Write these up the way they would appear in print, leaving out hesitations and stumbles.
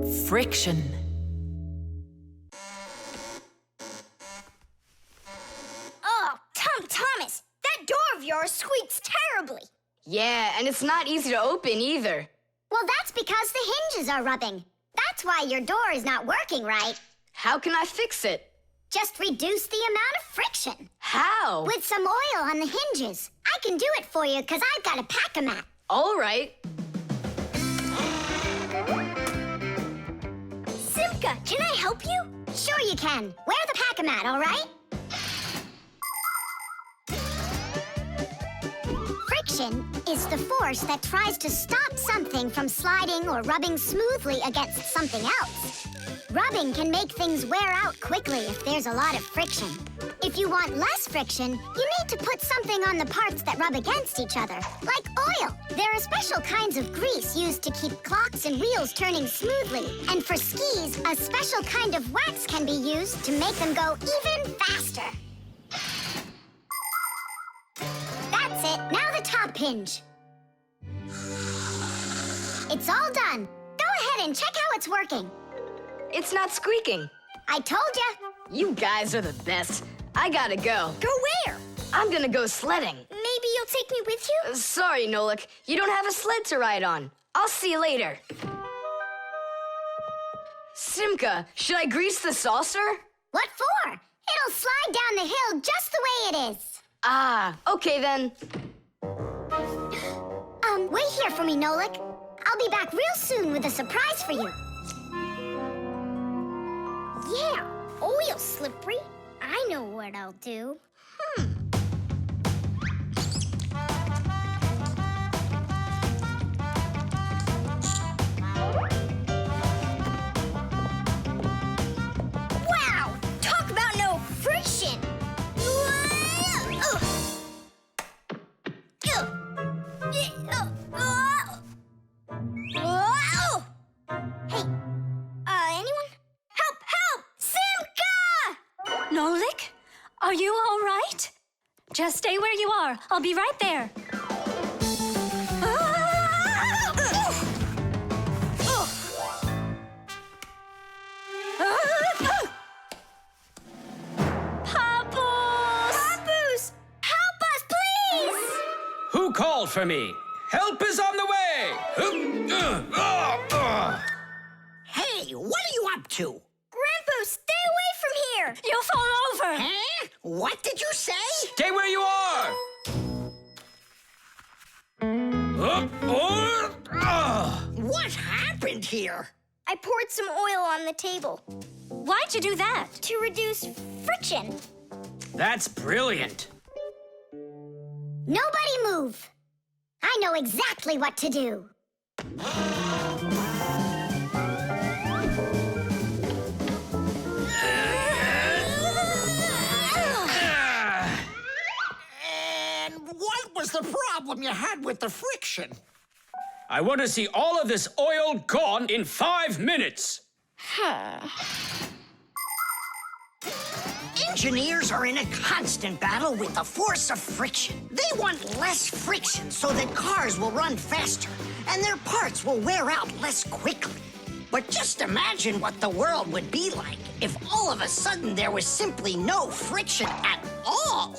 Friction. Oh, Thomas, that door of yours squeaks terribly. Yeah, and it's not easy to open either. Well, that's because the hinges are rubbing. That's why your door is not working right. How can I fix it? Just reduce the amount of friction. How? With some oil on the hinges. I can do it for you because I've got a pack-a-mat. All right. Simka, can I help you? Sure you can. Wear the pack-a-mat, all right? Friction is the force that tries to stop something from sliding or rubbing smoothly against something else. Rubbing can make things wear out quickly if there's a lot of friction. If you want less friction, you need to put something on the parts that rub against each other, like oil. There are special kinds of grease used to keep clocks and wheels turning smoothly. And for skis, a special kind of wax can be used to make them go even faster. That's it. Now the top hinge. It's all done. Go ahead and check how it's working. It's not squeaking. I told ya. You guys are the best. I gotta go. Go where? I'm gonna go sledding. Maybe you'll take me with you? Sorry, Nolik. You don't have a sled to ride on. I'll see you later. Simka, should I grease the saucer? What for? It'll slide down the hill just the way it is. Ah, okay then. Wait here for me, Nolik. I'll be back real soon with a surprise for you. Yeah, oil slippery. I know what I'll do. Wow! Talk about no friction! Hey, anyone? Help! Simka! Nolik, are you all right? Just stay where you are. I'll be right there. Papoose! Help us, please! Who called for me? Help is on the way! Hey, what are you up to? Grandpa, stay away from here! You'll fall over. Huh? What did you say? Stay where you are! What happened here? I poured some oil on the table Why'd you do that? to reduce friction. That's brilliant. Nobody move. I know exactly what to do. And what was the problem you had with the friction? I want to see all of this oil gone in 5 minutes. Engineers are in a constant battle with the force of friction. They want less friction so that cars will run faster and their parts will wear out less quickly. But just imagine what the world would be like if all of a sudden there was simply no friction at all.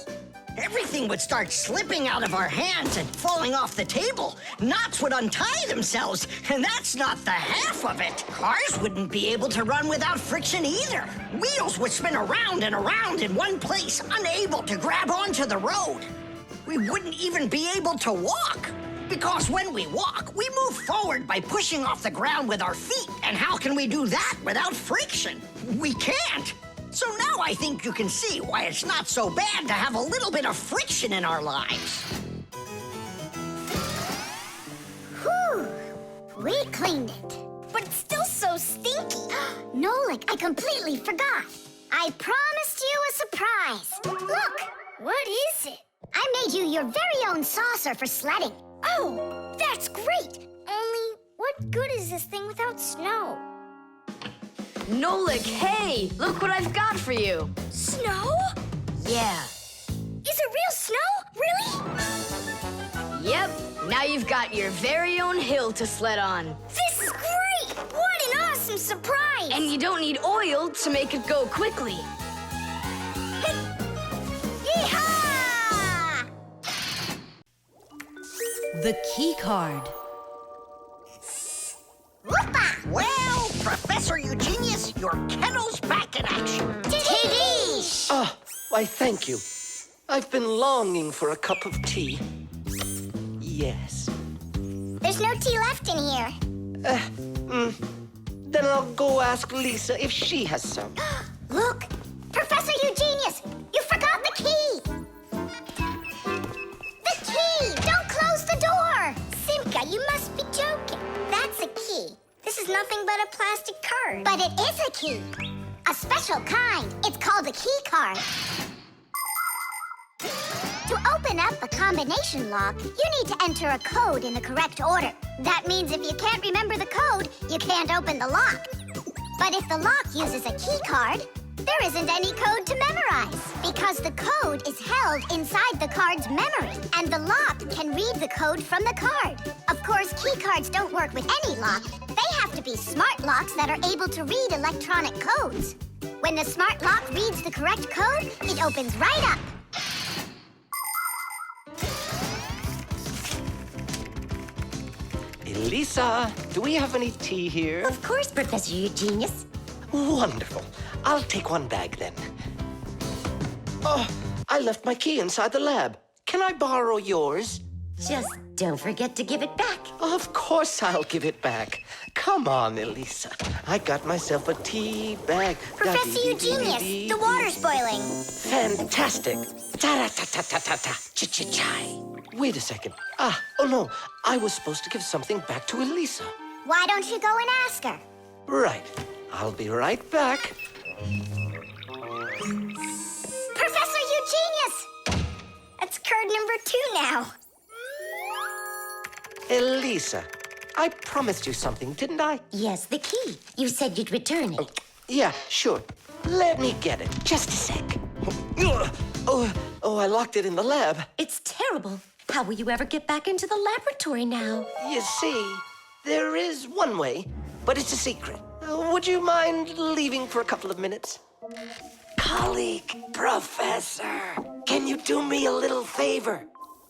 Everything would start slipping out of our hands and falling off the table. Knots would untie themselves, and that's not the half of it. Cars wouldn't be able to run without friction either. Wheels would spin around and around in one place, unable to grab onto the road. We wouldn't even be able to walk. Because when we walk, we move forward by pushing off the ground with our feet. And how can we do that without friction? We can't. So now I think you can see why it's not so bad to have a little bit of friction in our lives. Whew! We cleaned it. But it's still so stinky. Nolik, I completely forgot. I promised you a surprise. Look! What is it? I made you your very own saucer for sledding. Oh, that's great! Only, what good is this thing without snow? Nolik, hey! Look what I've got for you. Snow? Yeah. Is it real snow? Really? Yep. Now you've got your very own hill to sled on. This is great! What an awesome surprised! And you don't need oil to make it go quickly. Yeehaw! The key card. Whoopa! Well, Professor Eugenius, your kettle's back in action. Tiddy! Ah, why, thank you. I've been longing for a cup of tea. Yes. There's no tea left in here. Then I'll go ask Lisa if she has some. Look! Professor Eugenius! You forgot the key! The key! Don't close the door! Simka, you must be joking. That's a key. This is nothing but a plastic card. But it is a key. A special kind. It's called a key card. To open up a combination lock, you need to enter a code in the correct order. That means if you can't remember the code, you can't open the lock. But if the lock uses a key card, there isn't any code to memorize because the code is held inside the card's memory, and the lock can read the code from the card. Of course, key cards don't work with any lock. They have to be smart locks that are able to read electronic codes. When the smart lock reads the correct code, it opens right up. Lisa, do we have any tea here? Of course, Professor Eugenius. Wonderful. I'll take one bag then. Oh, I left my key inside the lab. Can I borrow yours? Just don't forget to give it back. Of course I'll give it back. Come on, Elisa. I got myself a tea bag. Professor Eugenius, the water's boiling. Fantastic. Ta-ra-ta-ta-ta-ta-ta. Ch-ch-chai. Wait a second. Oh no. I was supposed to give something back to Elisa. Why don't you go and ask her? Right. I'll be right back. Professor Eugenius! That's card number 2 now. Elisa, I promised you something, didn't I? Yes, the key. You said you'd return it. Yeah, sure. Let me get it. Just a sec. Oh, I locked it in the lab. It's terrible. How will you ever get back into the laboratory now? You see, there is one way, but it's a secret. Would you mind leaving for a couple of minutes? Colleague, Professor, can you do me a little favor?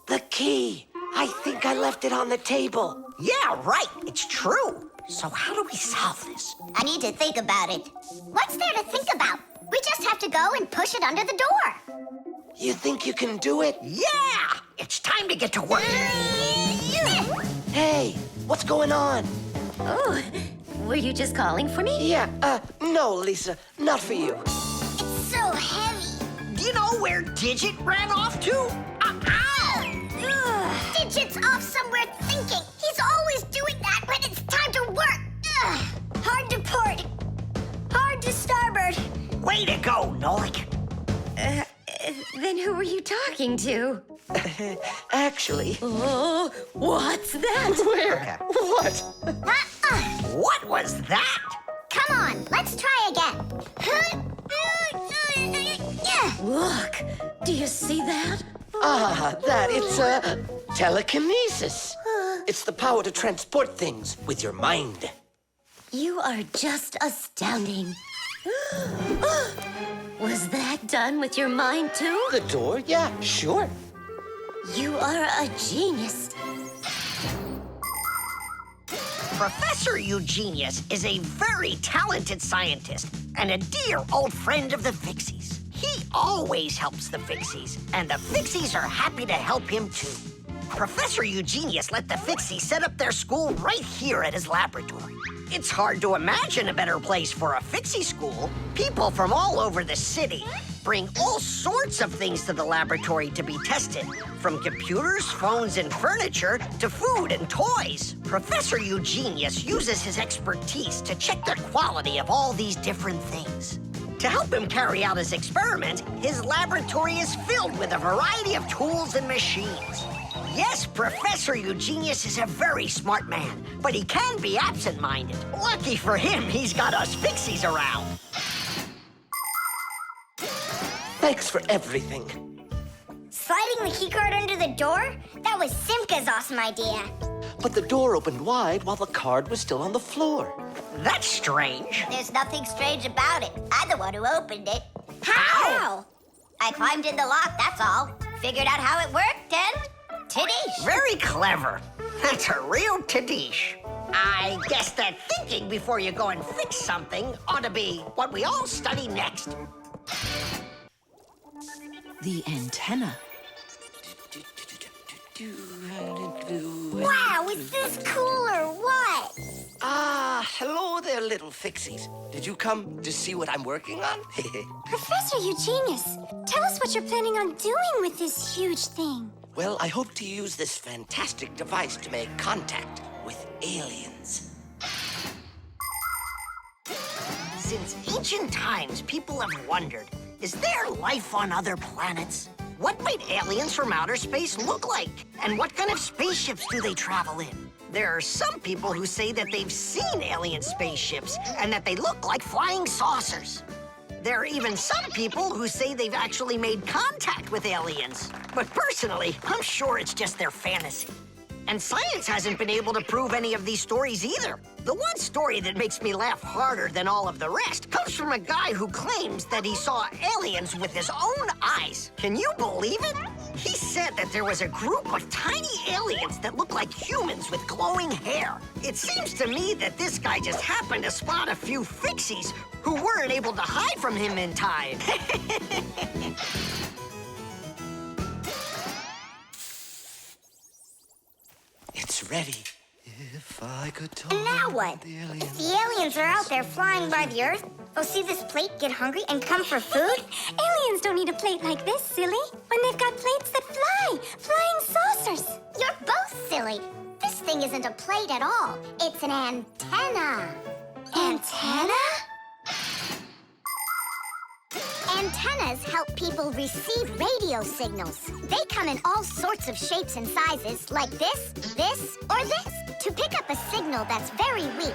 The key. I think I left it on the table. Yeah, right. It's true. So how do we solve this? I need to think about it. What's there to think about? We just have to go and push it under the door. You think you can do it? Yeah! It's time to get to work. Hey, what's going on? Oh, were you just calling for me? Yeah, no, Lisa, not for you. It's so heavy. Do you know where Digit ran off to? Ow! Ugh. Digit's off somewhere thinking. He's always doing that when it's time to work. Ugh. Hard to port. Hard to starboard. Way to go, Nolik. Then who were you talking to? Actually, Oh, what's that? where? What? What was that? Come on, let's try again. Look, do you see that? It's telekinesis. It's the power to transport things with your mind. You are just astounding. Was that done with your mind, too? The door? Yeah, sure. You are a genius. Professor Eugenius is a very talented scientist and a dear old friend of the Fixies. He always helps the Fixies, and the Fixies are happy to help him too. Professor Eugenius let the Fixies set up their school right here at his laboratory. It's hard to imagine a better place for a Fixie school. People from all over the city bring all sorts of things to the laboratory to be tested, from computers, phones, and furniture to food and toys. Professor Eugenius uses his expertise to check the quality of all these different things. To help him carry out his experiment, his laboratory is filled with a variety of tools and machines. Yes, Professor Eugenius is a very smart man, but he can be absent-minded. Lucky for him, he's got us Fixies around. Thanks for everything. Sliding the keycard under the door? That was Simka's awesome idea. but the door opened wide while the card was still on the floor. That's strange. There's nothing strange about it. I'm the one who opened it. How? I climbed in the lock, that's all. Figured out how it worked, and Tidish. Very clever. That's a real Tidish. I guess that thinking before you go and fix something ought to be what we all study next. The antenna. Wow, is this cool or what? Ah, hello there, little Fixies. Did you come to see what I'm working on? Professor, you genius. Tell us what you're planning on doing with this huge thing. Well, I hope to use this fantastic device to make contact with aliens. Since ancient times, people have wondered, is there life on other planets? What might aliens from outer space look like? And what kind of spaceships do they travel in? There are some people who say that they've seen alien spaceships and that they look like flying saucers. There are even some people who say they've actually made contact with aliens. But personally, I'm sure it's just their fantasy. And science hasn't been able to prove any of these stories either. The one story that makes me laugh harder than all of the rest comes from a guy who claims that he saw aliens with his own eyes. Can you believe it? He said that there was a group of tiny aliens that looked like humans with glowing hair. It seems to me that this guy just happened to spot a few Fixies who weren't able to hide from him in time. It's ready. If I could talk. And now what? The If aliens. the aliens are out there flying by the Earth, they'll see this plate, get hungry, and come for food? Aliens don't need a plate like this, silly. When they've got plates that fly, flying saucers. You're both silly. This thing isn't a plate at all. It's an antenna. Antenna? Antennas help people receive radio signals. They come in all sorts of shapes and sizes, like this, or this, to pick up a signal that's very weak.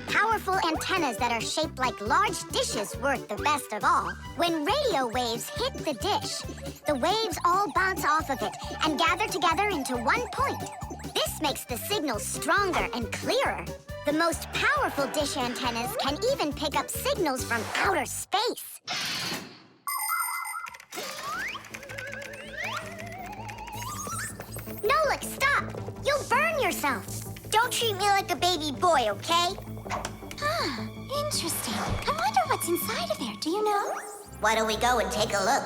Powerful antennas that are shaped like large dishes work the best of all. When radio waves hit the dish, the waves all bounce off of it and gather together into one point. This makes the signal stronger and clearer. The most powerful dish antennas can even pick up signals from outer space. Nolik, stop! You'll burn yourself. Don't treat me like a baby boy, okay? Huh, interesting. I wonder what's inside of there, do you know? Why don't we go and take a look?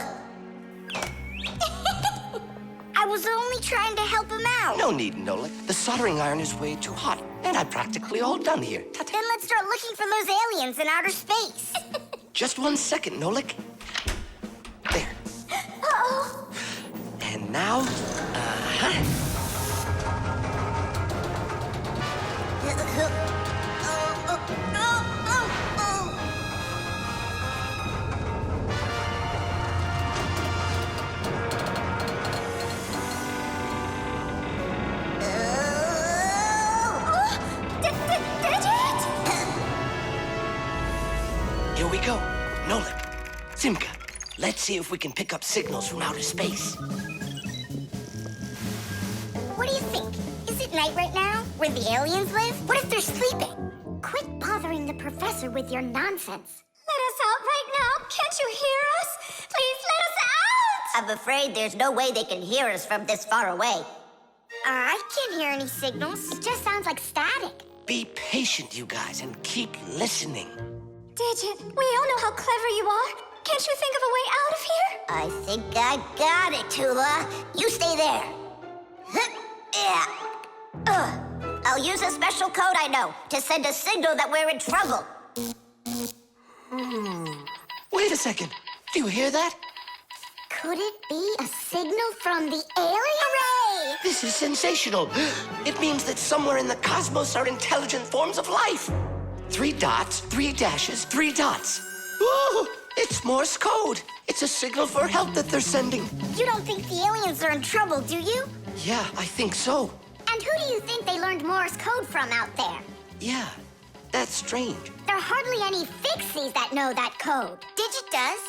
I was only trying to help him out. No need, Nolik. The soldering iron is way too hot, and I'm practically all done here. Ta-ta. Then let's start looking for those aliens in outer space. Just 1 second, Nolik. There. Uh-oh. And now, here we go. Nolik, Simka, let's see if we can pick up signals from outer space. What do you think? Is it night right now, where the aliens live? What if they're sleeping? Quit bothering the professor with your nonsense. Let us out right now. Can't you hear us? Please let us out! I'm afraid there's no way they can hear us from this far away. I can't hear any signals. It just sounds like static. Be patient, you guys, and keep listening. Digit, we all know how clever you are. Can't you think of a way out of here? I think I got it, Tula. You stay there. Yeah. I'll use a special code I know to send a signal that we're in trouble. Wait a second. Do you hear that? Could it be a signal from the aliens? Hooray! This is sensational. It means that somewhere in the cosmos are intelligent forms of life. 3 dots, 3 dashes, 3 dots. Ooh, it's Morse code. It's a signal for help that they're sending. You don't think the aliens are in trouble, do you? Yeah, I think so. And who do you think they learned Morse code from out there? Yeah, that's strange. There are hardly any Fixies that know that code. Digit does.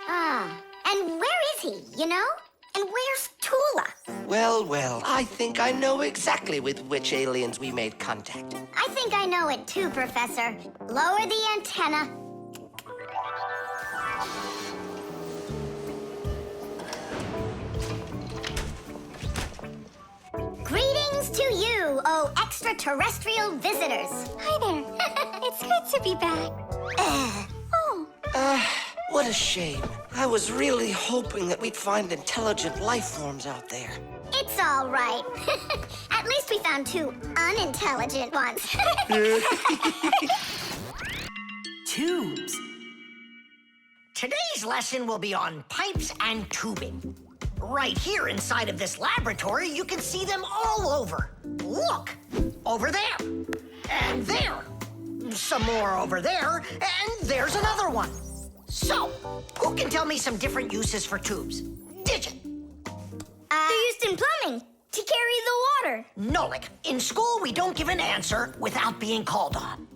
Ah, and where is he, you know? And where's Tula? Well, I think I know exactly with which aliens we made contact. I think I know it too, Professor. Lower the antenna. Greetings to you, oh extraterrestrial visitors. Hi there. It's good to be back. Oh. What a shame. I was really hoping that we'd find intelligent life forms out there. It's all right. At least we found two unintelligent ones. Tubes. Today's lesson will be on pipes and tubing. Right here inside of this laboratory, you can see them all over. Look! Over there. And there. Some more over there. And there's another one. So, who can tell me some different uses for tubes? Digit. They're used in plumbing to carry the water. Nolik, in school we don't give an answer without being called on.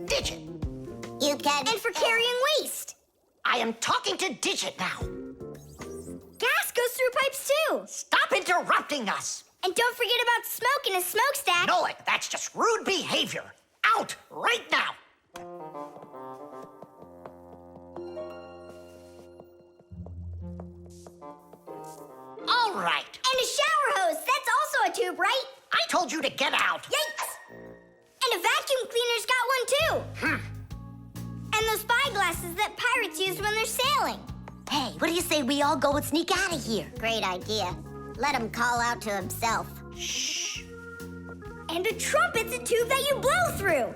Digit. You can. And for carrying waste. I am talking to Digit now. Gas goes through pipes too. Stop interrupting us. And don't forget about smoke in a smokestack. Nolik, that's just rude behavior. Out right now. All right. And a shower hose. That's also a tube, right? I told you to get out. Yikes! And a vacuum cleaner's got one too. And those spyglasses that pirates use when they're sailing. Hey, what do you say we all go and sneak out of here? Great idea. Let him call out to himself. Shh. And a trumpet's a tube that you blow through.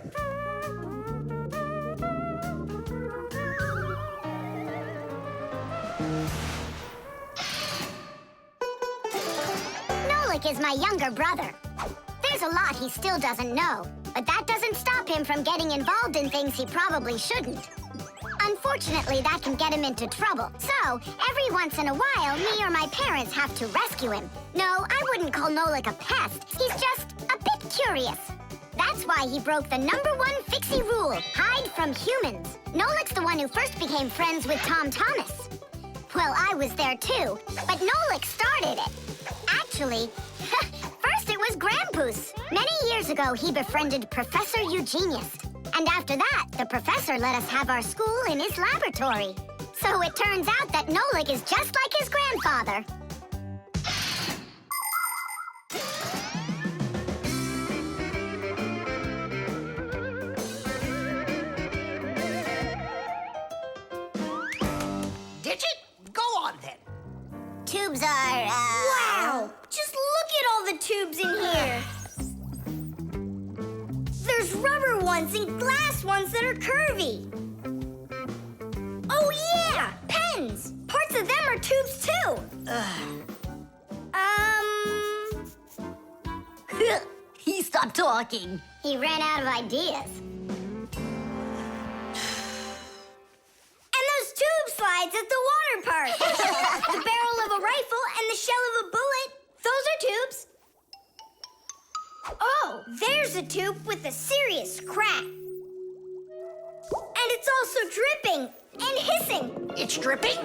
Nolik is my younger brother. There's a lot he still doesn't know, but that doesn't stop him from getting involved in things he probably shouldn't. Unfortunately, that can get him into trouble. So, every once in a while, me or my parents have to rescue him. No, I wouldn't call Nolik a pest. He's just a bit curious. That's why he broke the #1 Fixie rule, hide from humans. Nolik's the one who first became friends with Tom Thomas. Well, I was there too, but Nolik started it. Actually, first it was Grampus. Many years ago, he befriended Professor Eugenius. And after that, the professor let us have our school in his laboratory. So it turns out that Nolik is just like his grandfather. Digit, go on then. Tubes are, Wow! Just look at all the tubes in here. There's rubber ones and glass ones that are curvy. Oh, yeah! Pens! Parts of them are tubes, too. He stopped talking. He ran out of ideas. And those tube slides at the water park. The barrel of a rifle and the shell of a bullet. Those are tubes. Oh, there's a tube with a serious crack. And it's also dripping and hissing. It's dripping?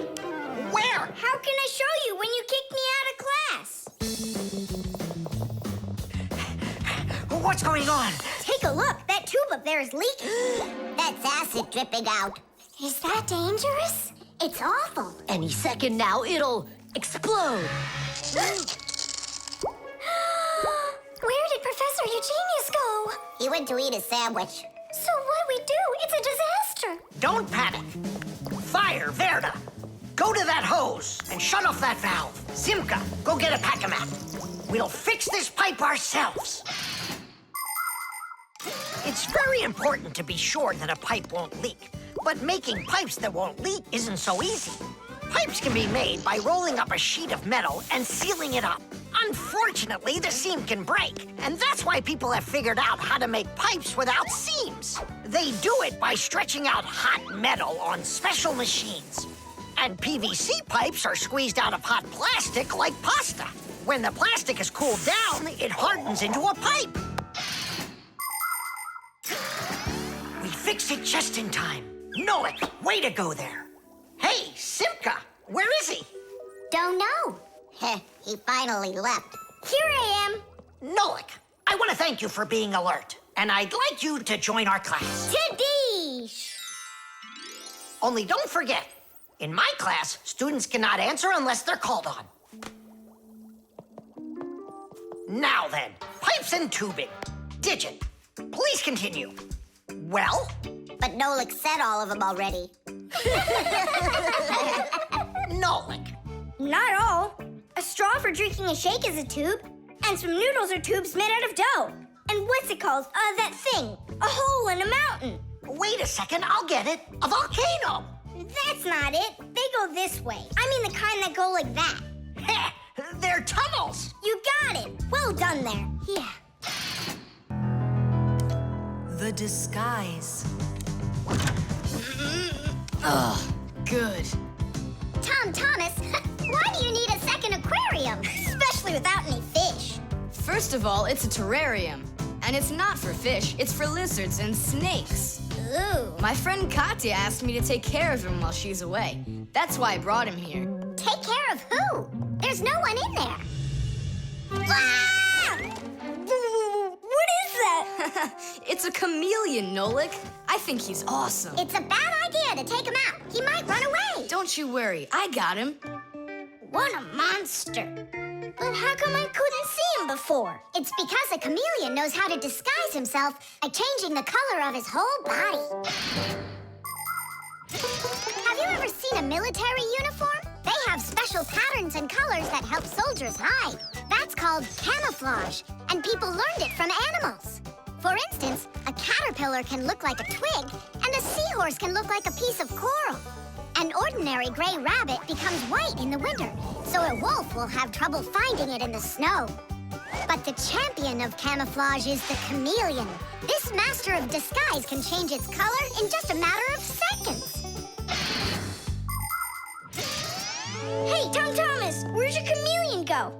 Where? How can I show you when you kicked me out of class? What's going on? Take a look. That tube up there is leaking. That's acid dripping out. Is that dangerous? It's awful. Any second now, it'll explode. Where did Professor Eugenius go? He went to eat a sandwich. So what do we do? It's a disaster. Don't panic. Fire, Verda. Go to that hose and shut off that valve. Simka, go get a pack-a-mat. We'll fix this pipe ourselves. It's very important to be sure that a pipe won't leak. But making pipes that won't leak isn't so easy. Pipes can be made by rolling up a sheet of metal and sealing it up. Unfortunately, the seam can break, and that's why people have figured out how to make pipes without seams. They do it by stretching out hot metal on special machines. And PVC pipes are squeezed out of hot plastic like pasta. When the plastic is cooled down, it hardens into a pipe. We fixed it just in time. Nolik, way to go there. Hey, Simka, where is he? Don't know. Heh, he finally left. Here I am. Nolik, I want to thank you for being alert, and I'd like you to join our class. Tadish! Only don't forget, in my class, students cannot answer unless they're called on. Now then, pipes and tubing. Digit, please continue. Well? But Nolik said all of them already. Nolik. Not all. A straw for drinking a shake is a tube, and some noodles are tubes made out of dough. And what's it called? That thing. A hole in a mountain. Wait a second, I'll get it. A volcano. That's not it. They go this way. I mean the kind that go like that. Heh, they're tunnels. You got it. Well done there. Yeah. The disguise. Ugh, good. Tom Thomas, why do you need a second aquarium? Especially without any fish. First of all, it's a terrarium. And it's not for fish, it's for lizards and snakes. Ooh. My friend Katya asked me to take care of him while she's away. That's why I brought him here. Take care of who? There's no one in there. Ah! What is that? It's a chameleon, Nolik. I think he's awesome. It's a bad idea to take him out. He might run away. Don't you worry, I got him. What a monster. But how come I couldn't see him before? It's because a chameleon knows how to disguise himself by changing the color of his whole body. Have you ever seen a military uniform? They have special patterns and colors that help soldiers hide. That's called camouflage, and people learned it from animals. For instance, a caterpillar can look like a twig, and a seahorse can look like a piece of coral. An ordinary gray rabbit becomes white in the winter, so a wolf will have trouble finding it in the snow. But the champion of camouflage is the chameleon. This master of disguise can change its color in just a matter of seconds. Hey, Tom Thomas, where'd your chameleon go?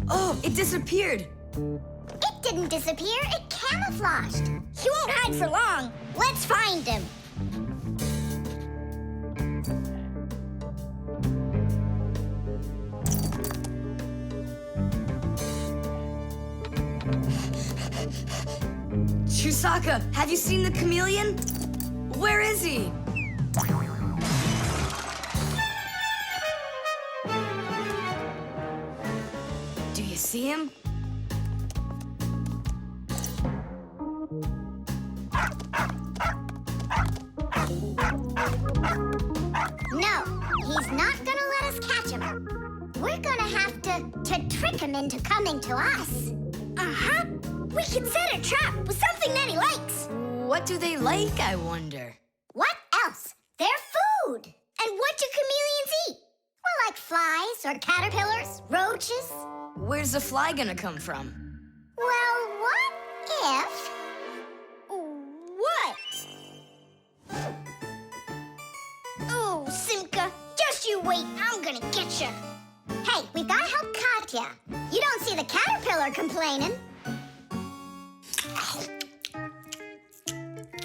Oh, it disappeared. It didn't disappear, it camouflaged. He won't hide for long. Let's find him. Chusaka, have you seen the chameleon? Where is he? Do you see him? No, he's not gonna let us catch him. We're gonna have to trick him into coming to us. Uh-huh. We can set a trap with something that he likes. What do they like, I wonder? What else? They're food. And what do chameleons eat? Well, like flies or caterpillars, roaches. Where's the fly gonna come from? Well, what if... What? Oh, Simka, just you wait. I'm gonna get you. Hey, we've gotta help Katya. You don't see the caterpillar complaining.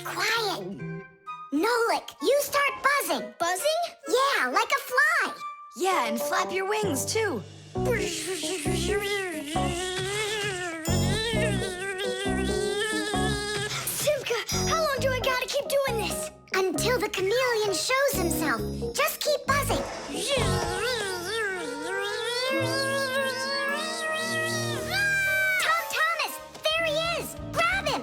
Quiet. Nolik, you start buzzing. Buzzing? Yeah, like a fly. Yeah, and flap your wings, too. Simka, how long do I gotta keep doing this? Until the chameleon shows himself. Just keep buzzing. Tom Thomas, there he is. Grab him.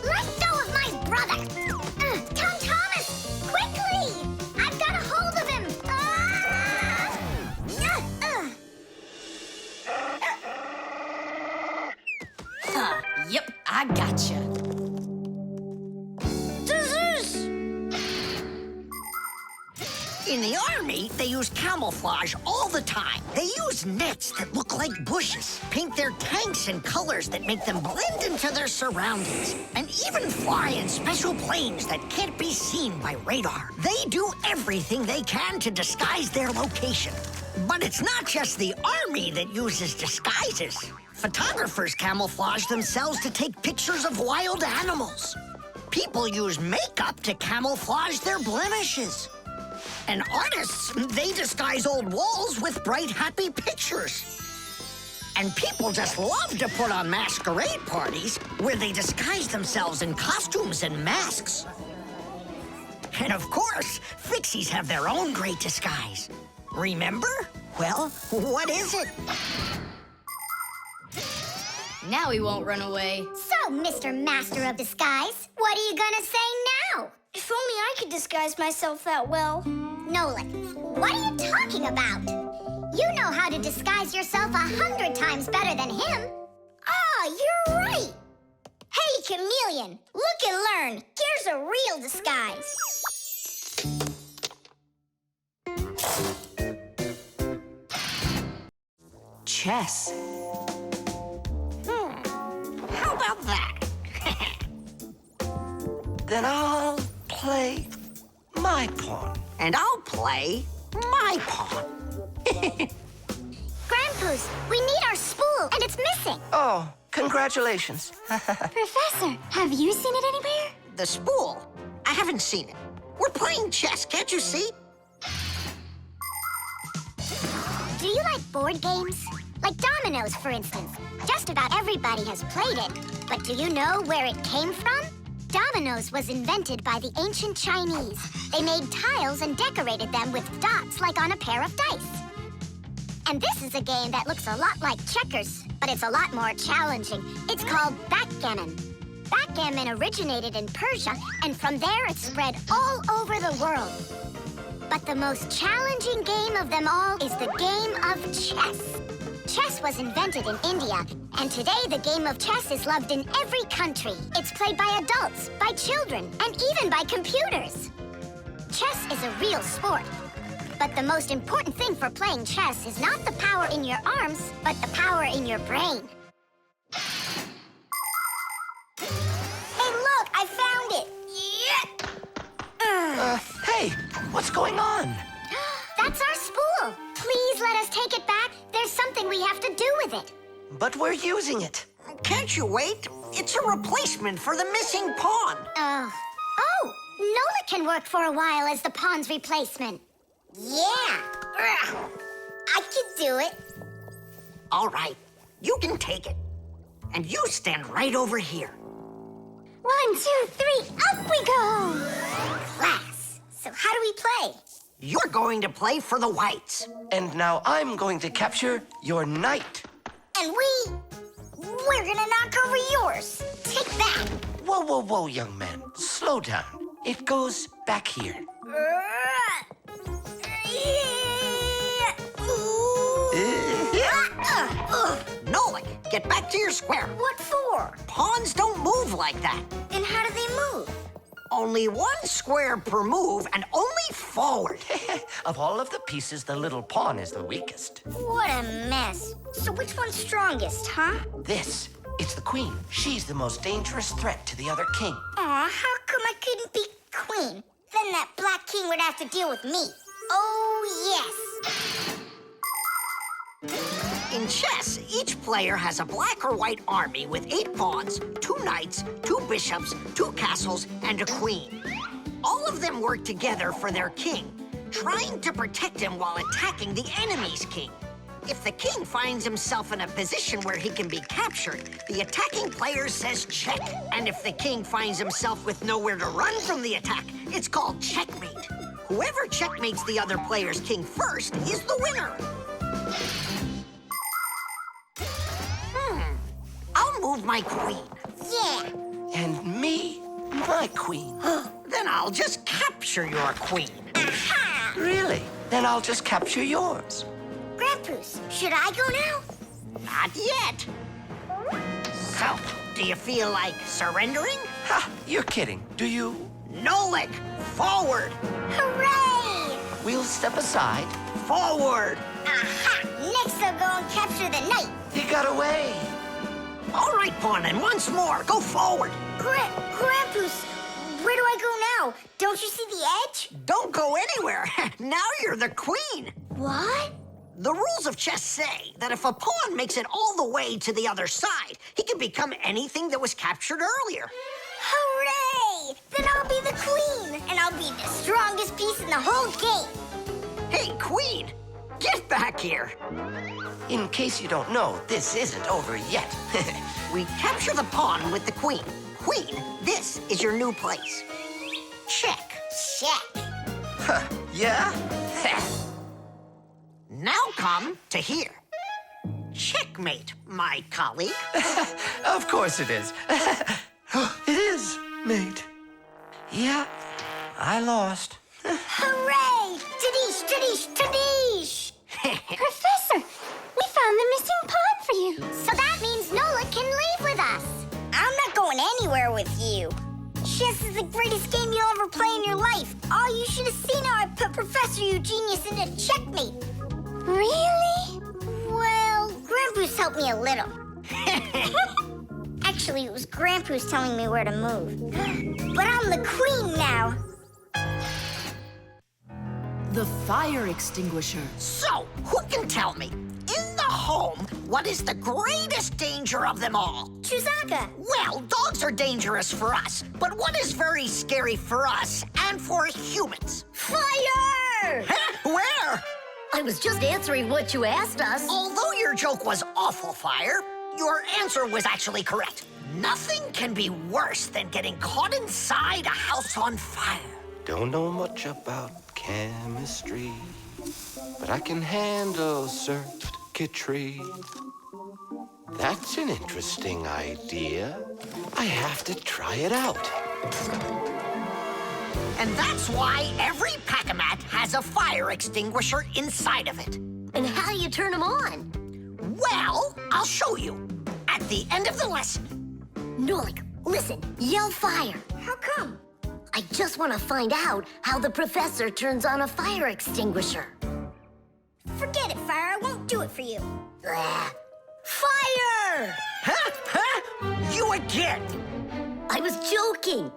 Let go of my brother. Tom Thomas, quickly. I've got a hold of him. Yep, I gotcha. In the army, they use camouflage all the time. They use nets that look like bushes, paint their tanks in colors that make them blend into their surroundings, and even fly in special planes that can't be seen by radar. They do everything they can to disguise their location. But it's not just the army that uses disguises. Photographers camouflage themselves to take pictures of wild animals. People use makeup to camouflage their blemishes. And artists, they disguise old walls with bright, happy pictures. And people just love to put on masquerade parties where they disguise themselves in costumes and masks. And of course, Fixies have their own great disguise. Remember? Well, what is it? Now he won't run away. So, Mr. Master of Disguise, what are you gonna say now? If only I could disguise myself that well. Nolik, what are you talking about? You know how to disguise yourself 100 times better than him. Ah, you're right. Hey, Chameleon, look and learn. Here's a real disguise. Chess. How about that? Then I'll play my pawn. And I'll play my pawn. Grandpoos, we need our spool, and it's missing. Oh, congratulations. Professor, have you seen it anywhere? The spool? I haven't seen it. We're playing chess, can't you see? Do you like board games? Like dominoes, for instance. Just about everybody has played it. But do you know where it came from? Dominoes was invented by the ancient Chinese. They made tiles and decorated them with dots like on a pair of dice. And this is a game that looks a lot like checkers, but it's a lot more challenging. It's called backgammon. Backgammon originated in Persia, and from there it spread all over the world. But the most challenging game of them all is the game of chess. Chess was invented in India, and today the game of chess is loved in every country. It's played by adults, by children, and even by computers. Chess is a real sport. But the most important thing for playing chess is not the power in your arms, but the power in your brain. Hey, look, I found it. Yeah. Hey, what's going on? That's our spool. Please let us take it back. There's something we have to do with it. But we're using it. Can't you wait? It's a replacement for the missing pawn. Oh, Nolik can work for a while as the pawn's replacement. Yeah. I could do it. All right, you can take it. And you stand right over here. 1, 2, 3, up we go! Class. So how do we play? You're going to play for the whites. And now I'm going to capture your knight. And we're gonna knock over yours. Take that. Whoa, whoa, whoa, young man. Slow down. It goes back here. Nolik, get back to your square. What for? Pawns don't move like that. Then how do they move? Only one square per move and only forward. Of all of the pieces, the little pawn is the weakest. What a mess. So which one's strongest, huh? This, it's the queen. She's the most dangerous threat to the other king. Aw, how come I couldn't be queen? Then that black king would have to deal with me. Oh, yes. In chess, each player has a black or white army with 8 pawns, 2 knights, 2 bishops, 2 castles, and a queen. All of them work together for their king, trying to protect him while attacking the enemy's king. If the king finds himself in a position where he can be captured, the attacking player says check. And if the king finds himself with nowhere to run from the attack, it's called checkmate. Whoever checkmates the other player's king first is the winner. I'll move my queen. Yeah. And me, my queen. Then I'll just capture your queen. Aha! Really? Then I'll just capture yours. Grandpoos, should I go now? Not yet. So, do you feel like surrendering? Ha! You're kidding. Do you? Nolik, forward! Hooray! We'll step aside. Forward! Aha! Next I'll go and capture the knight. He got away. All right, Pawn, and once more, go forward. Grampus, where do I go now? Don't you see the edge? Don't go anywhere. Now you're the queen. What? The rules of chess say that if a pawn makes it all the way to the other side, he can become anything that was captured earlier. Hooray! Then I'll be the queen, and I'll be the strongest piece in the whole game. Hey, queen, get back here. In case you don't know, this isn't over yet. We capture the pawn with the queen. Queen, this is your new place. Check. Check. Huh, yeah? Now come to here. Checkmate, my colleague. Of course it is. It is, mate. Yeah, I lost. Hooray! Tadish, tadish, tadish! Professor, we found the missing pawn for you. So that means Nolik can leave with us. I'm not going anywhere with you. Chess is the greatest game you'll ever play in your life. Oh, you should have seen how I put Professor Eugenius into checkmate. Really? Well, Grampus helped me a little. Actually, it was Grampus telling me where to move. But I'm the queen now. The fire extinguisher. So, who can tell me, in the home, what is the greatest danger of them all? Chuzaka. Well, dogs are dangerous for us, but what is very scary for us and for humans? Fire! Huh? Where? I was just answering what you asked us. Although your joke was awful, Fire, your answer was actually correct. Nothing can be worse than getting caught inside a house on fire. Don't know much about chemistry, but I can handle circuitry. That's an interesting idea. I have to try it out. And that's why every Pack-a-mat has a fire extinguisher inside of it. And how do you turn them on? Well, I'll show you at the end of the lesson. Nolik, listen, yell fire. How come? I just want to find out how the professor turns on a fire extinguisher. Forget it, Fire. I won't do it for you. Ugh. Fire! Huh? You again! I was joking.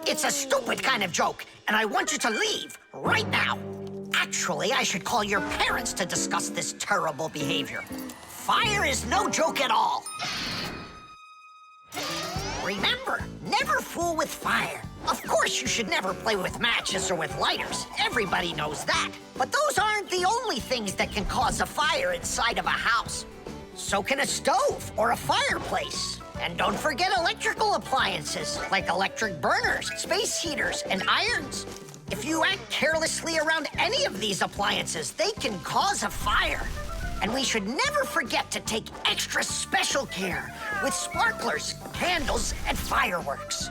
It's a stupid kind of joke, and I want you to leave right now. Actually, I should call your parents to discuss this terrible behavior. Fire is no joke at all. Remember, never fool with fire. Of course, you should never play with matches or with lighters. Everybody knows that. But those aren't the only things that can cause a fire inside of a house. So can a stove or a fireplace. And don't forget electrical appliances, like electric burners, space heaters, and irons. If you act carelessly around any of these appliances, they can cause a fire. And we should never forget to take extra special care with sparklers, candles, and fireworks.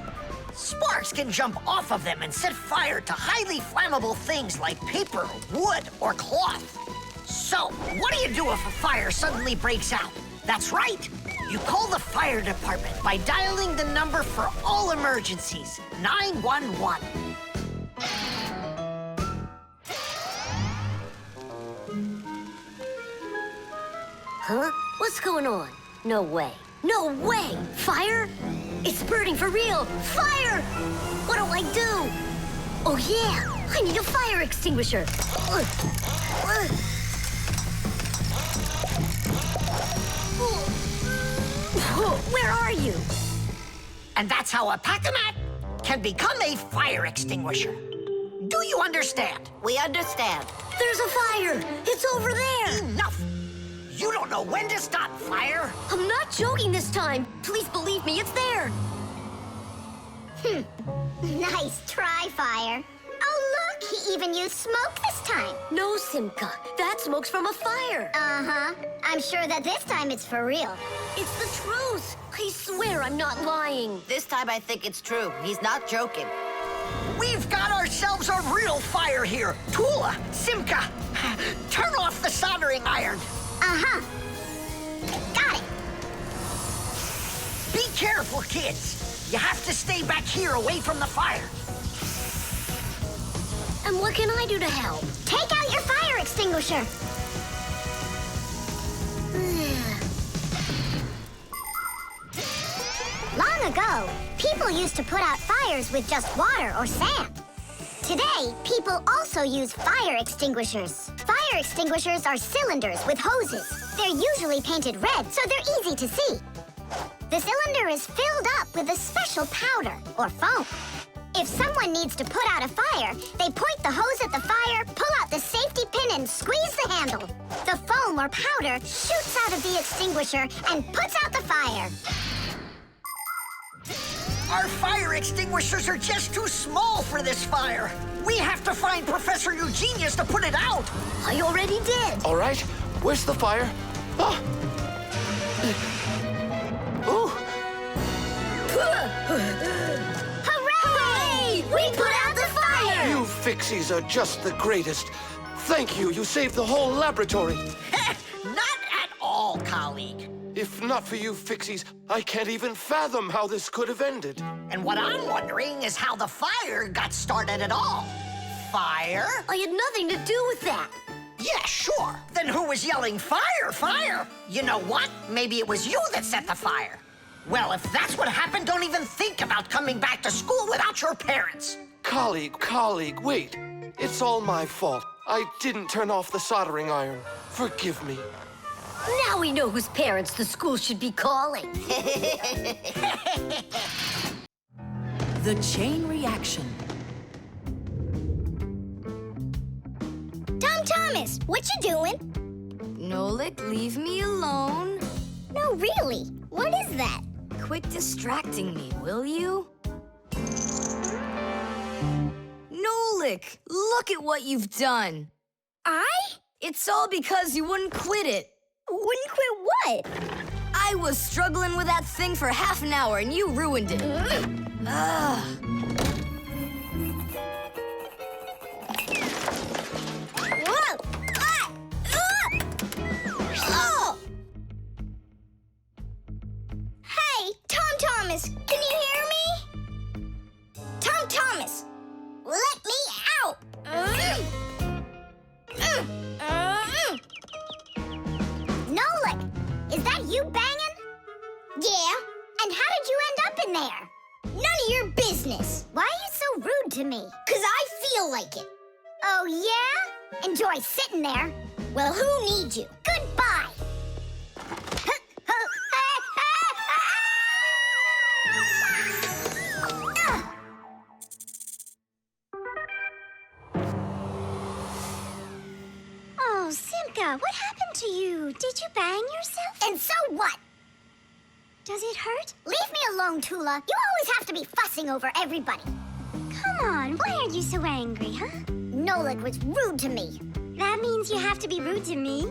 Sparks can jump off of them and set fire to highly flammable things like paper, wood, or cloth. So, what do you do if a fire suddenly breaks out? That's right. You call the fire department by dialing the number for all emergencies, 911. Huh? What's going on? No way. No way! Fire? It's burning for real! Fire! What do I do? Oh, yeah! I need a fire extinguisher! Where are you? And that's how a Pack-a-mat can become a fire extinguisher. Do you understand? We understand. There's a fire! It's over there! Enough! You don't know when to stop fire. I'm not joking this time. Please believe me, it's there. Nice try, Fire. Oh, look, he even used smoke this time. No, Simka. That smoke's from a fire. Uh-huh. I'm sure that this time it's for real. It's the truth. I swear I'm not lying. This time I think it's true. He's not joking. We've got ourselves a real fire here. Tula, Simka, turn off the soldering iron. Uh-huh. Got it. Be careful, kids. You have to stay back here away from the fire. And what can I do to help? Take out your fire extinguisher. Long ago, people used to put out fires with just water or sand. Today, people also use fire extinguishers. Fire extinguishers are cylinders with hoses. They're usually painted red, so they're easy to see. The cylinder is filled up with a special powder, or foam. If someone needs to put out a fire, they point the hose at the fire, pull out the safety pin, and squeeze the handle. The foam or powder shoots out of the extinguisher and puts out the fire. Our fire extinguishers are just too small for this fire. We have to find Professor Eugenius to put it out. I already did. All right, where's the fire? Ah. Ooh. Hooray! We put out the fire! You Fixies are just the greatest. Thank you. You saved the whole laboratory. Not at all, colleague. If not for you Fixies, I can't even fathom how this could have ended. And what I'm wondering is how the fire got started at all. Fire? I had nothing to do with that. Yeah, sure. Then who was yelling, fire, fire? You know what? Maybe it was you that set the fire. Well, if that's what happened, don't even think about coming back to school without your parents. Colleague, wait. It's all my fault. I didn't turn off the soldering iron. Forgive me. Now we know whose parents the school should be calling. The chain reaction. Tom Thomas, what you doing? Nolik, leave me alone. No, really. What is that? Quit distracting me, will you? Nolik, look at what you've done. It's all because you wouldn't quit it. Wouldn't quit what? I was struggling with that thing for half an hour and you ruined it. Ugh. Whoa! Oh! Hey, Tom Thomas, can you hear me? Tom Thomas, let me out! Nolik, is that you banging? Yeah, And how did you end up in there? none of your business. Why are you so rude to me? 'Cause I feel like it. Oh, yeah? Enjoy sitting there. Well, who needs you? Goodbye. Oh, Simka, what happened to you? Did you bang yourself? And so what? Does it hurt? Leave me alone, Tula. You always have to be fussing over everybody. Come on, why are you so angry, huh? Nolik was rude to me. That means you have to be rude to me?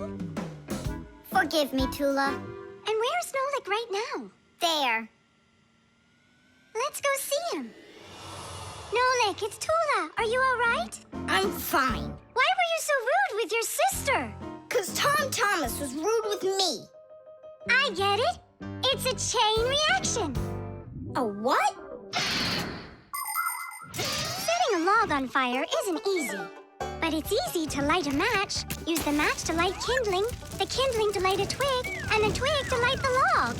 Forgive me, Tula. And where's Nolik right now? There. Let's go see him. Nolik, it's Tula. Are you all right? I'm fine. Why were you so rude with your sister? 'Cause Tom Thomas was rude with me. I get it. It's a chain reaction. A what? Setting a log on fire isn't easy. But it's easy to light a match. Use the match to light kindling, the kindling to light a twig, and the twig to light the log.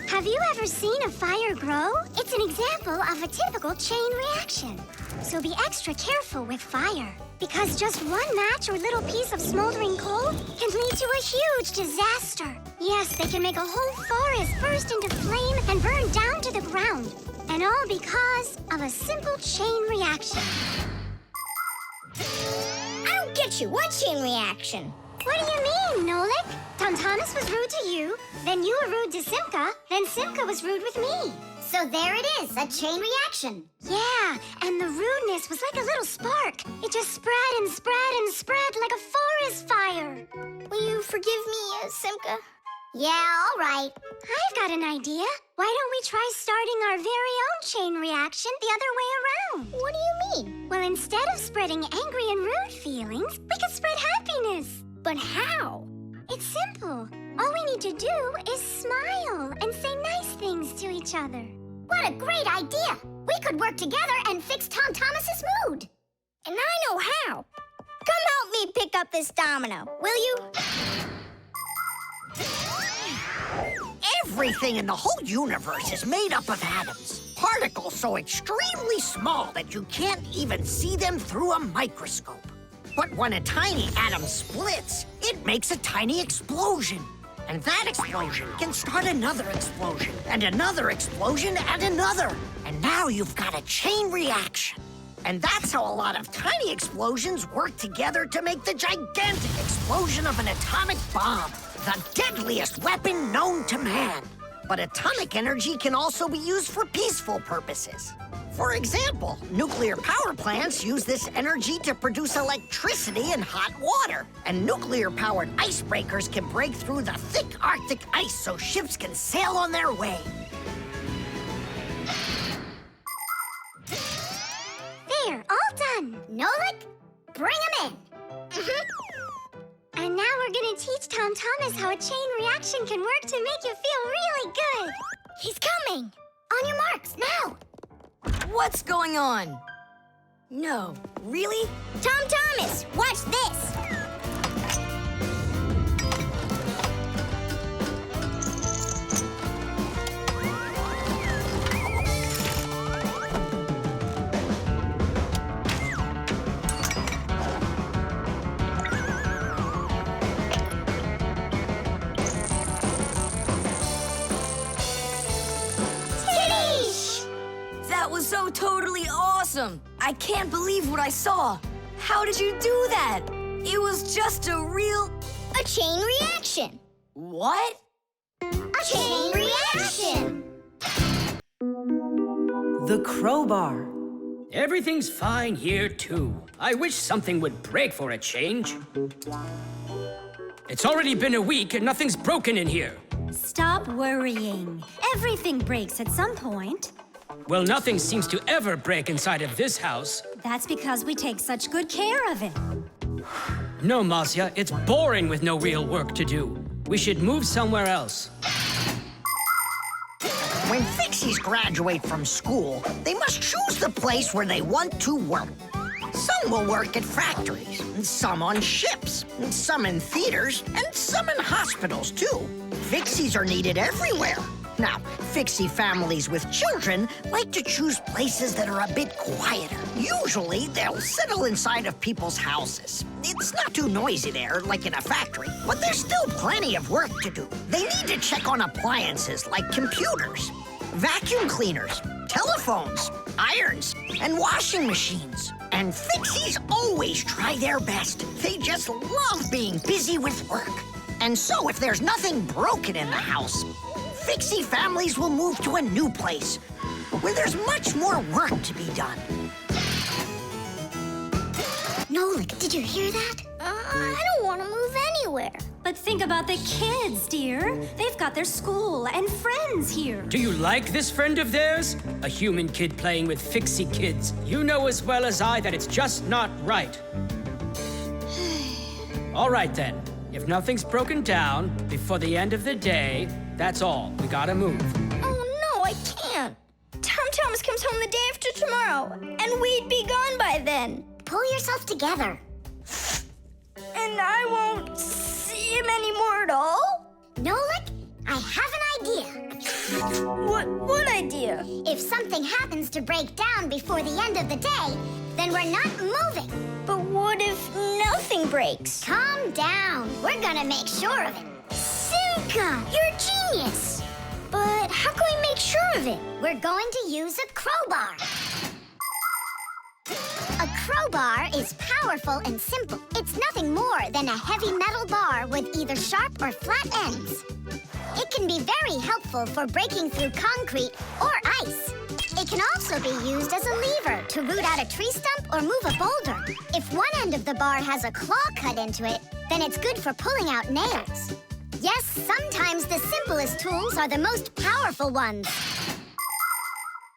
Have you ever seen a fire grow? It's an example of a typical chain reaction. So be extra careful with fire. Because just one match or little piece of smoldering coal can lead to a huge disaster. Yes, they can make a whole forest burst into flame and burn down to the ground. And all because of a simple chain reaction. I don't get you. What chain reaction? What do you mean, Nolik? Tom Thomas was rude to you, then you were rude to Simka, then Simka was rude with me. So there it is, a chain reaction. Yeah, and the rudeness was like a little spark. It just spread and spread and spread like a forest fire. Will you forgive me, Simka? Yeah, all right. I've got an idea. Why don't we try starting our very own chain reaction the other way around? What do you mean? Well, instead of spreading angry and rude feelings, we could spread happiness. But how? It's simple. All we need to do is smile and say nice things to each other. What a great idea! We could work together and fix Tom Thomas's mood. And I know how. Come help me pick up this domino, will you? Everything in the whole universe is made up of atoms. Particles so extremely small that you can't even see them through a microscope. But when a tiny atom splits, it makes a tiny explosion. And that explosion can start another explosion, and another explosion, and another. And now you've got a chain reaction. And that's how a lot of tiny explosions work together to make the gigantic explosion of an atomic bomb, the deadliest weapon known to man. But atomic energy can also be used for peaceful purposes. For example, nuclear power plants use this energy to produce electricity and hot water. And nuclear-powered icebreakers can break through the thick Arctic ice so ships can sail on their way. There, all done. Nolik, bring him in. And now we're gonna teach Tom Thomas how a chain reaction can work to make you feel really good. He's coming. On your marks, now. What's going on? No, really? Tom Thomas, watch this. That was so totally awesome! I can't believe what I saw. How did you do that? It was just a chain reaction. What? A chain reaction. The Crowbar. Everything's fine here, too. I wish something would break for a change. It's already been a week and nothing's broken in here. Stop worrying. Everything breaks at some point. Well, nothing seems to ever break inside of this house. That's because we take such good care of it. No, Marcia, it's boring with no real work to do. We should move somewhere else. When Fixies graduate from school, they must choose the place where they want to work. Some will work at factories, and some on ships, and some in theaters, and some in hospitals, too. Fixies are needed everywhere. Now, Fixie families with children like to choose places that are a bit quieter. Usually, they'll settle inside of people's houses. It's not too noisy there, like in a factory, but there's still plenty of work to do. They need to check on appliances like computers, vacuum cleaners, telephones, irons, and washing machines. And Fixies always try their best. They just love being busy with work. And so if there's nothing broken in the house, Fixie families will move to a new place where there's much more work to be done. Nolik, did you hear that? I don't want to move anywhere. But think about the kids, dear. They've got their school and friends here. Do you like this friend of theirs? A human kid playing with Fixie kids. You know as well as I that it's just not right. All right, then. If nothing's broken down before the end of the day, that's all. We gotta move. Oh, no, I can't. Tom Thomas comes home the day after tomorrow, and we'd be gone by then. Pull yourself together. And I won't see him anymore at all? Nolik, I have an idea. What idea? If something happens to break down before the end of the day, then we're not moving. But what if nothing breaks? Calm down. We're gonna make sure of it. Simka, you're a genius. But how can we make sure of it? We're going to use a crowbar. A crowbar is powerful and simple. It's nothing more than a heavy metal bar with either sharp or flat ends. It can be very helpful for breaking through concrete or ice. It can also be used as a lever to root out a tree stump or move a boulder. If one end of the bar has a claw cut into it, then it's good for pulling out nails. Yes, sometimes the simplest tools are the most powerful ones.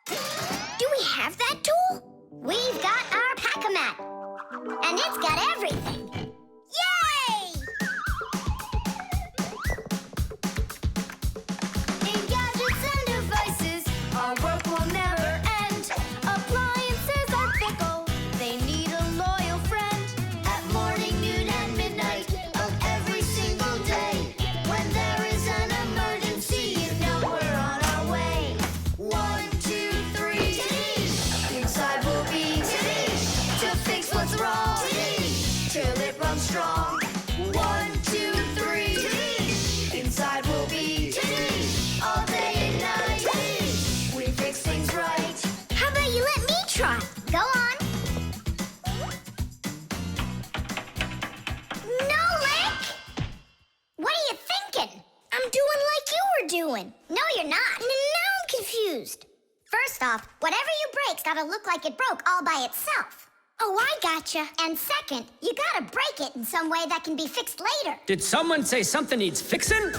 Do we have that tool? We've got our pack-a-mat, and it's got everything. Yay! In gadgets and devices, our work will never end. Appliances are fickle, they need a First off, whatever you break's gotta look like it broke all by itself. Oh, I gotcha. And second, you gotta break it in some way that can be fixed later. Did someone say something needs fixing?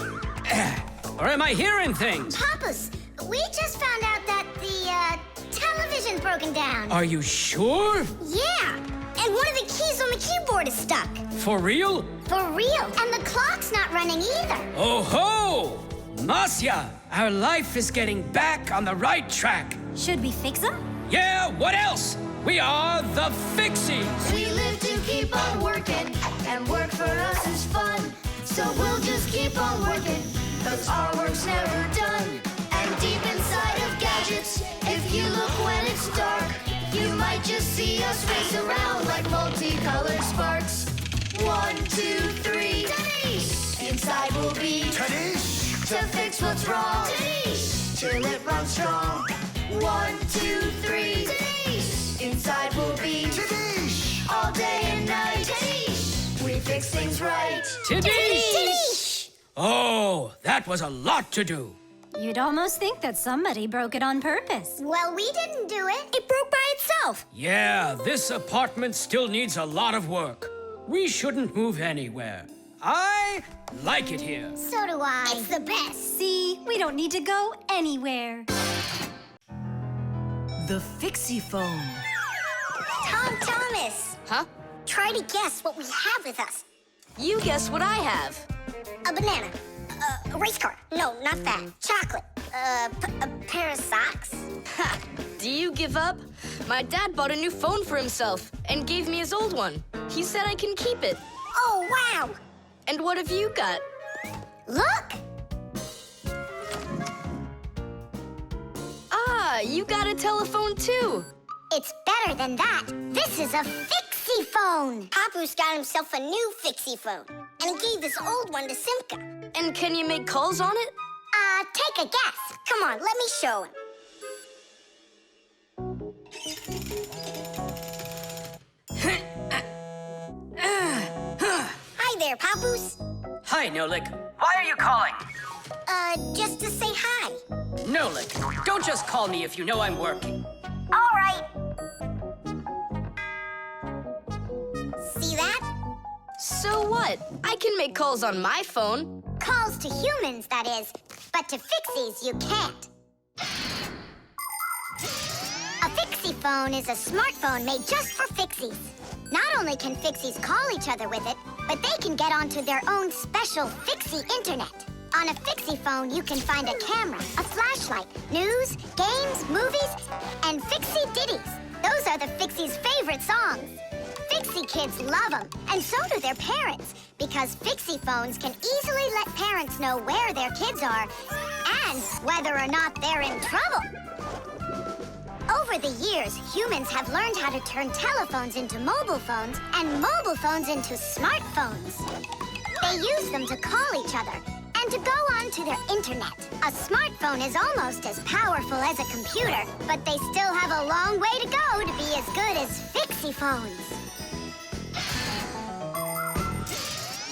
Or am I hearing things? Papas, we just found out that the television's broken down. Are you sure? Yeah, and one of the keys on the keyboard is stuck. For real? For real. And the clock's not running either. Oh ho! Masya, our life is getting back on the right track. Should we fix them? Yeah, what else? We are the Fixies. We live to keep on working, and work for us is fun. So we'll just keep on working, 'cause our work's never done. And deep inside of gadgets, if you look when it's dark, you might just see us race around like multicolored sparks. 1, 2, 3, Tadish! Inside we'll be Tadish! To fix what's wrong, Tadish! Till it runs strong. 1, 2, 3, Tadish! Inside we'll be Tadish! All day and night, Tadish! We fix things right. Tadish! Oh, that was a lot to do. You'd almost think that somebody broke it on purpose. Well, we didn't do it. It broke by itself. Yeah, this apartment still needs a lot of work. We shouldn't move anywhere. I like it here. So do I. It's the best. See, we don't need to go anywhere. The Fixie Phone. Tom Thomas, Huh? try to guess what we have with us. You guess what I have. A banana. A race car. No, not that. Chocolate. A pair of socks. Ha! Do you give up? My dad bought a new phone for himself and gave me his old one. He said I can keep it. Oh, wow. And what have you got? Look! Ah, you got a telephone too. It's better than that. This is a Fixie Phone. Papu's got himself a new Fixie Phone, and he gave this old one to Simka. And can you make calls on it? Take a guess. Come on, let me show him. Hi there, Papoose. Hi, Nolik. Why are you calling? Just to say hi. Nolik, don't just call me if you know I'm working. All right. See that? So what? I can make calls on my phone. Calls to humans, that is. But to Fixies, you can't. A Fixie Phone is a smartphone made just for Fixies. Not only can Fixies call each other with it, but they can get onto their own special Fixie internet. On a Fixie Phone, you can find a camera, a flashlight, news, games, movies, and Fixie ditties. Those are the Fixies' favorite songs. Fixie kids love them, and so do their parents, because Fixie Phones can easily let parents know where their kids are and whether or not they're in trouble. Over the years, humans have learned how to turn telephones into mobile phones and mobile phones into smartphones. They use them to call each other and to go onto their internet. A smartphone is almost as powerful as a computer, but they still have a long way to go to be as good as Fixie Phones.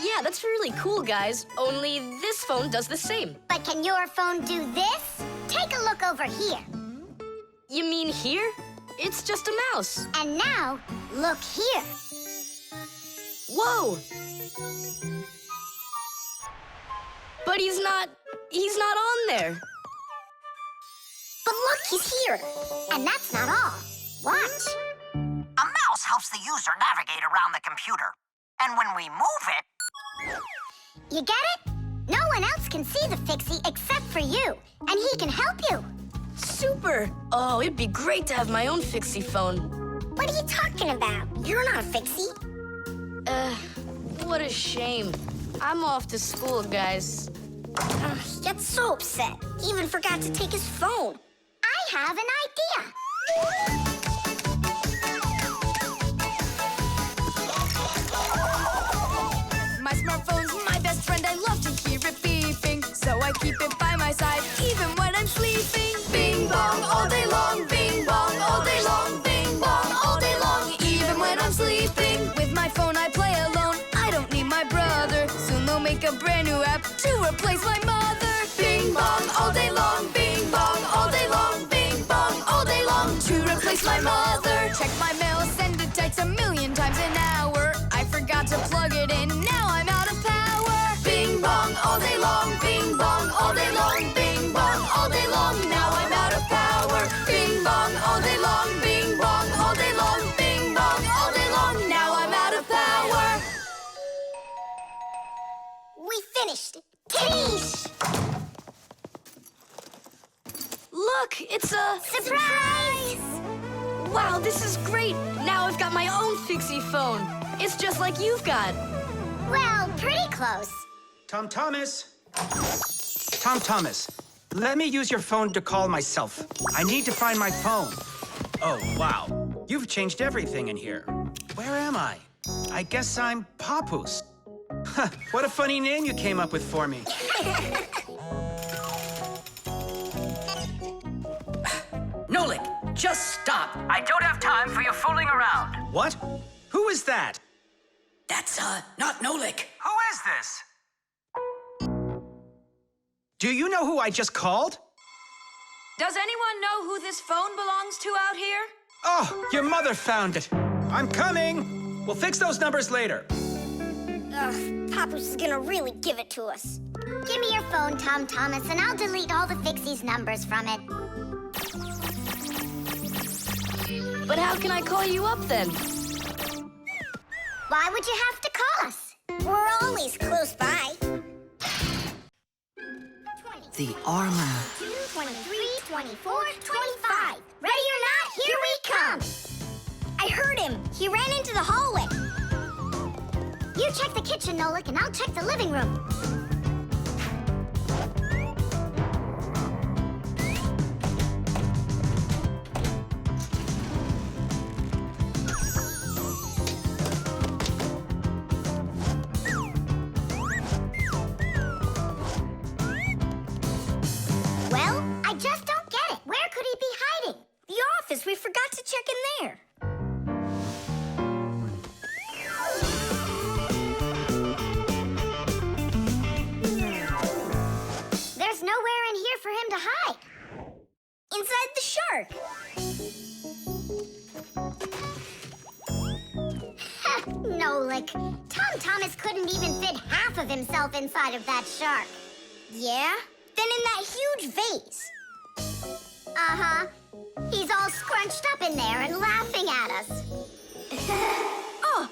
Yeah, that's really cool, guys. Only this phone does the same. But can your phone do this? Take a look over here. You mean here? It's just a mouse. And now, look here. Whoa! But he's not on there. But look, he's here. And that's not all. Watch. A mouse helps the user navigate around the computer. And when we move it... You get it? No one else can see the Fixie except for you, and he can help you. Super! Oh, it'd be great to have my own Fixie phone. What are you talking about? You're not a Fixie. What a shame. I'm off to school, guys. He gets so upset. He even forgot to take his phone. I have an idea. My smartphone's my best friend. I love to hear it beeping, so I keep it by my side even when I'm sleeping. Bing bong all day long, bing bong all day long, bing bong all day long, even when I'm sleeping. With my phone I play alone. I don't need my brother. Soon they'll make a brand new app to replace my mother. Bing bong all day long, bing bong all day long, bing bong all to plug it in. Now I'm out of power. Bing bong all day long, bing bong all day long, bing bong all day long. Now I'm out of power. Bing bong all day long, bing bong all day long, bing bong all day long. Now I'm out of power. We finished. Tadoosh! Look, it's a... Surprise! Wow, this is great! Now I've got my own Fixie Phone. It's just like you've got. Well, pretty close. Tom Thomas! Tom Thomas, let me use your phone to call myself. I need to find my phone. Oh, wow. You've changed everything in here. Where am I? I guess I'm Papoose. Huh, what a funny name you came up with for me. Nolik, just stop. I don't have time for your fooling around. What? Who is that? That's, not Nolik. Who is this? Do you know who I just called? Does anyone know who this phone belongs to out here? Oh, your mother found it. I'm coming. We'll fix those numbers later. Ugh, Papoose is gonna really give it to us. Give me your phone, Tom Thomas, and I'll delete all the Fixies numbers from it. But how can I call you up then? Why would you have to call us? We're always close by. 20, The armor. 23, 24, 25. Ready or not, here we come! I heard him. He ran into the hallway. You check the kitchen, Nolik, and I'll check the living room. Well, I just don't get it. Where could he be hiding? The office. We forgot to check in there. There's nowhere in here for him to hide. Inside the shark. Nolik. Tom Thomas couldn't even fit half of himself inside of that shark. Yeah? Then in that huge vase. Uh-huh. He's all scrunched up in there and laughing at us. Oh!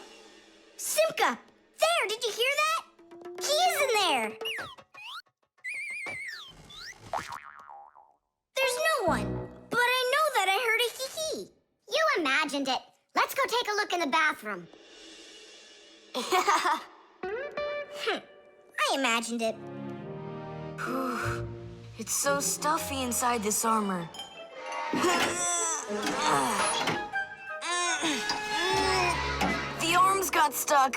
Simka! There! Did you hear that? He is in there! There's no one. But I know that I heard a hee-hee. You imagined it. Let's go take a look in the bathroom. I imagined it. It's so stuffy inside this armor. The arms got stuck.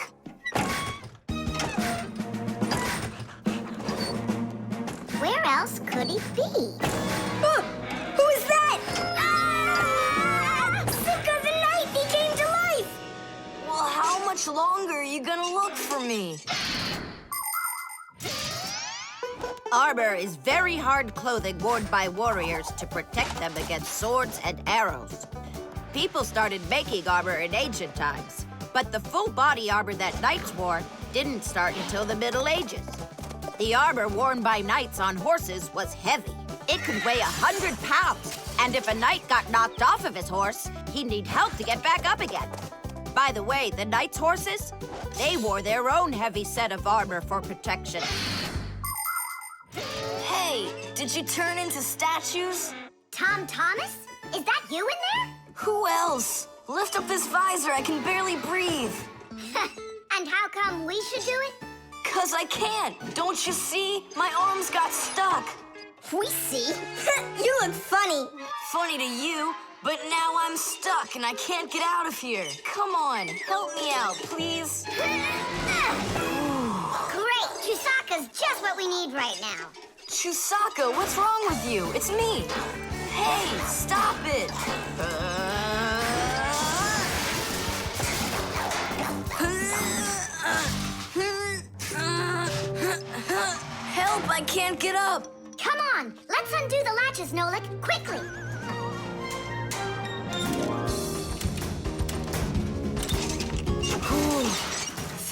Where else could he be? Who is that? Simka the Knight! He came to life! Well, how much longer are you gonna look for me? Armor is very hard clothing worn by warriors to protect them against swords and arrows. People started making armor in ancient times, but the full body armor that knights wore didn't start until the Middle Ages. The armor worn by knights on horses was heavy. It could weigh 100 pounds, and if a knight got knocked off of his horse, he'd need help to get back up again. By the way, the knights' horses, they wore their own heavy set of armor for protection. Hey, did you turn into statues? Tom Thomas? Is that you in there? Who else? Lift up this visor, I can barely breathe. And how come we should do it? 'Cause I can't. Don't you see? My arms got stuck. We see. You look funny. Funny to you, but now I'm stuck and I can't get out of here. Come on, help me out, please. Great! Chusaka's just what we need right now. Chusaka, what's wrong with you? It's me. Hey, stop it. Help, I can't get up. Come on, let's undo the latches, Nolik, quickly.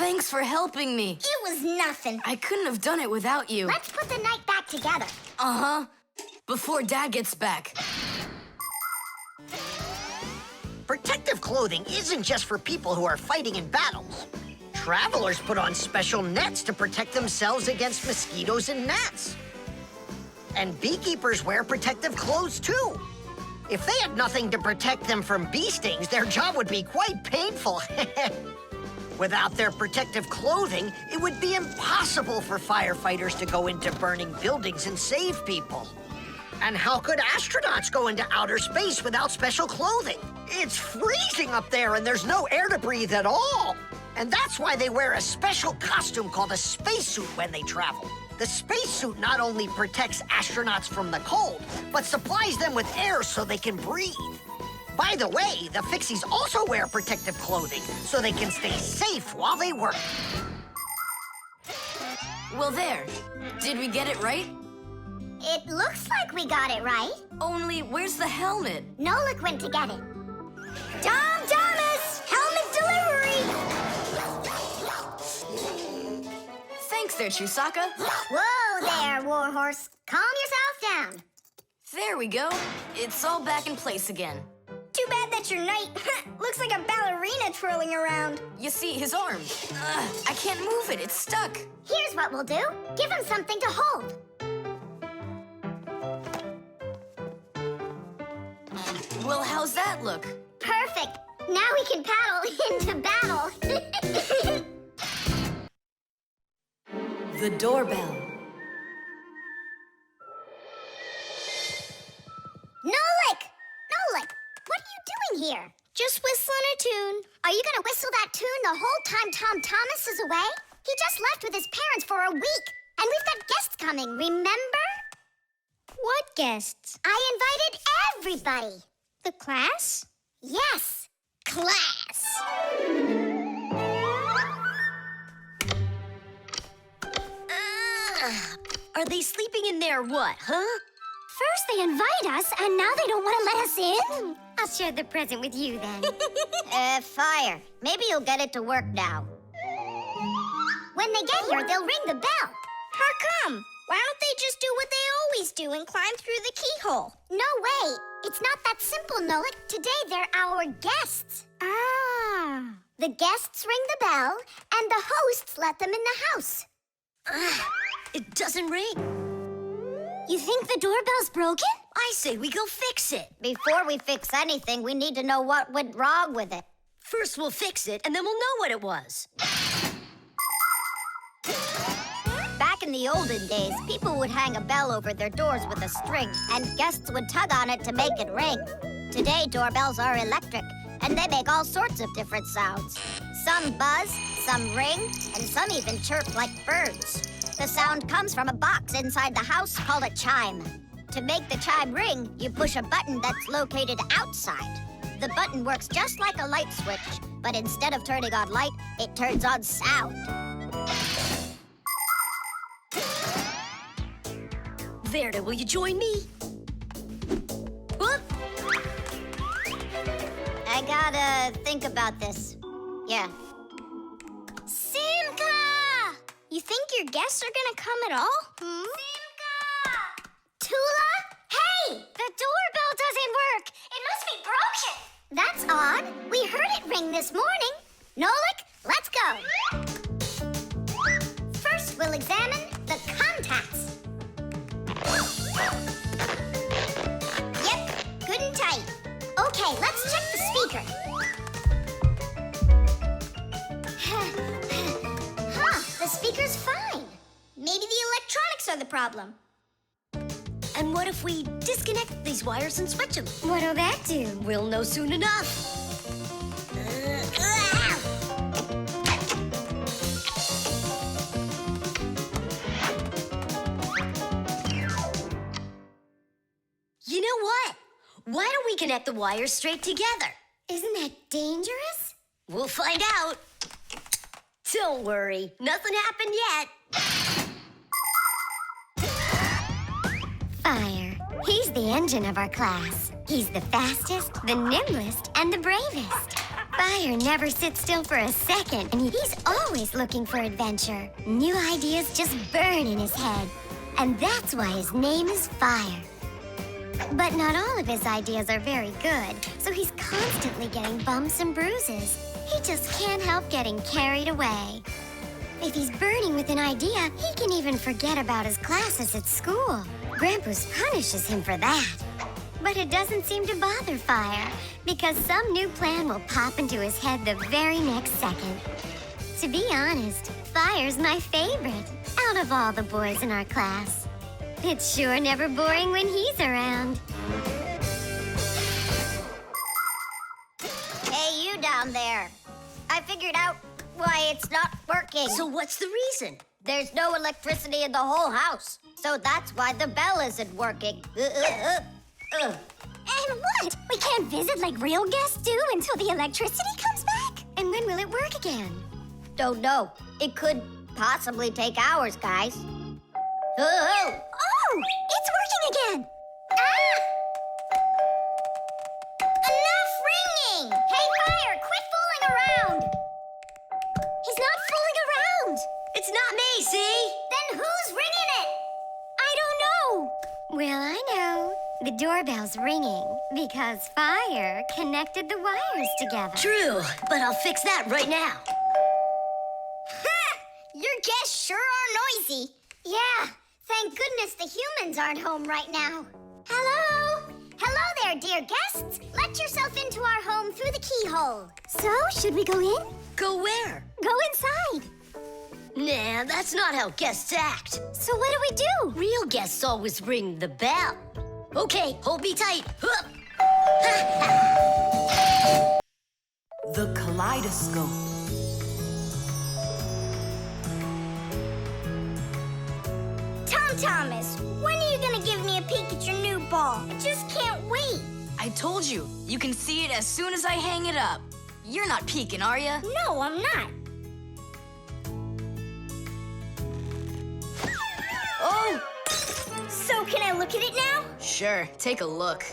Thanks for helping me. It was nothing. I couldn't have done it without you. Let's put the night back together. Uh-huh. Before Dad gets back. Protective clothing isn't just for people who are fighting in battles. Travelers put on special nets to protect themselves against mosquitoes and gnats. And beekeepers wear protective clothes too. If they had nothing to protect them from bee stings, their job would be quite painful. Without their protective clothing, it would be impossible for firefighters to go into burning buildings and save people. And how could astronauts go into outer space without special clothing? It's freezing up there and there's no air to breathe at all. And that's why they wear a special costume called a spacesuit when they travel. The spacesuit not only protects astronauts from the cold, but supplies them with air so they can breathe. By the way, the Fixies also wear protective clothing so they can stay safe while they work. Well, there. Did we get it right? It looks like we got it right. Only, where's the helmet? Nolik went to get it. Tom Thomas! Helmet delivery! Thanks there, Chusaka. Whoa there, Warhorse. Calm yourself down. There we go. It's all back in place again. Too bad that your knight looks like a ballerina twirling around. You see, his arm. I can't move it. It's stuck. Here's what we'll do. Give him something to hold. Well, how's that look? Perfect. Now we can paddle into battle. The doorbell. Nolik! Nolik! What are you doing here? Just whistling a tune. Are you gonna whistle that tune the whole time Tom Thomas is away? He just left with his parents for a week. And we've got guests coming, remember? What guests? I invited everybody. The class? Yes, class. Are they sleeping in there what, huh? First they invite us, and now they don't want to let us in? I'll share the present with you then. Fire. Maybe you'll get it to work now. When they get here, they'll ring the bell. How come? Why don't they just do what they always do and climb through the keyhole? No way. It's not that simple, Nolik. Today, they're our guests. Ah. The guests ring the bell, and the hosts let them in the house. It doesn't ring. You think the doorbell's broken? I say we go fix it. Before we fix anything, we need to know what went wrong with it. First we'll fix it, and then we'll know what it was. Back in the olden days, people would hang a bell over their doors with a string, and guests would tug on it to make it ring. Today, doorbells are electric, and they make all sorts of different sounds. Some buzz, some ring, and some even chirp like birds. The sound comes from a box inside the house called a chime. To make the chime ring, you push a button that's located outside. The button works just like a light switch, but instead of turning on light, it turns on sound. Verda, will you join me? Whoop! I gotta think about this. Yeah. Simka! You think your guests are gonna come at all? Simka! Tula? Hey! The doorbell doesn't work. It must be broken. That's odd. We heard it ring this morning. Nolik, let's go. First, we'll examine the contacts. Yep, good and tight. Okay, let's check the speaker. The speaker's fine. Maybe the electronics are the problem. And what if we disconnect these wires and switch them? What'll that do? We'll know soon enough. You know what? Why don't we connect the wires straight together? Isn't that dangerous? We'll find out. Don't worry, nothing happened yet. Fire. He's the engine of our class. He's the fastest, the nimblest, and the bravest. Fire never sits still for a second, and he's always looking for adventure. New ideas just burn in his head, and that's why his name is Fire. But not all of his ideas are very good, so he's constantly getting bumps and bruises. He just can't help getting carried away. If he's burning with an idea, he can even forget about his classes at school. Grampus punishes him for that. But it doesn't seem to bother Fire, because some new plan will pop into his head the very next second. To be honest, Fire's my favorite out of all the boys in our class. It's sure never boring when he's around. Hey, you down there. I figured out why it's not working. So what's the reason? There's no electricity in the whole house. So that's why the bell isn't working. And what? We can't visit like real guests do until the electricity comes back? And when will it work again? Don't know. It could possibly take hours, guys. Oh, it's working again. Ah! Enough ringing! Hey, Fire, quit fooling around! He's not fooling around. It's not me, see? Then who's ringing it? I don't know. Well, I know. The doorbell's ringing because Fire connected the wires together. True, but I'll fix that right now. Ha! Your guests sure are noisy. Yeah, thank goodness the humans aren't home right now. Hello? Hello there, dear guests. Let yourself into our home through the keyhole. So, should we go in? Go where? Go inside. Nah, that's not how guests act. So what do we do? Real guests always ring the bell. Okay, hold me tight. Hup. The Kaleidoscope. Tom Thomas, when are you gonna give me a peek at your new ball? I just can't wait. I told you, you can see it as soon as I hang it up. You're not peeking, are ya? No, I'm not. Oh! So can I look at it now? Sure, take a look.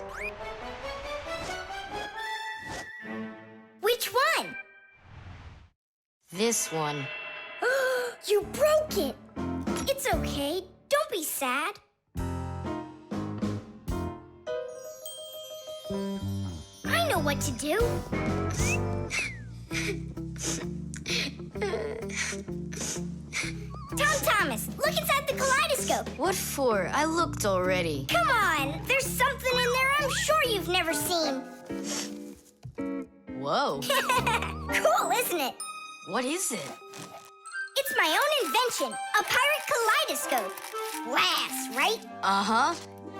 Which one? This one. You broke it. It's okay. Don't be sad. I know what to do. Tom Thomas, look inside the kaleidoscope. What for? I looked already. Come on, there's something in there I'm sure you've never seen. Whoa. Cool, isn't it? What is it? It's my own invention, a pirate kaleidoscope. Laughs, right? Uh-huh.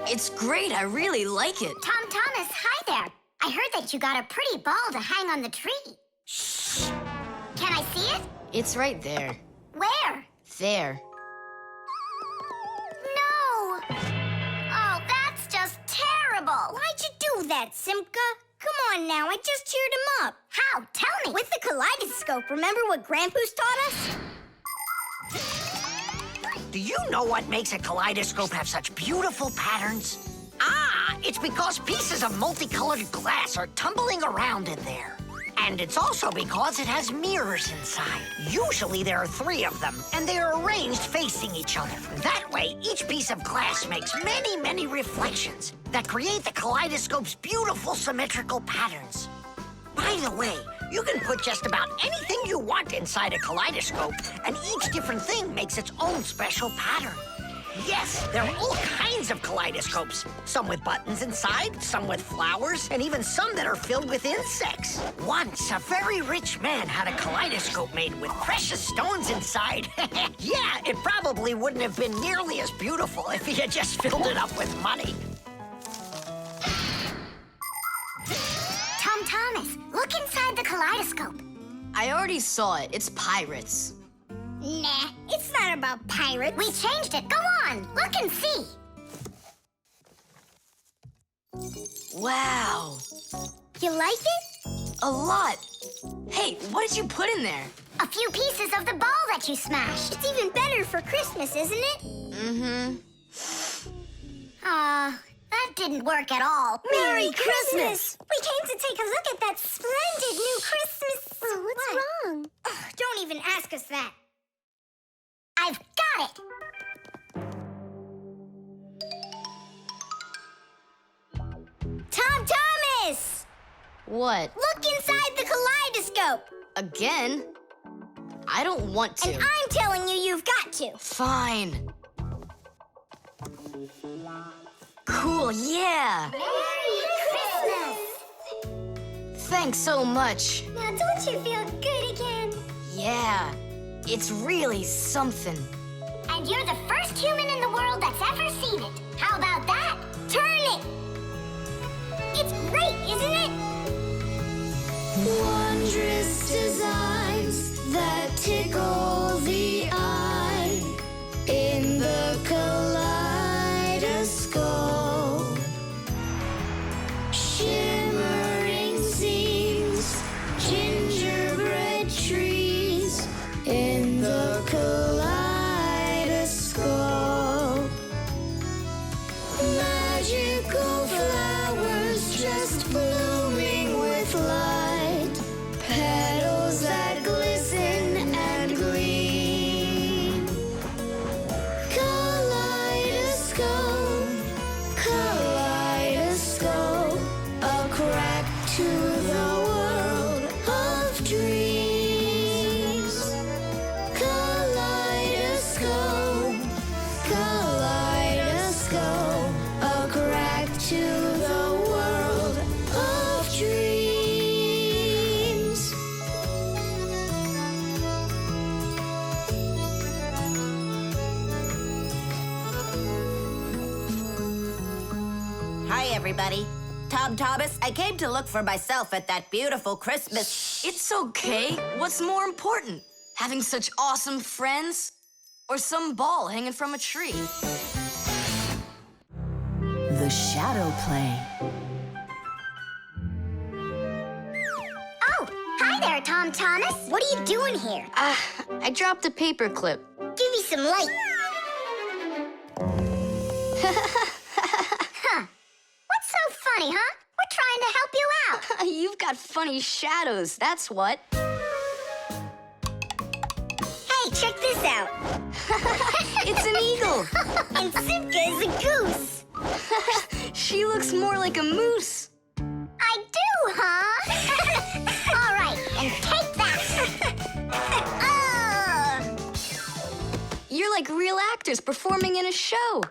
It's great. I really like it. Tom Thomas, hi there. I heard that you got a pretty ball to hang on the tree. Shh. Can I see it? It's right there. Where? There. No. Oh, that's just terrible. Why'd you do that, Simka? Come on now, I just cheered him up. How? Tell me. With the kaleidoscope, remember what Grampus taught us? Do you know what makes a kaleidoscope have such beautiful patterns? Ah, it's because pieces of multicolored glass are tumbling around in there. And it's also because it has mirrors inside. Usually there are 3 of them, and they are arranged facing each other. That way, each piece of glass makes many, many reflections that create the kaleidoscope's beautiful symmetrical patterns. By the way, you can put just about anything you want inside a kaleidoscope, and each different thing makes its own special pattern. Yes, there are all kinds of kaleidoscopes. Some with buttons inside, some with flowers, and even some that are filled with insects. Once, a very rich man had a kaleidoscope made with precious stones inside. Yeah, it probably wouldn't have been nearly as beautiful if he had just filled it up with money. Tom Thomas, look inside the kaleidoscope. I already saw it. It's pirates. Nah, it's not about pirates. We changed it. Go on, look and see. Wow. You like it? A lot. Hey, what did you put in there? A few pieces of the ball that you smashed. It's even better for Christmas, isn't it? Mm-hmm. Aw, That didn't work at all. Merry Christmas! We came to take a look at that splendid new Christmas... Oh, what's wrong? Ugh, don't even ask us that. I've got it! Tom Thomas! What? Look inside the kaleidoscope! Again? I don't want to. And I'm telling you, you've got to. Fine. Cool, yeah. Merry Christmas! Thanks so much. Now don't you feel good again? Yeah, it's really something. And you're the first human in the world that's ever seen it. How about that? Turn it! It's great, isn't it? Wondrous designs that tickle the eye in the kaleidoscope. Shimmering scenes, gingerbread trees in the kaleidoscope. Magical flowers just blooming with light, petals that glisten and gleam. Kaleidoscope, kaleidoscope, a crack to the world of dreams. Kaleidoscope, kaleidoscope, a crack to the world of dreams. Hi, everybody. Tom Thomas, I came to look for myself at that beautiful Christmas... It's okay. What's more important? Having such awesome friends? Or some ball hanging from a tree? The shadow play. Oh, hi there, Tom Thomas. What are you doing here? I dropped a paper clip. Give me some light. Huh. What's so funny, huh? We're trying to help you out. You've got funny shadows, that's what. Hey, check this out. It's an eagle. And Simka is a goose. She looks more like a moose. I do, huh? All right, and take that. You're like real actors performing in a show.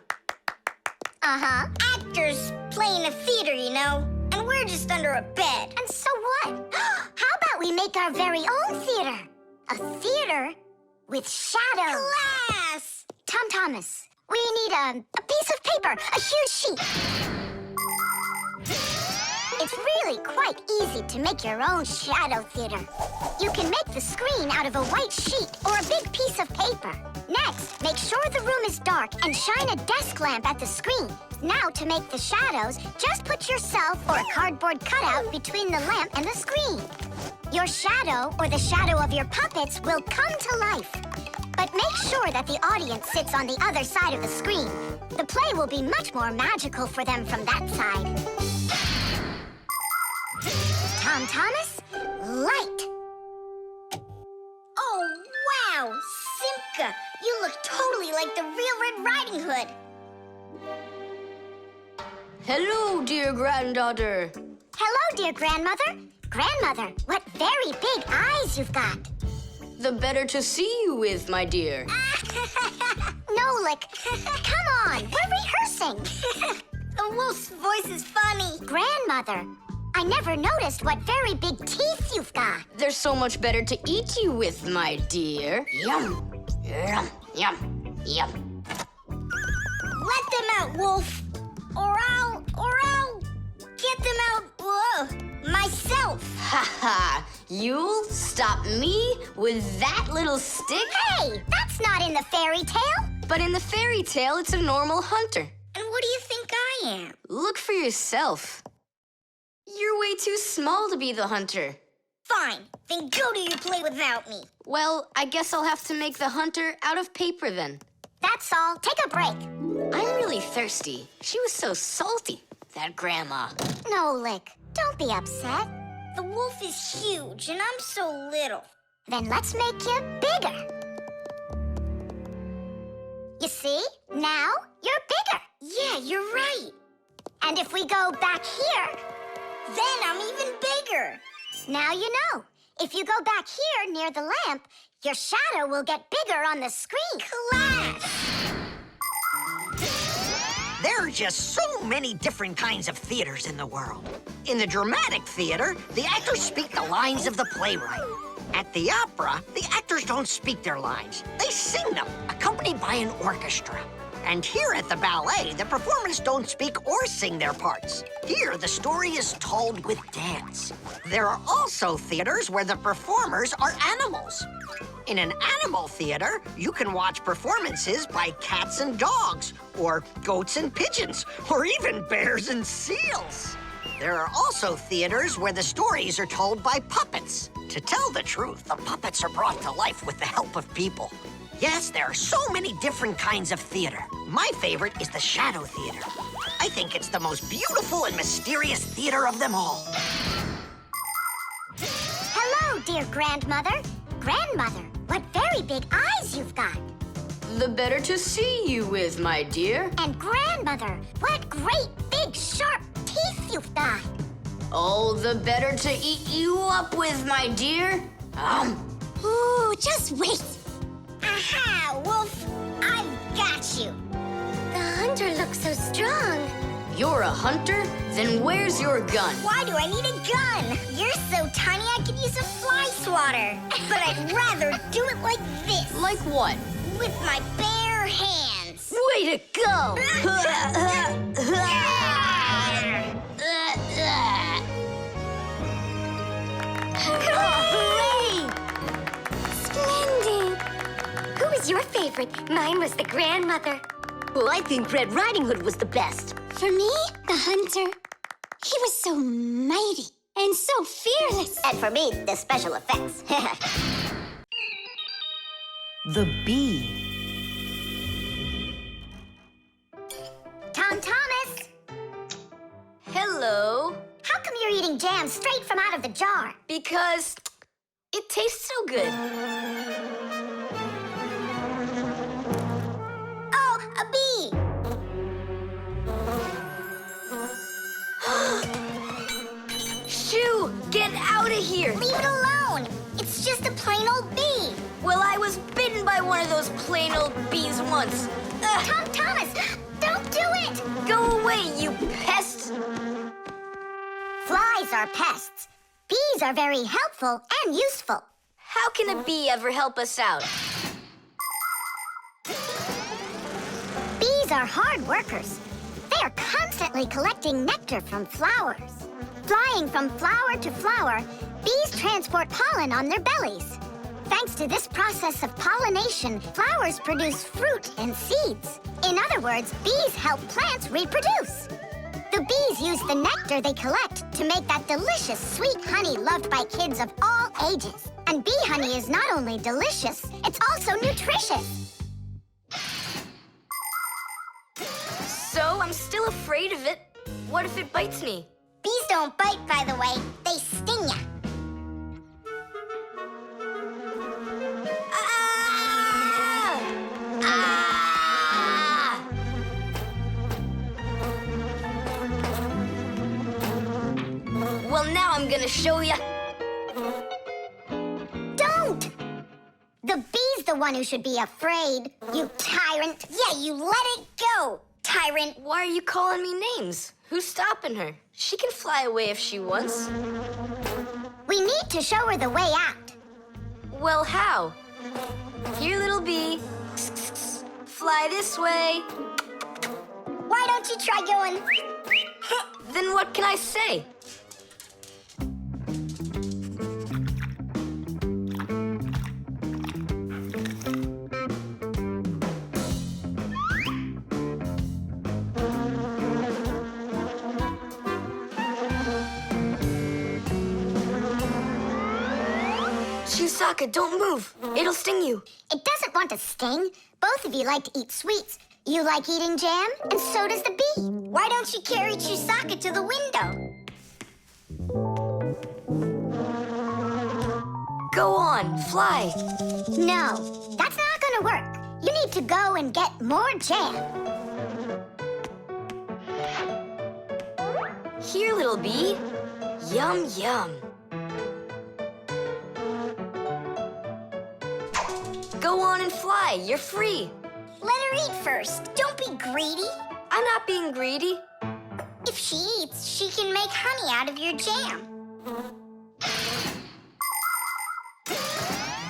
Uh-huh. Actors playing a theater, you know? And we're just under a bed. And so what? How about we make our very own theater? A theater with shadows. Class! Tom Thomas, we need a piece of paper, a huge sheet. It's really quite easy to make your own shadow theater. You can make the screen out of a white sheet or a big piece of paper. Next, make sure the room is dark and shine a desk lamp at the screen. Now, to make the shadows, just put yourself or a cardboard cutout between the lamp and the screen. Your shadow or the shadow of your puppets will come to life. But make sure that the audience sits on the other side of the screen. The play will be much more magical for them from that side. Tom Thomas, light. Oh, wow! Simka, you look totally like the real Red Riding Hood. Hello, dear granddaughter. Hello, dear grandmother. Grandmother, what very big eyes you've got. The better to see you with, my dear. Nolik, come on, we're rehearsing. The wolf's voice is funny. Grandmother, I never noticed what very big teeth you've got. They're so much better to eat you with, my dear. Yum, yum, yum, yum. Let them out, wolf. Or I'll get them out, myself. Ha ha! You'll stop me with that little stick? Hey, that's not in the fairy tale. But in the fairy tale, it's a normal hunter. And what do you think I am? Look for yourself. You're way too small to be the hunter. Fine, then go do your play without me. Well, I guess I'll have to make the hunter out of paper then. That's all. Take a break. I'm really thirsty. She was so salty, that grandma. Nolik, don't be upset. The wolf is huge, and I'm so little. Then let's make you bigger. You see? Now you're bigger. Yeah, you're right. And if we go back here, Then I'm even bigger. now you know. If you go back here near the lamp, your shadow will get bigger on the screen. Class! There are just so many different kinds of theaters in the world. In the dramatic theater, the actors speak the lines of the playwright. At the opera, the actors don't speak their lines. They sing them, accompanied by an orchestra. And here at the ballet, the performers don't speak or sing their parts. Here, the story is told with dance. There are also theaters where the performers are animals. In an animal theater, you can watch performances by cats and dogs, or goats and pigeons, or even bears and seals. There are also theaters where the stories are told by puppets. To tell the truth, the puppets are brought to life with the help of people. Yes, there are so many different kinds of theater. My favorite is the shadow theater. I think it's the most beautiful and mysterious theater of them all. Hello, dear grandmother. Grandmother, what very big eyes you've got. The better to see you with, my dear. And grandmother, what great big sharp teeth you've got. Oh, the better to eat you up with, my dear. Ooh, just wait. Aha, Wolf! I've got you. The hunter looks so strong. You're a hunter? Then where's your gun? Why do I need a gun? You're so tiny I could use a fly swatter. But I'd rather do it like this. Like what? With my bare hands. Way to go! Hooray! Splendid. Who was your favorite? Mine was the grandmother. Well, I think Red Riding Hood was the best. For me, the hunter. He was so mighty and so fearless. And for me, the special effects. The bee. Tom Thomas, Hello. how come you're eating jam straight from out of the jar? Because it tastes so good. Oh, a bee. Shoo! Get out of here! Leave it alone. It's just a plain old bee. Well, I was bitten by one of those plain old bees once. Tom Thomas, don't do it. Go away, you pest! Flies are pests. Bees are very helpful and useful. How can a bee ever help us out? Bees are hard workers. They are constantly collecting nectar from flowers. Flying from flower to flower, bees transport pollen on their bellies. Thanks to this process of pollination, flowers produce fruit and seeds. In other words, bees help plants reproduce. The bees use the nectar they collect to make that delicious sweet honey loved by kids of all ages. And bee honey is not only delicious, it's also nutritious. So I'm still afraid of it. What if it bites me? Bees don't bite, by the way. They sting ya. Ah! Ah! Well, now I'm gonna show ya. Don't! The bee's the one who should be afraid, you tyrant. Yeah, you let it go, tyrant. Why are you calling me names? Who's stopping her? She can fly away if she wants. We need to show her the way out. Well, how? Here, little bee. Fly this way. Why don't you try going? Then what can I say? Chusaka, don't move. It'll sting you. It doesn't want to sting. Both of you like to eat sweets, You like eating jam, and so does the bee. Why don't you carry Chisaka to the window? Go on, fly. No, that's not gonna work. You need to go and get more jam. Here, little bee. Yum, yum. Go on and fly. You're free. Let her eat first. Don't be greedy. I'm not being greedy. If she eats, she can make honey out of your jam.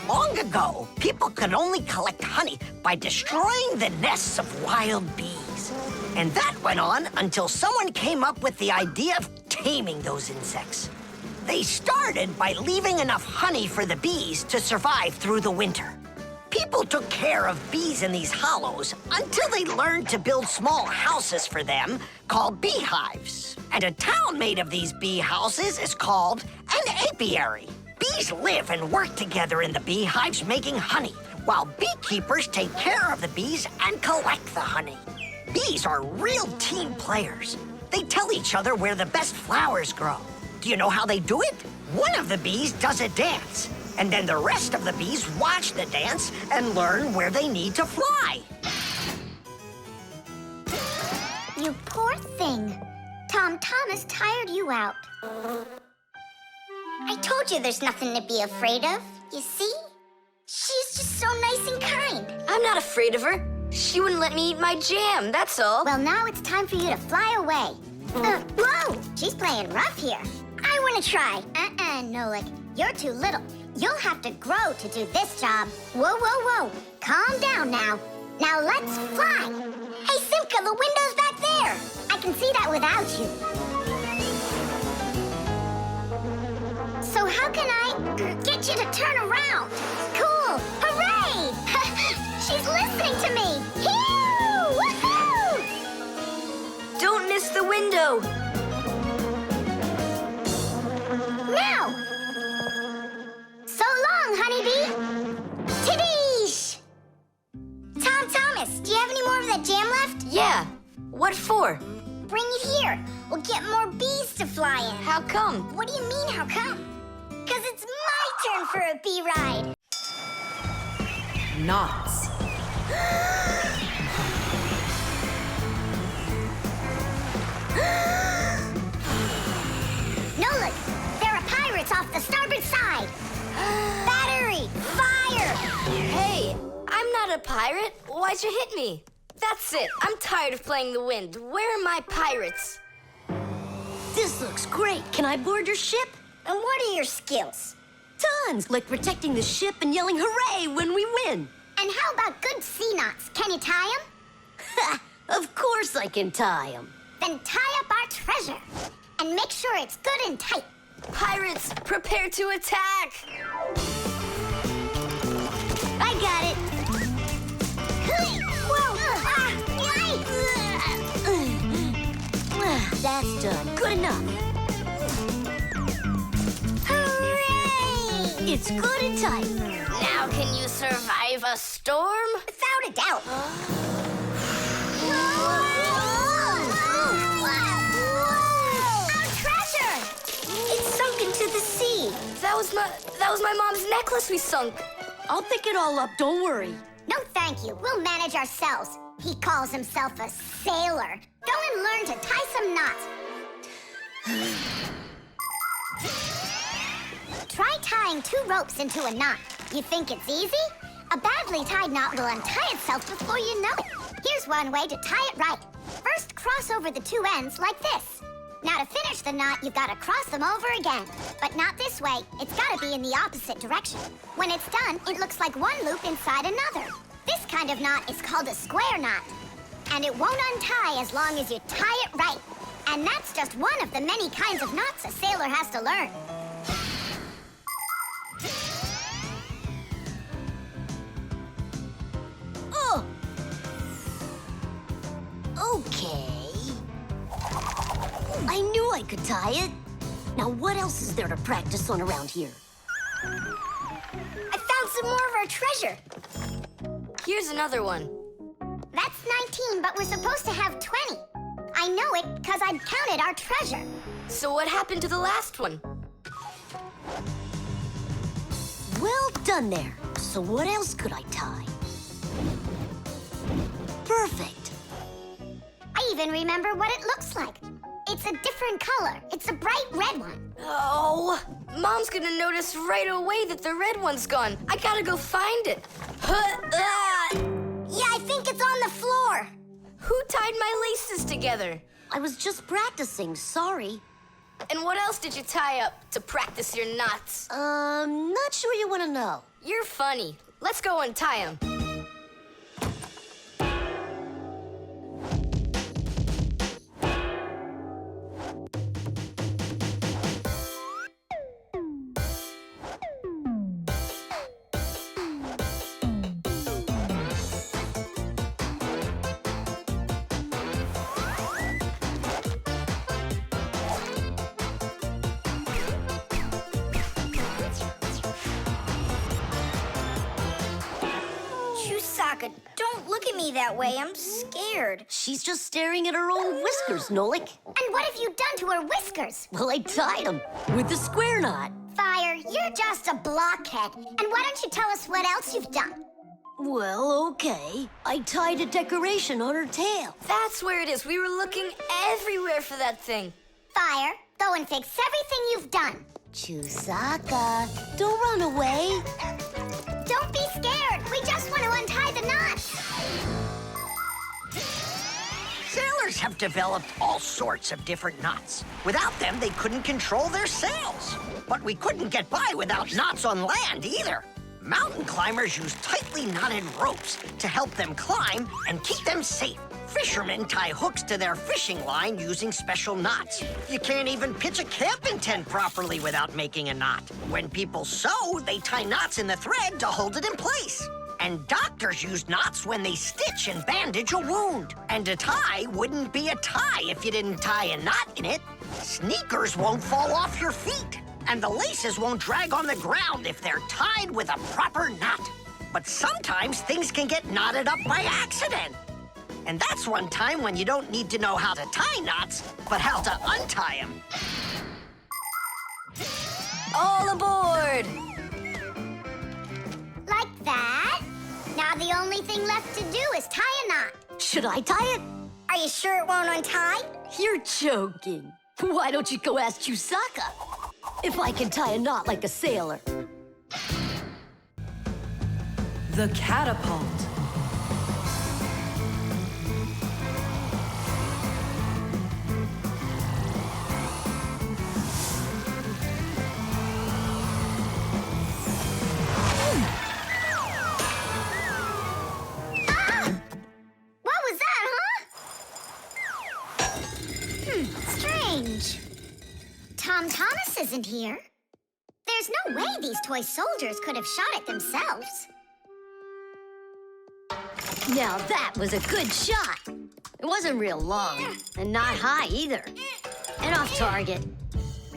Long ago, people could only collect honey by destroying the nests of wild bees. And that went on until someone came up with the idea of taming those insects. They started by leaving enough honey for the bees to survive through the winter. People took care of bees in these hollows until they learned to build small houses for them called beehives. And a town made of these bee houses is called an apiary. Bees live and work together in the beehives making honey, while beekeepers take care of the bees and collect the honey. Bees are real team players. They tell each other where the best flowers grow. Do you know how they do it? One of the bees does a dance, and then the rest of the bees watch the dance and learn where they need to fly. You poor thing. Tom Thomas tired you out. I told you there's nothing to be afraid of. You see? She's just so nice and kind. I'm not afraid of her. She wouldn't let me eat my jam, that's all. Well, now it's time for you to fly away. Whoa! She's playing rough here. I want to try. Nolik. You're too little. You'll have to grow to do this job. Whoa, whoa, whoa. Calm down now. Now let's fly. Hey, Simka, the window's back there. I can see that without you. So how can I get you to turn around? Cool! Hooray! She's listening to me! Phew! Woohoo! Don't miss the window! Now! So long, honeybee! Tiddish! Tom Thomas, do you have any more of that jam left? Yeah. What for? Bring it here. We'll get more bees to fly in. How come? What do you mean, how come? Because it's my turn for a bee ride. Knots. Nolik, there are pirates off the starboard side. Battery, fire! Hey, I'm not a pirate. Why'd you hit me? That's it. I'm tired of playing the wind. Where are my pirates? This looks great. Can I board your ship? And what are your skills? Tons, like protecting the ship and yelling hooray when we win. And how about good sea knots? Can you tie them? Ha! Of course I can tie them. Then tie up our treasure. And make sure it's good and tight. Pirates, prepare to attack! I got it. Whoa! That's done. Good enough. Hooray! It's good and tight. Now can you survive a storm? Without a doubt. Our treasure! It's sunk into the sea. That was my mom's necklace we sunk. I'll pick it all up, don't worry. No, thank you. We'll manage ourselves. He calls himself a sailor. Go and learn to tie some knots. Try tying 2 ropes into a knot. You think it's easy? A badly tied knot will untie itself before you know it. Here's one way to tie it right. First, cross over the 2 ends like this. Now, to finish the knot, you've got to cross them over again. But not this way. It's got to be in the opposite direction. When it's done, it looks like one loop inside another. This kind of knot is called a square knot. And it won't untie as long as you tie it right. And that's just one of the many kinds of knots a sailor has to learn. Oh! Okay. I knew I could tie it. Now what else is there to practice on around here? I found some more of our treasure. Here's another one. That's 19, but we're supposed to have 20. I know it because I counted our treasure. So what happened to the last one? Well done there. So what else could I tie? Perfect. I even remember what it looks like. It's a different color. It's a bright red one. Oh, Mom's gonna notice right away that the red one's gone. I gotta go find it. Yeah, I think it's on the floor. Who tied my laces together? I was just practicing, sorry. And what else did you tie up to practice your knots? Not sure you want to know. You're funny. Let's go untie them. Chusaka, don't look at me that way. I'm scared. She's just staring at her own whiskers, Nolik. And what have you done to her whiskers? Well, I tied them with the square knot. Fire, you're just a blockhead. And why don't you tell us what else you've done? Well, okay. I tied a decoration on her tail. That's where it is. We were looking everywhere for that thing. Fire, go and fix everything you've done. Chusaka, don't run away. Don't be scared. We just want to untie the knots. Sailors have developed all sorts of different knots. Without them, they couldn't control their sails. But we couldn't get by without knots on land either. Mountain climbers use tightly knotted ropes to help them climb and keep them safe. Fishermen tie hooks to their fishing line using special knots. You can't even pitch a camping tent properly without making a knot. When people sew, they tie knots in the thread to hold it in place. And doctors use knots when they stitch and bandage a wound. And a tie wouldn't be a tie if you didn't tie a knot in it. Sneakers won't fall off your feet. And the laces won't drag on the ground if they're tied with a proper knot. But sometimes things can get knotted up by accident. And that's one time when you don't need to know how to tie knots, but how to untie them. All aboard! Like that. Now the only thing left to do is tie a knot. Should I tie it? Are you sure it won't untie? You're joking. Why don't you go ask Chusaka if I can tie a knot like a sailor? The catapult. Strange. Tom Thomas isn't here. There's no way these toy soldiers could have shot it themselves. Now that was a good shot. It wasn't real long, and not high either. And off target.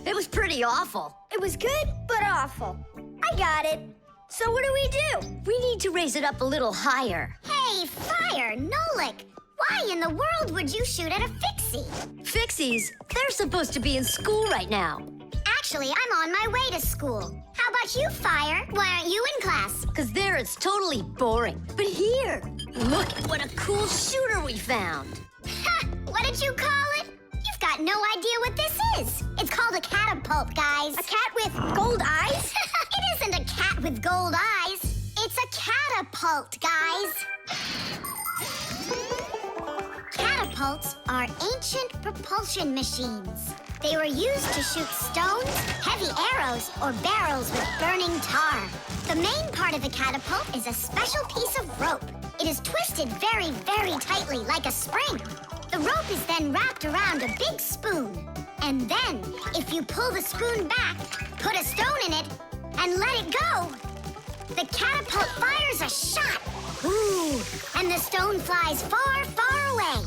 It was pretty awful. It was good, but awful. I got it. So what do we do? We need to raise it up a little higher. Hey, Fire, Nolik. Why in the world would you shoot at a Fixie? Fixies, they're supposed to be in school right now. Actually, I'm on my way to school. How about you, Fire? Why aren't you in class? Because there it's totally boring. But here, look at what a cool shooter we found. Ha! What did you call it? You've got no idea what this is. It's called a catapult, guys. A cat with gold eyes? It isn't a cat with gold eyes. It's a catapult, guys. Catapults are ancient propulsion machines. They were used to shoot stones, heavy arrows, or barrels with burning tar. The main part of the catapult is a special piece of rope. It is twisted very, very tightly like a spring. The rope is then wrapped around a big spoon. And then, if you pull the spoon back, put a stone in it, and let it go, the catapult fires a shot. Ooh, and the stone flies far, far away.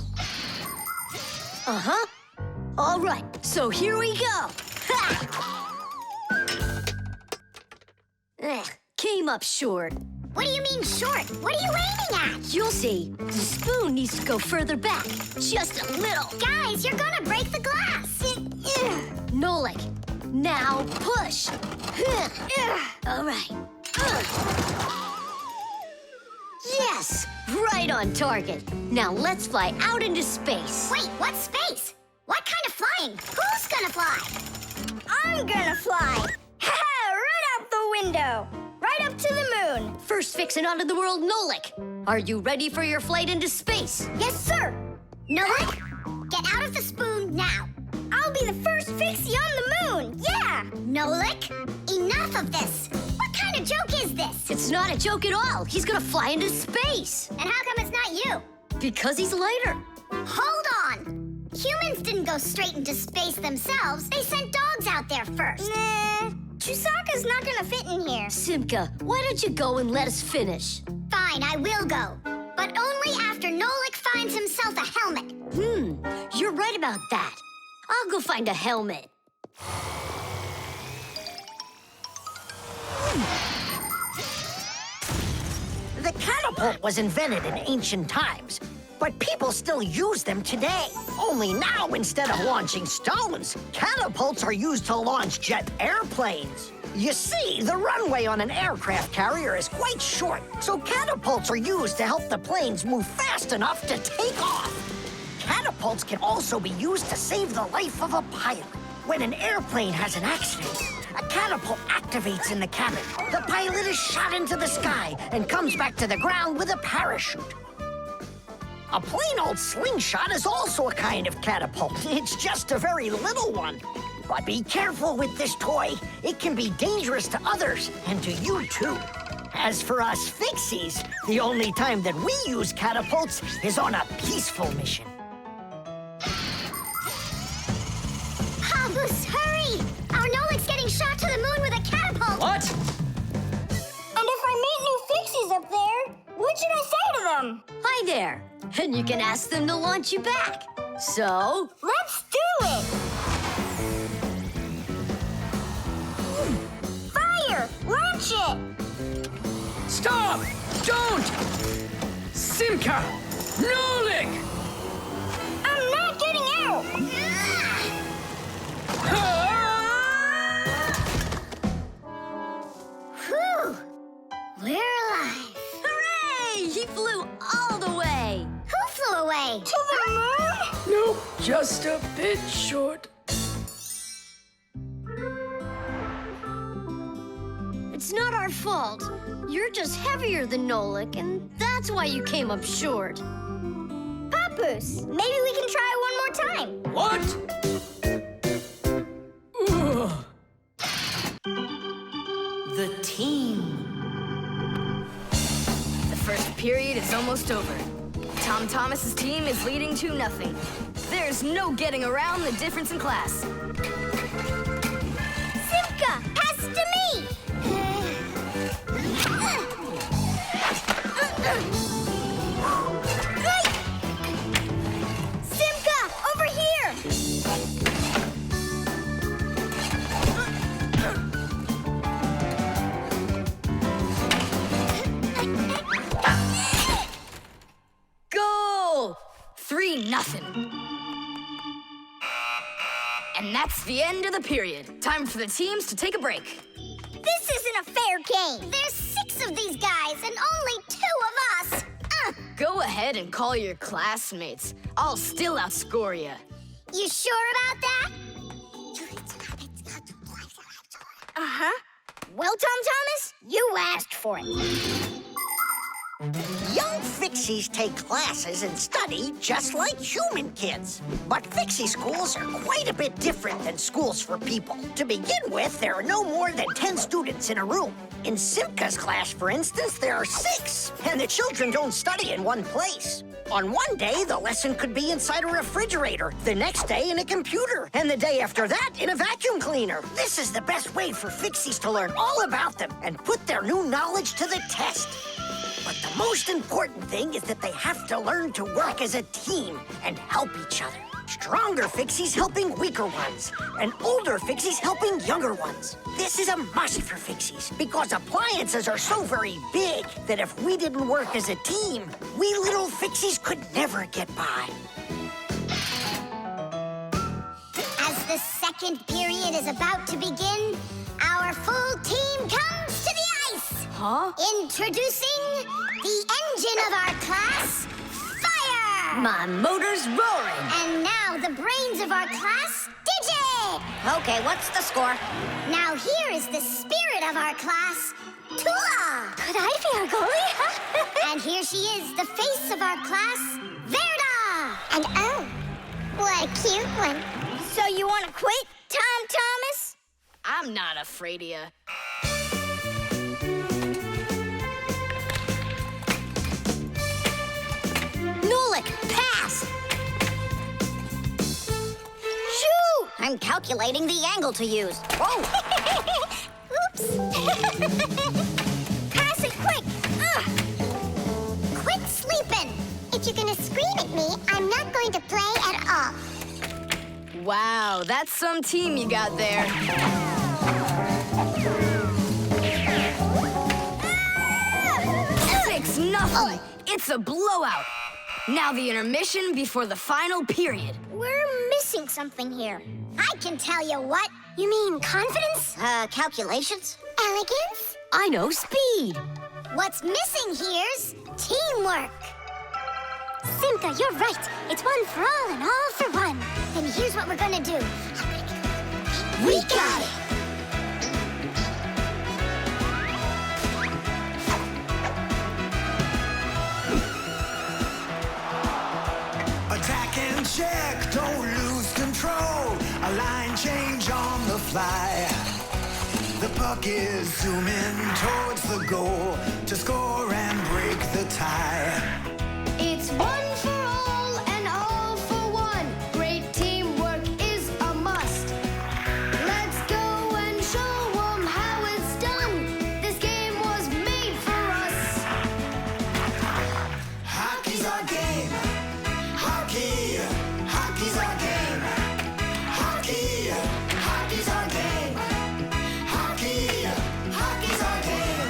Uh-huh. All right, so here we go. Ha! Came up short. What do you mean short? What are you aiming at? You'll see. The spoon needs to go further back. Just a little. Guys, you're gonna break the glass. Nolik, now push. All right. Yes, right on target. Now let's fly out into space. Wait, what space? What kind of flying? Who's gonna fly? I'm gonna fly. Right out the window. Right up to the moon. First fixin' onto the world, Nolik. Are you ready for your flight into space? Yes, sir. Nolik, get out of the spoon now. I'll be the first Fixie on the moon. Yeah. Nolik, enough of this. What kind of joke is this? It's not a joke at all. He's gonna fly into space. And how come it's not you? Because he's lighter. Hold on. Humans didn't go straight into space themselves. They sent dogs out there first. Nah, Chusaka's not gonna fit in here. Simka, why don't you go and let us finish? Fine, I will go. But only after Nolik finds himself a helmet. You're right about that. I'll go find a helmet. The catapult was invented in ancient times, but people still use them today. Only now, instead of launching stones, catapults are used to launch jet airplanes. You see, the runway on an aircraft carrier is quite short, so catapults are used to help the planes move fast enough to take off. Catapults can also be used to save the life of a pilot. When an airplane has an accident, a catapult activates in the cabin. The pilot is shot into the sky and comes back to the ground with a parachute. A plain old slingshot is also a kind of catapult. It's just a very little one. But be careful with this toy. It can be dangerous to others and to you too. As for us Fixies, the only time that we use catapults is on a peaceful mission. Habus, hurry! Our Nolik's getting shot to the moon with a catapult! What? And if I meet new Fixies up there, what should I say to them? Hi there. And you can ask them to launch you back. So? Let's do it! Fire! Launch it! Stop! Don't! Simka! Nolik! I'm not getting out! Whew! We're alive. Hooray! He flew all the way. Who flew away? To the moon? Nope, just a bit short. It's not our fault. You're just heavier than Nolik, and that's why you came up short. Papoose, maybe we can try one more time. What? Ugh. The team. The first period is almost over. Tom Thomas's team is leading 2-0. There's no getting around the difference in class. Simka, pass it to me! Simka, over here! Goal! 3-0. And that's the end of the period. Time for the teams to take a break. This isn't a fair game. There's 6 of these guys and only 2 of us. Go ahead and call your classmates. I'll still outscore you. You sure about that? Uh-huh. Well, Tom Thomas, you asked for it. Young Fixies take classes and study just like human kids. But Fixie schools are quite a bit different than schools for people. To begin with, there are no more than 10 students in a room. In Simka's class, for instance, there are 6, and the children don't study in one place. On one day, the lesson could be inside a refrigerator, the next day in a computer, and the day after that in a vacuum cleaner. This is the best way for Fixies to learn all about them and put their new knowledge to the test. But the most important thing is that they have to learn to work as a team and help each other. stronger Fixies helping weaker ones, and older Fixies helping younger ones. This is a must for Fixies, because appliances are so very big that if we didn't work as a team, we little Fixies could never get by. As the second period is about to begin, our full team comes to the ice. Huh? Introducing the engine of our class, Fire! My motor's roaring. And now the brains of our class, DJ! Okay, what's the score? Now here is the spirit of our class, Tula! Could I be our goalie? And here she is, the face of our class, Verda! And oh, what a cute one. So you want to quit, Tom Thomas? I'm not afraid of you. Nolik, pass! Shoot! I'm calculating the angle to use. Whoa! Oops! Pass it quick! Quit sleeping! If you're gonna scream at me, I'm not going to play at all. Wow, that's some team you got there. Six nothing. It's a blowout. Now the intermission before the final period. We're missing something here. I can tell you what. You mean confidence? Calculations? Elegance? I know speed. What's missing here's teamwork. Simka, you're right. It's one for all and all for one. Then here's what we're gonna do. We got it! Attack and check, don't lose control. A line change on the fly. The puck is zooming towards the goal to score and break the tie. It's one for all and all for one. Great teamwork is a must. Let's go and show 'em how it's done. This game was made for us. Hockey's our game. Hockey, hockey's our game. Hockey, hockey's our game. Hockey, hockey's our game.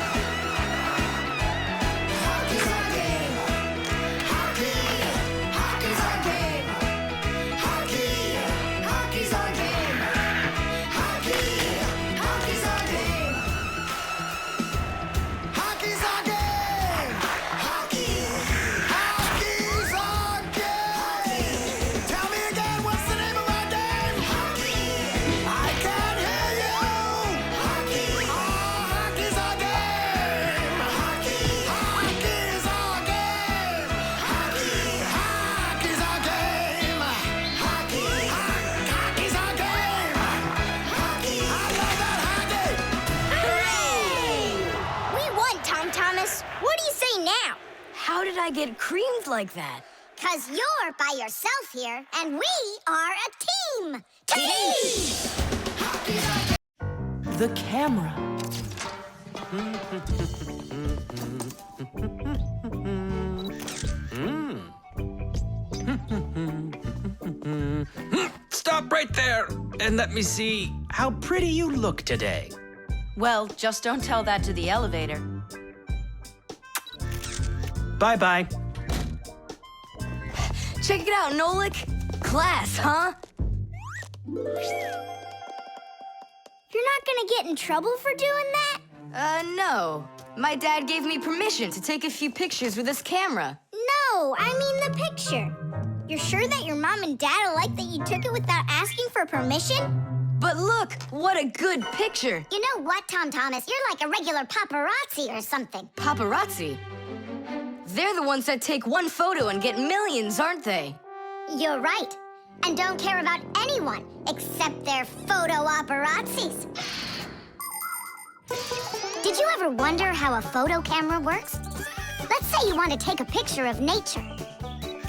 Hockey's our game. Hockey, hockey's our game. Hockey, hockey's our game. Hockey, hockey's our game. Hockey's our game. Hockey, hockey's our game. Tell me again, what's the name of our game? Hockey. I can't hear you. Hockey. Oh, hockey's our game. Hockey. Hockey's our game. Hockey. Hockey's our game. Hockey. Hockey's our game. Hockey. I love that hockey. We won, Tom Thomas. What do you say now? How did I get creamed like that? 'Cause you're by yourself here, and we are a team! Team! The camera. Stop right there and let me see how pretty you look today. Well, just don't tell that to the elevator. Bye-bye. Check it out, Nolik. Class, huh? You're not gonna get in trouble for doing that? No. My dad gave me permission to take a few pictures with this camera. No, I mean the picture. You're sure that your mom and dad will like that you took it without asking for permission? But look, what a good picture. You know what, Tom Thomas? You're like a regular paparazzi or something. Paparazzi? They're the ones that take one photo and get millions, aren't they? You're right. And don't care about anyone except their photo paparazzis. Did you ever wonder how a photo camera works? Let's say you want to take a picture of nature.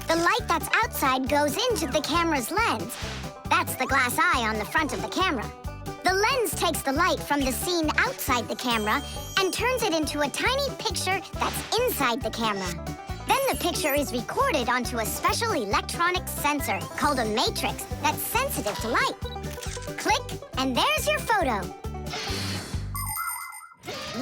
The light that's outside goes into the camera's lens. That's the glass eye on the front of the camera. The lens takes the light from the scene outside the camera and turns it into a tiny picture that's inside the camera. Then the picture is recorded onto a special electronic sensor called a matrix that's sensitive to light. Click, and there's your photo.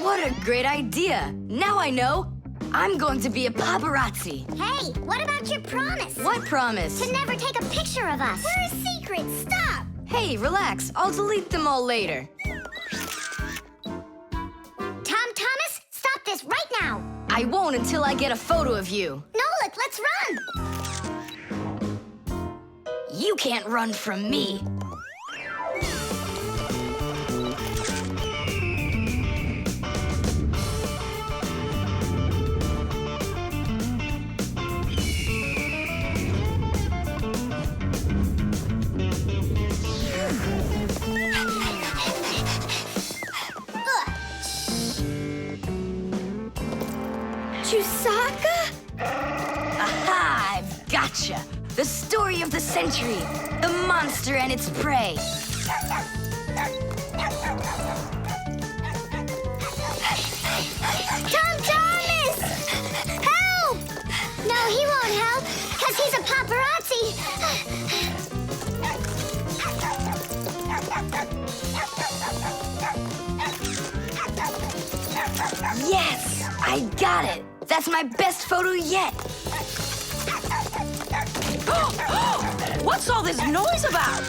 What a great idea! Now I know. I'm going to be a paparazzi. Hey, what about your promise? What promise? To never take a picture of us. We're a secret. Stop! Hey, relax. I'll delete them all later. Thomas, stop this right now. I won't until I get a photo of you. Nolik, let's run. You can't run from me. Chusaka? Aha! I've gotcha! The story of the century. The monster and its prey. Thomas! Help! No, he won't help, because he's a paparazzi. Yes! I got it! That's my best photo yet! What's all this noise about?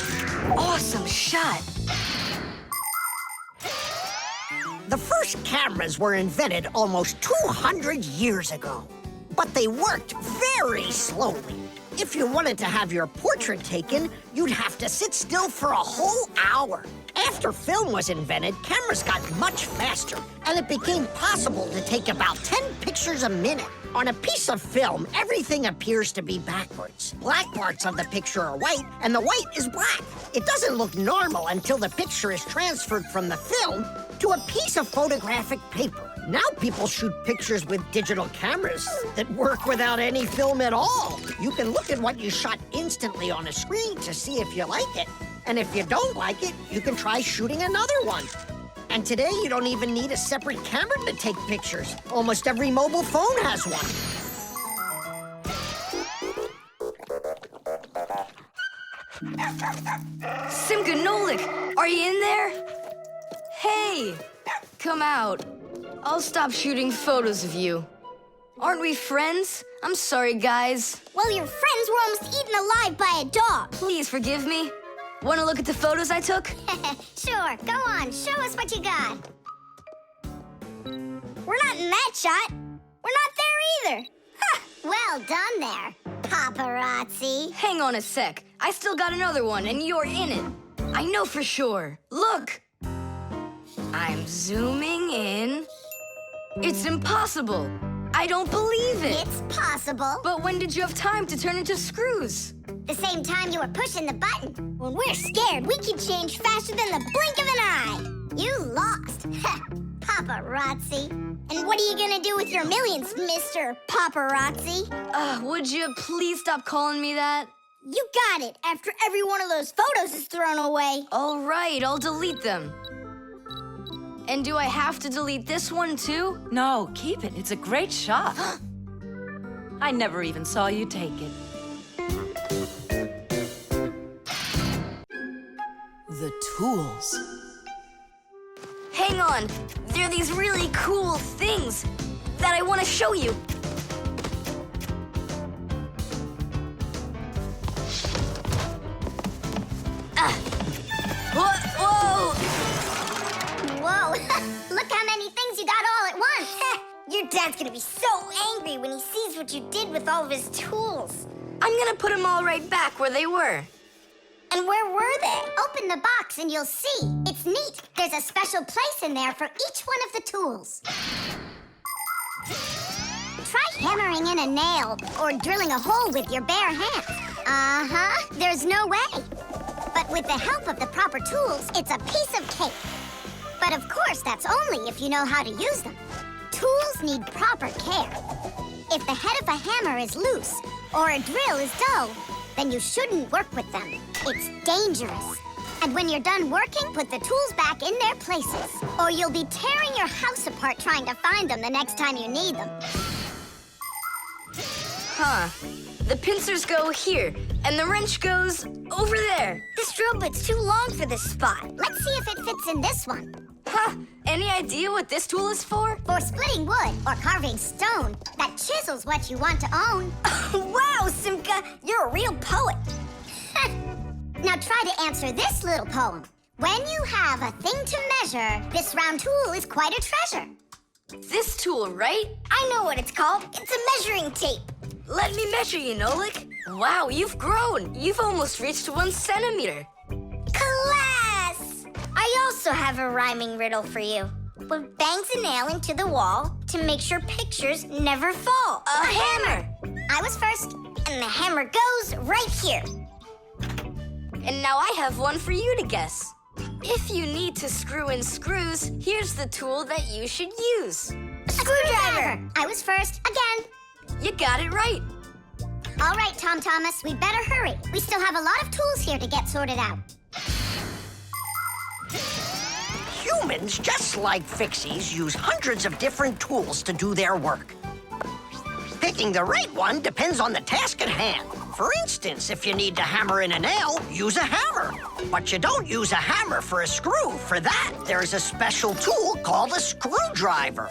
Awesome shot! The first cameras were invented almost 200 years ago, but they worked very slowly. If you wanted to have your portrait taken, you'd have to sit still for a whole hour. After film was invented, cameras got much faster, and it became possible to take about 10 pictures a minute. On a piece of film, everything appears to be backwards. Black parts of the picture are white, and the white is black. It doesn't look normal until the picture is transferred from the film to a piece of photographic paper. Now people shoot pictures with digital cameras that work without any film at all. You can look at what you shot instantly on a screen to see if you like it. And if you don't like it, you can try shooting another one. And today, you don't even need a separate camera to take pictures. Almost every mobile phone has one. Simka and Nolik, are you in there? Hey, come out. I'll stop shooting photos of you. Aren't we friends? I'm sorry, guys. Well, your friends were almost eaten alive by a dog. Please forgive me. Want to look at the photos I took? Sure, go on. Show us what you got. We're not in that shot. We're not there either. Ha! Well done there, paparazzi. Hang on a sec. I still got another one, and you're in it. I know for sure. Look! I'm zooming in. It's impossible. I don't believe it. It's possible. But when did you have time to turn into screws? The same time you were pushing the button. When we're scared, we can change faster than the blink of an eye. You lost. Paparazzi. And what are you gonna do with your millions, Mr. Paparazzi? Would you please stop calling me that? You got it, after every one of those photos is thrown away. All right, I'll delete them. And do I have to delete this one too? No, keep it. It's a great shot. I never even saw you take it. The tools. Hang on. There are these really cool things that I want to show you. Whoa! Whoa, look how many things you got all at once. Your dad's gonna be so angry when he sees what you did with all of his tools. I'm gonna put them all right back where they were. And where were they? Open the box and you'll see. It's neat. There's a special place in there for each one of the tools. Try hammering in a nail or drilling a hole with your bare hands. Uh-huh, there's no way. But with the help of the proper tools, it's a piece of cake. But of course, that's only if you know how to use them. Tools need proper care. If the head of a hammer is loose or a drill is dull, then you shouldn't work with them. It's dangerous. And when you're done working, put the tools back in their places, or you'll be tearing your house apart trying to find them the next time you need them. Huh. The pincers go here, and the wrench goes over there. This drill bit's too long for this spot. Let's see if it fits in this one. Huh. Any idea what this tool is for? For splitting wood or carving stone, that chisels what you want to own. Wow, Simka, you're a real poet. Now try to answer this little poem. When you have a thing to measure, this round tool is quite a treasure. This tool, right? I know what it's called. It's a measuring tape. Let me measure you, Nolik. Wow, you've grown. You've almost reached 1 centimeter. Class! I also have a rhyming riddle for you. What bangs a nail into the wall to make sure pictures never fall? A hammer! I was first. And the hammer goes right here. And now I have one for you to guess. If you need to screw in screws, here's the tool that you should use. A screwdriver! I was first, again. You got it right. All right, Tom Thomas, we better hurry. We still have a lot of tools here to get sorted out. Humans, just like Fixies, use hundreds of different tools to do their work. Picking the right one depends on the task at hand. For instance, if you need to hammer in a nail, use a hammer. But you don't use a hammer for a screw. For that, there's a special tool called a screwdriver.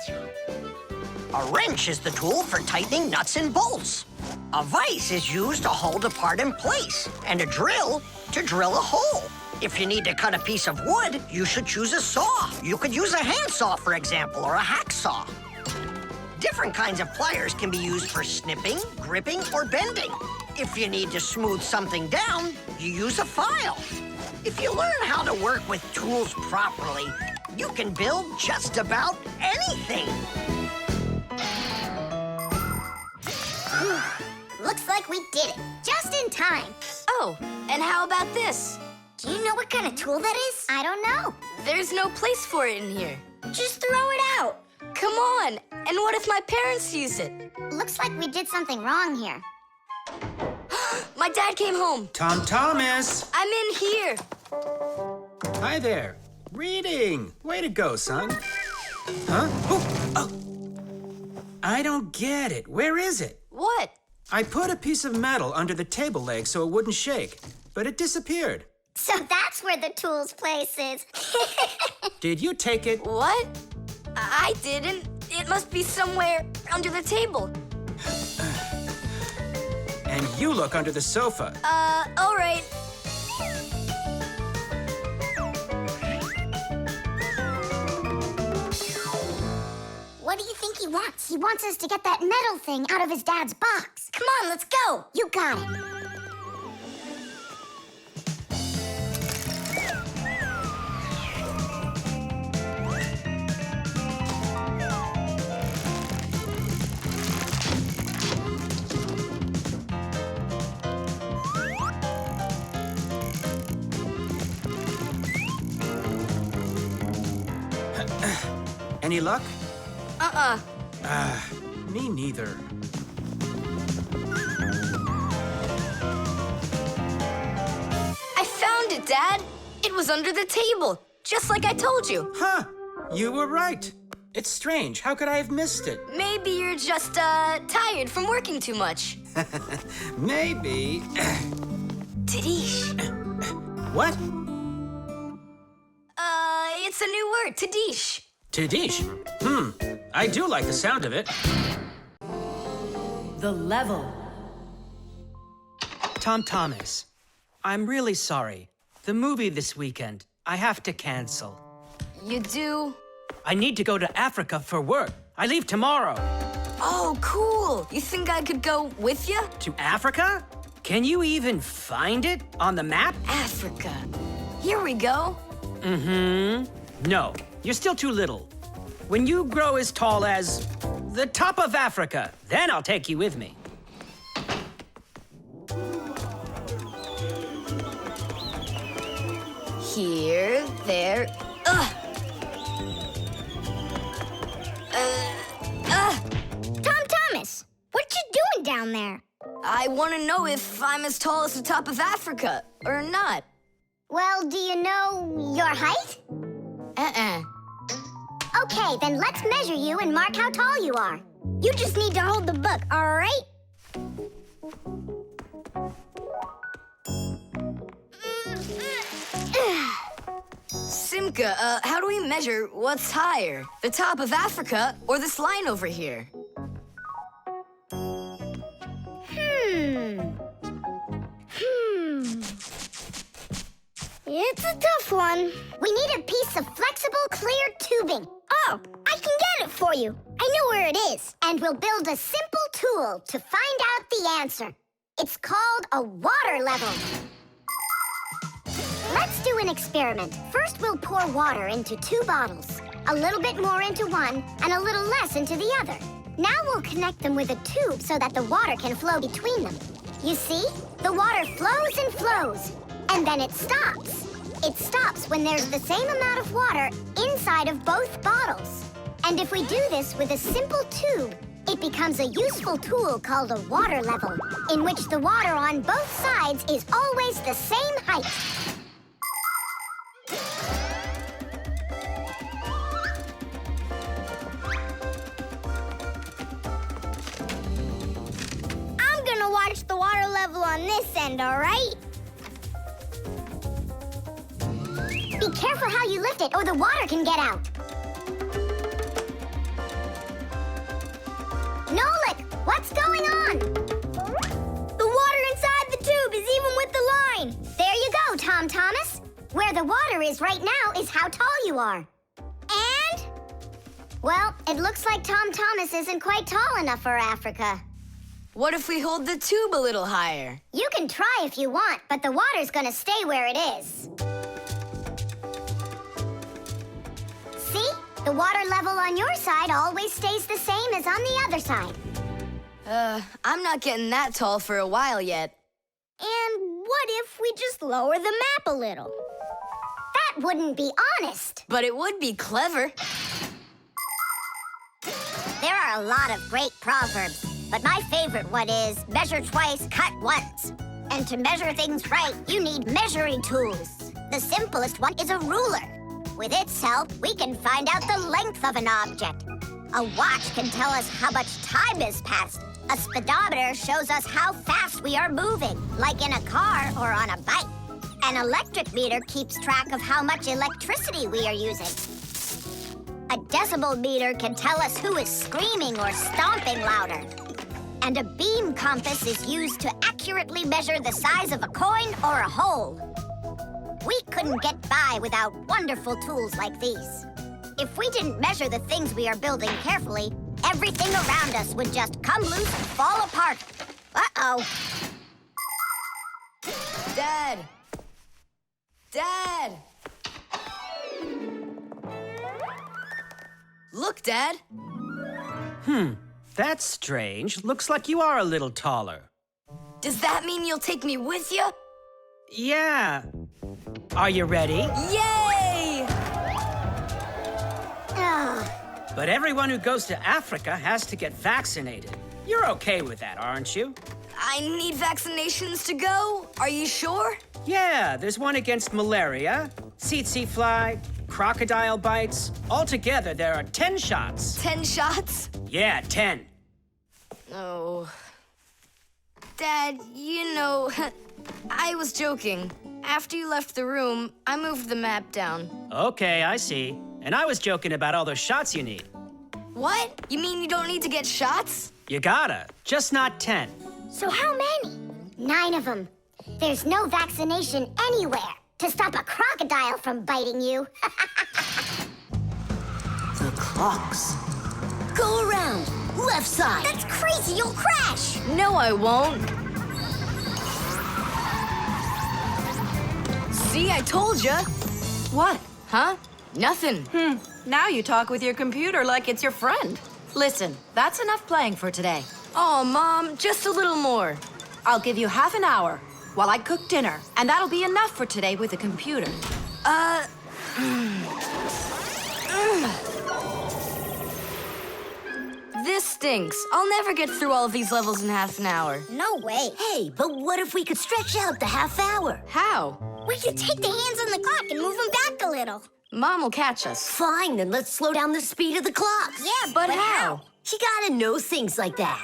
A wrench is the tool for tightening nuts and bolts. A vise is used to hold a part in place, and a drill to drill a hole. If you need to cut a piece of wood, you should choose a saw. You could use a handsaw, for example, or a hacksaw. Different kinds of pliers can be used for snipping, gripping, or bending. If you need to smooth something down, you use a file. If you learn how to work with tools properly, you can build just about anything. Looks like we did it, just in time. Oh, and how about this? Do you know what kind of tool that is? I don't know. There's no place for it in here. Just throw it out. Come on. And what if my parents use it? Looks like we did something wrong here. My dad came home. Tom Thomas! I'm in here. Hi there. Reading. Way to go, son. Huh? Oh! I don't get it. Where is it? What? I put a piece of metal under the table leg so it wouldn't shake, but it disappeared. So that's where the tools place is. Did you take it? What? I didn't. It must be somewhere under the table. And you look under the sofa. All right. What do you think he wants? He wants us to get that metal thing out of his dad's box. Come on, let's go. You got it. Any luck? Uh-uh. Me neither. I found it, Dad. It was under the table, just like I told you. Huh. You were right. It's strange. How could I have missed it? Maybe you're just, tired from working too much. Maybe. Tadish. What? It's a new word, Tadish. Tadish. I do like the sound of it. The level. Tom Thomas, I'm really sorry. The movie this weekend, I have to cancel. You do? I need to go to Africa for work. I leave tomorrow. Oh, cool. You think I could go with you? To Africa? Can you even find it on the map? Africa. Here we go. No, you're still too little. When you grow as tall as the top of Africa, then I'll take you with me. Here, there, Tom Thomas, what you doing down there? I want to know if I'm as tall as the top of Africa or not. Well, do you know your height? Okay, then let's measure you and mark how tall you are. You just need to hold the book, all right? Simka, how do we measure what's higher? The top of Africa or this line over here? It's a tough one. We need a piece of flexible, clear tubing. Oh, I can get it for you. I know where it is. And we'll build a simple tool to find out the answer. It's called a water level. Let's do an experiment. First, we'll pour water into 2 bottles. A little bit more into one and a little less into the other. Now we'll connect them with a tube so that the water can flow between them. You see? The water flows and flows. And then it stops. It stops when there's the same amount of water inside of both bottles. And if we do this with a simple tube, it becomes a useful tool called a water level, in which the water on both sides is always the same height. I'm gonna watch the water level on this end, all right? Be careful how you lift it or the water can get out. Nolik, what's going on? The water inside the tube is even with the line. There you go, Tom Thomas. Where the water is right now is how tall you are. And? Well, it looks like Tom Thomas isn't quite tall enough for Africa. What if we hold the tube a little higher? You can try if you want, but the water's gonna stay where it is. See? The water level on your side always stays the same as on the other side. I'm not getting that tall for a while yet. And what if we just lower the map a little? That wouldn't be honest. But it would be clever. There are a lot of great proverbs, but my favorite one is measure twice, cut once. And to measure things right, you need measuring tools. The simplest one is a ruler. With its help, we can find out the length of an object. A watch can tell us how much time has passed. A speedometer shows us how fast we are moving, like in a car or on a bike. An electric meter keeps track of how much electricity we are using. A decibel meter can tell us who is screaming or stomping louder. And a beam compass is used to accurately measure the size of a coin or a hole. We couldn't get by without wonderful tools like these. If we didn't measure the things we are building carefully, everything around us would just come loose and fall apart. Uh-oh. Dad! Dad! Look, Dad. That's strange. Looks like you are a little taller. Does that mean you'll take me with you? Yeah. Are you ready? Yay! But everyone who goes to Africa has to get vaccinated. You're okay with that, aren't you? I need vaccinations to go? Are you sure? Yeah, there's one against malaria, tsetse fly, crocodile bites. Altogether, there are 10 shots. 10 shots? Yeah, 10. Oh. Dad, you know, I was joking. After you left the room, I moved the map down. Okay, I see. And I was joking about all those shots you need. What? You mean you don't need to get shots? You gotta, just not 10. So how many? 9 of them. There's no vaccination anywhere to stop a crocodile from biting you. The clocks. Go around. Left side. That's crazy, you'll crash! No, I won't. See, I told ya. What? Huh? Nothing. Now you talk with your computer like it's your friend. Listen, that's enough playing for today. Oh, Mom, just a little more. I'll give you half an hour while I cook dinner, and that'll be enough for today with the computer. This stinks. I'll never get through all of these levels in half an hour. No way. Hey, but what if we could stretch out the half hour? How? We could take the hands on the clock and move them back a little. Mom will catch us. Fine, then let's slow down the speed of the clocks. Yeah, But how? You gotta know things like that.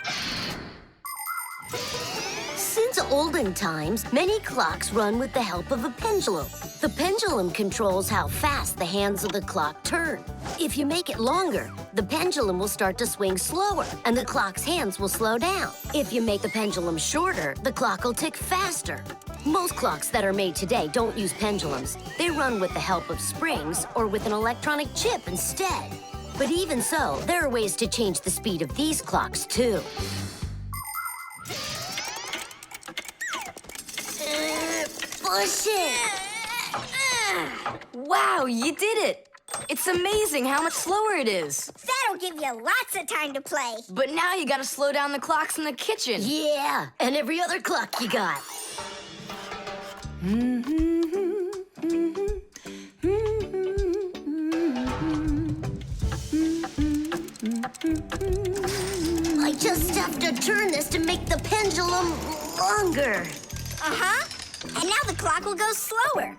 the olden times, many clocks run with the help of a pendulum. The pendulum controls how fast the hands of the clock turn. If you make it longer, the pendulum will start to swing slower, and the clock's hands will slow down. If you make the pendulum shorter, the clock will tick faster. Most clocks that are made today don't use pendulums. They run with the help of springs or with an electronic chip instead. But even so, there are ways to change the speed of these clocks, too. Push it! Wow, you did it! It's amazing how much slower it is. That'll give you lots of time to play. But now you gotta slow down the clocks in the kitchen. Yeah, and every other clock you got. I just have to turn this to make the pendulum longer. Uh-huh. And now the clock will go slower.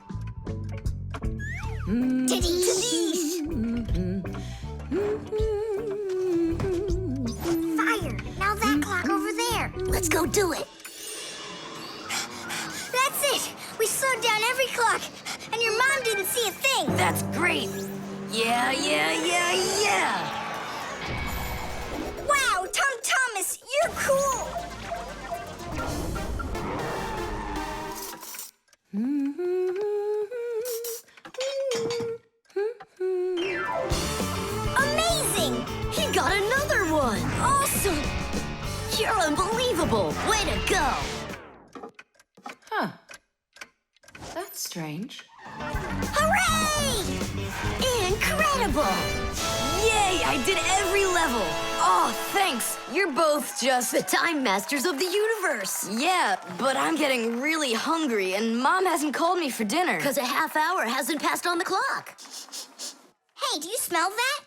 Tadee! Fire! Now that clock over there. Let's go do it. That's it! We slowed down every clock, and your mom didn't see a thing. That's great. Yeah. Wow, Tom Thomas, you're cool! Amazing! He got another one! Awesome! You're unbelievable! Way to go! Huh. That's strange. Hooray! Incredible! Yay, I did every level. Oh, thanks. You're both just... The time masters of the universe! Yeah, but I'm getting really hungry, and Mom hasn't called me for dinner. Because a half hour hasn't passed on the clock. Hey, do you smell that?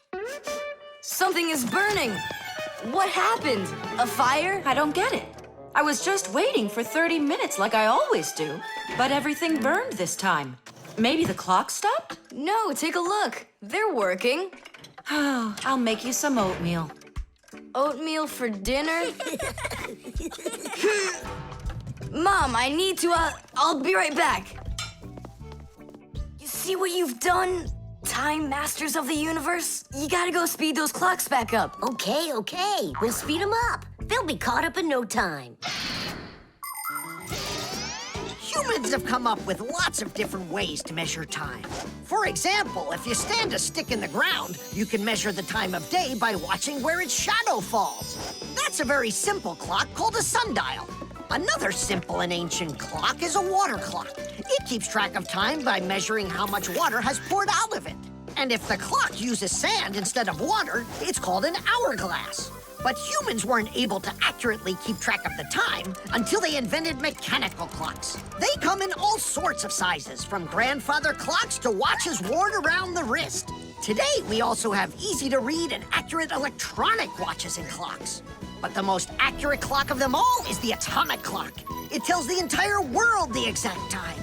Something is burning. What happened? A fire? I don't get it. I was just waiting for 30 minutes like I always do, but everything burned this time. Maybe the clock stopped? No, take a look. They're working. Oh, I'll make you some oatmeal. Oatmeal for dinner? Mom, I need to, I'll be right back. You see what you've done? Time masters of the universe? You gotta go speed those clocks back up. Okay. We'll speed them up. They'll be caught up in no time. Humans have come up with lots of different ways to measure time. For example, if you stand a stick in the ground, you can measure the time of day by watching where its shadow falls. That's a very simple clock called a sundial. Another simple and ancient clock is a water clock. It keeps track of time by measuring how much water has poured out of it. And if the clock uses sand instead of water, it's called an hourglass. But humans weren't able to accurately keep track of the time until they invented mechanical clocks. They come in all sorts of sizes, from grandfather clocks to watches worn around the wrist. Today, we also have easy-to-read and accurate electronic watches and clocks. But the most accurate clock of them all is the atomic clock. It tells the entire world the exact time.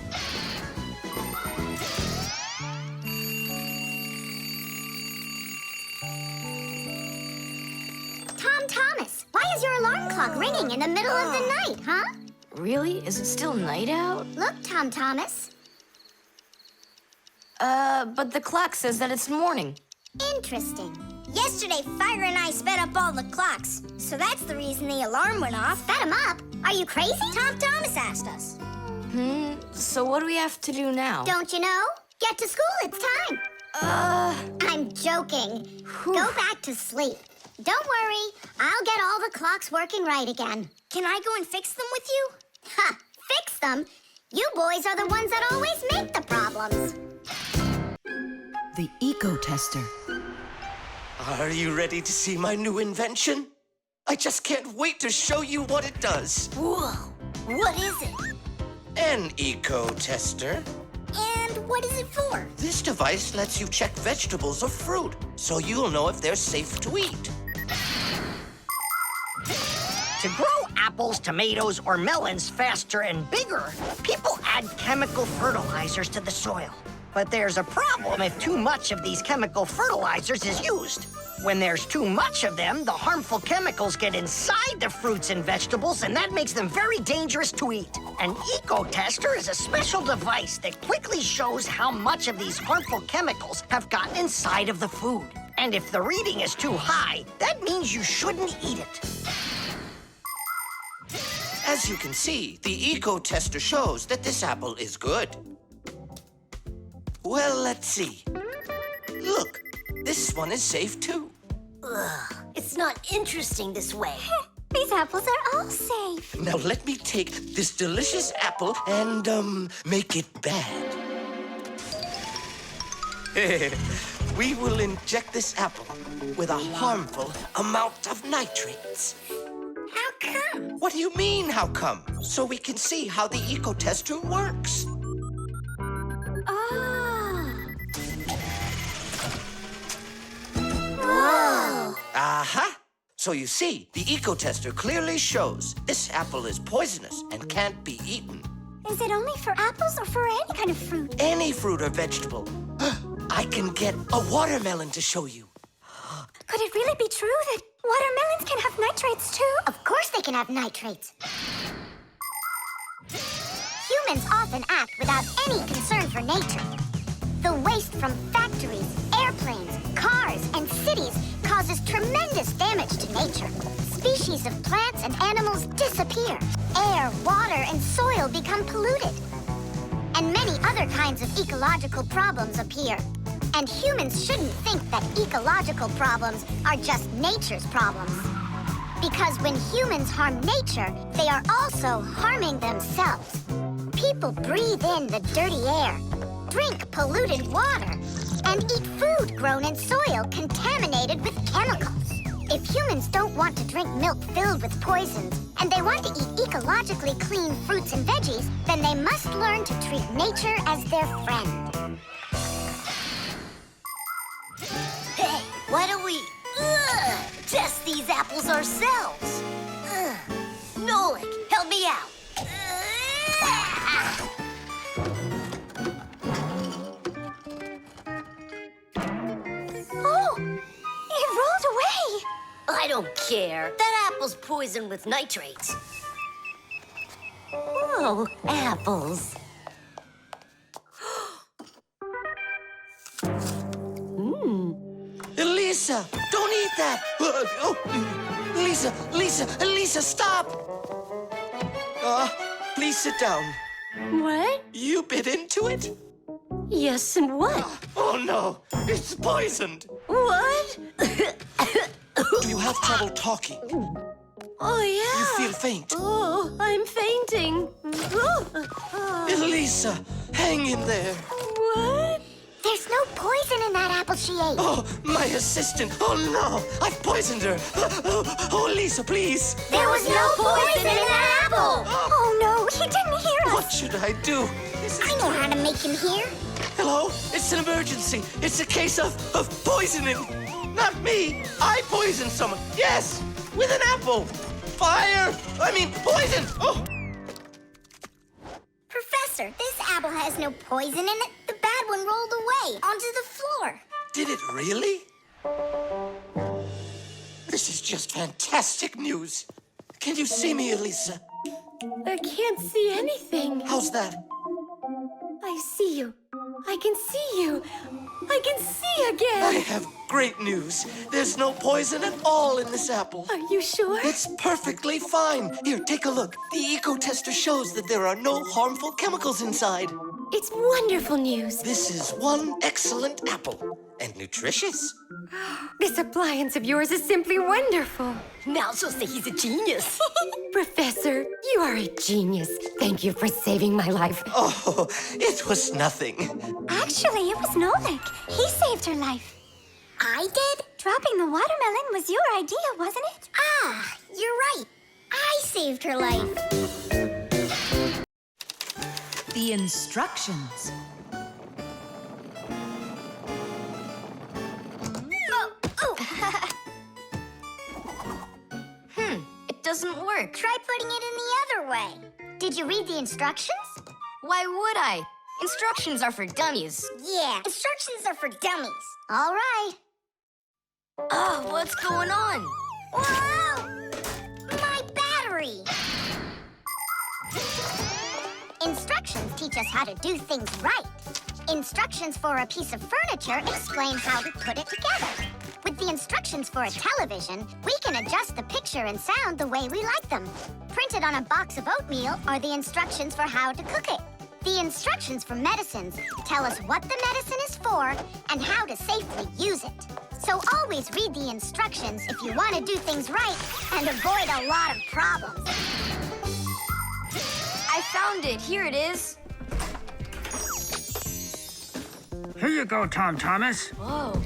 Tom Thomas, why is your alarm clock ringing in the middle of the night, huh? Really? Is it still night out? Look, Tom Thomas. But the clock says that it's morning. Interesting. Yesterday, Fire and I sped up all the clocks, so that's the reason the alarm went off. Sped him up? Are you crazy? Tom Thomas asked us. So what do we have to do now? Don't you know? Get to school, it's time. I'm joking. Go back to sleep. Don't worry, I'll get all the clocks working right again. Can I go and fix them with you? Ha! Fix them? You boys are the ones that always make the problems. The eco-tester. Are you ready to see my new invention? I just can't wait to show you what it does. Whoa! What is it? An eco-tester. And what is it for? This device lets you check vegetables or fruit, so you'll know if they're safe to eat. To grow apples, tomatoes, or melons faster and bigger, people add chemical fertilizers to the soil. But there's a problem if too much of these chemical fertilizers is used. When there's too much of them, the harmful chemicals get inside the fruits and vegetables, and that makes them very dangerous to eat. An eco-tester is a special device that quickly shows how much of these harmful chemicals have gotten inside of the food. And if the reading is too high, that means you shouldn't eat it. As you can see, the eco-tester shows that this apple is good. Well, let's see. Look, this one is safe too. Ugh, it's not interesting this way. These apples are all safe. Now let me take this delicious apple and, make it bad. We will inject this apple with a harmful amount of nitrates. How come? What do you mean, how come? So we can see how the eco-tester works. Whoa! Aha! So you see, the eco-tester clearly shows this apple is poisonous and can't be eaten. Is it only for apples or for any kind of fruit? Any fruit or vegetable. I can get a watermelon to show you. Could it really be true that watermelons can have nitrates too? Of course they can have nitrates. Humans often act without any concern for nature. The waste from factories, airplanes, cars, and cities causes tremendous damage to nature. Species of plants and animals disappear. Air, water, and soil become polluted. And many other kinds of ecological problems appear. And humans shouldn't think that ecological problems are just nature's problems. Because when humans harm nature, they are also harming themselves. People breathe in the dirty air, drink polluted water, and eat food grown in soil contaminated with chemicals. If humans don't want to drink milk filled with poisons, and they want to eat ecologically clean fruits and veggies, then they must learn to treat nature as their friend. Hey, why don't we test these apples ourselves? Nolik, help me out. Oh, it rolled away. I don't care. That apple's poisoned with nitrates. Oh, apples. Lisa, don't eat that! Lisa, stop! Please sit down. What? You bit into it? Yes, and what? Oh no, it's poisoned! What? Do you have trouble talking? Oh, yeah. You feel faint? Oh, I'm fainting. Lisa, hang in there. What? There's no poison in that apple she ate. Oh, my assistant. Oh no, I've poisoned her. Oh, Lisa, please. There was no poison in that apple. Oh no, he didn't hear us. What should I do? I know how to make him hear. Hello? It's an emergency. It's a case of poisoning. Not me. I poisoned someone. Yes, with an apple. Fire. Poison. Oh. Professor, this apple has no poison in it. The bad one rolled away onto the floor. Did it really? This is just fantastic news. Can you see me, Elisa? I can't see anything. How's that? I see you. I can see you. I can see again. I have great news. There's no poison at all in this apple. Are you sure? It's perfectly fine. Here, take a look. The eco-tester shows that there are no harmful chemicals inside. It's wonderful news. This is one excellent apple. And nutritious. This appliance of yours is simply wonderful. Now she'll say he's a genius. Professor, you are a genius. Thank you for saving my life. Oh, it was nothing. Actually, it was Nolik. He saved her life. I did? Dropping the watermelon was your idea, wasn't it? Ah, you're right. I saved her life. The instructions. It doesn't work. Try putting it in the other way. Did you read the instructions? Why would I? Instructions are for dummies. Yeah, instructions are for dummies. All right. Oh, what's going on? Whoa! My battery! Instructions teach us how to do things right. Instructions for a piece of furniture explain how to put it together. With the instructions for a television, we can adjust the picture and sound the way we like them. Printed on a box of oatmeal are the instructions for how to cook it. The instructions for medicines tell us what the medicine is for and how to safely use it. So always read the instructions if you want to do things right and avoid a lot of problems. I found it. Here it is. Here you go, Tom Thomas. Whoa.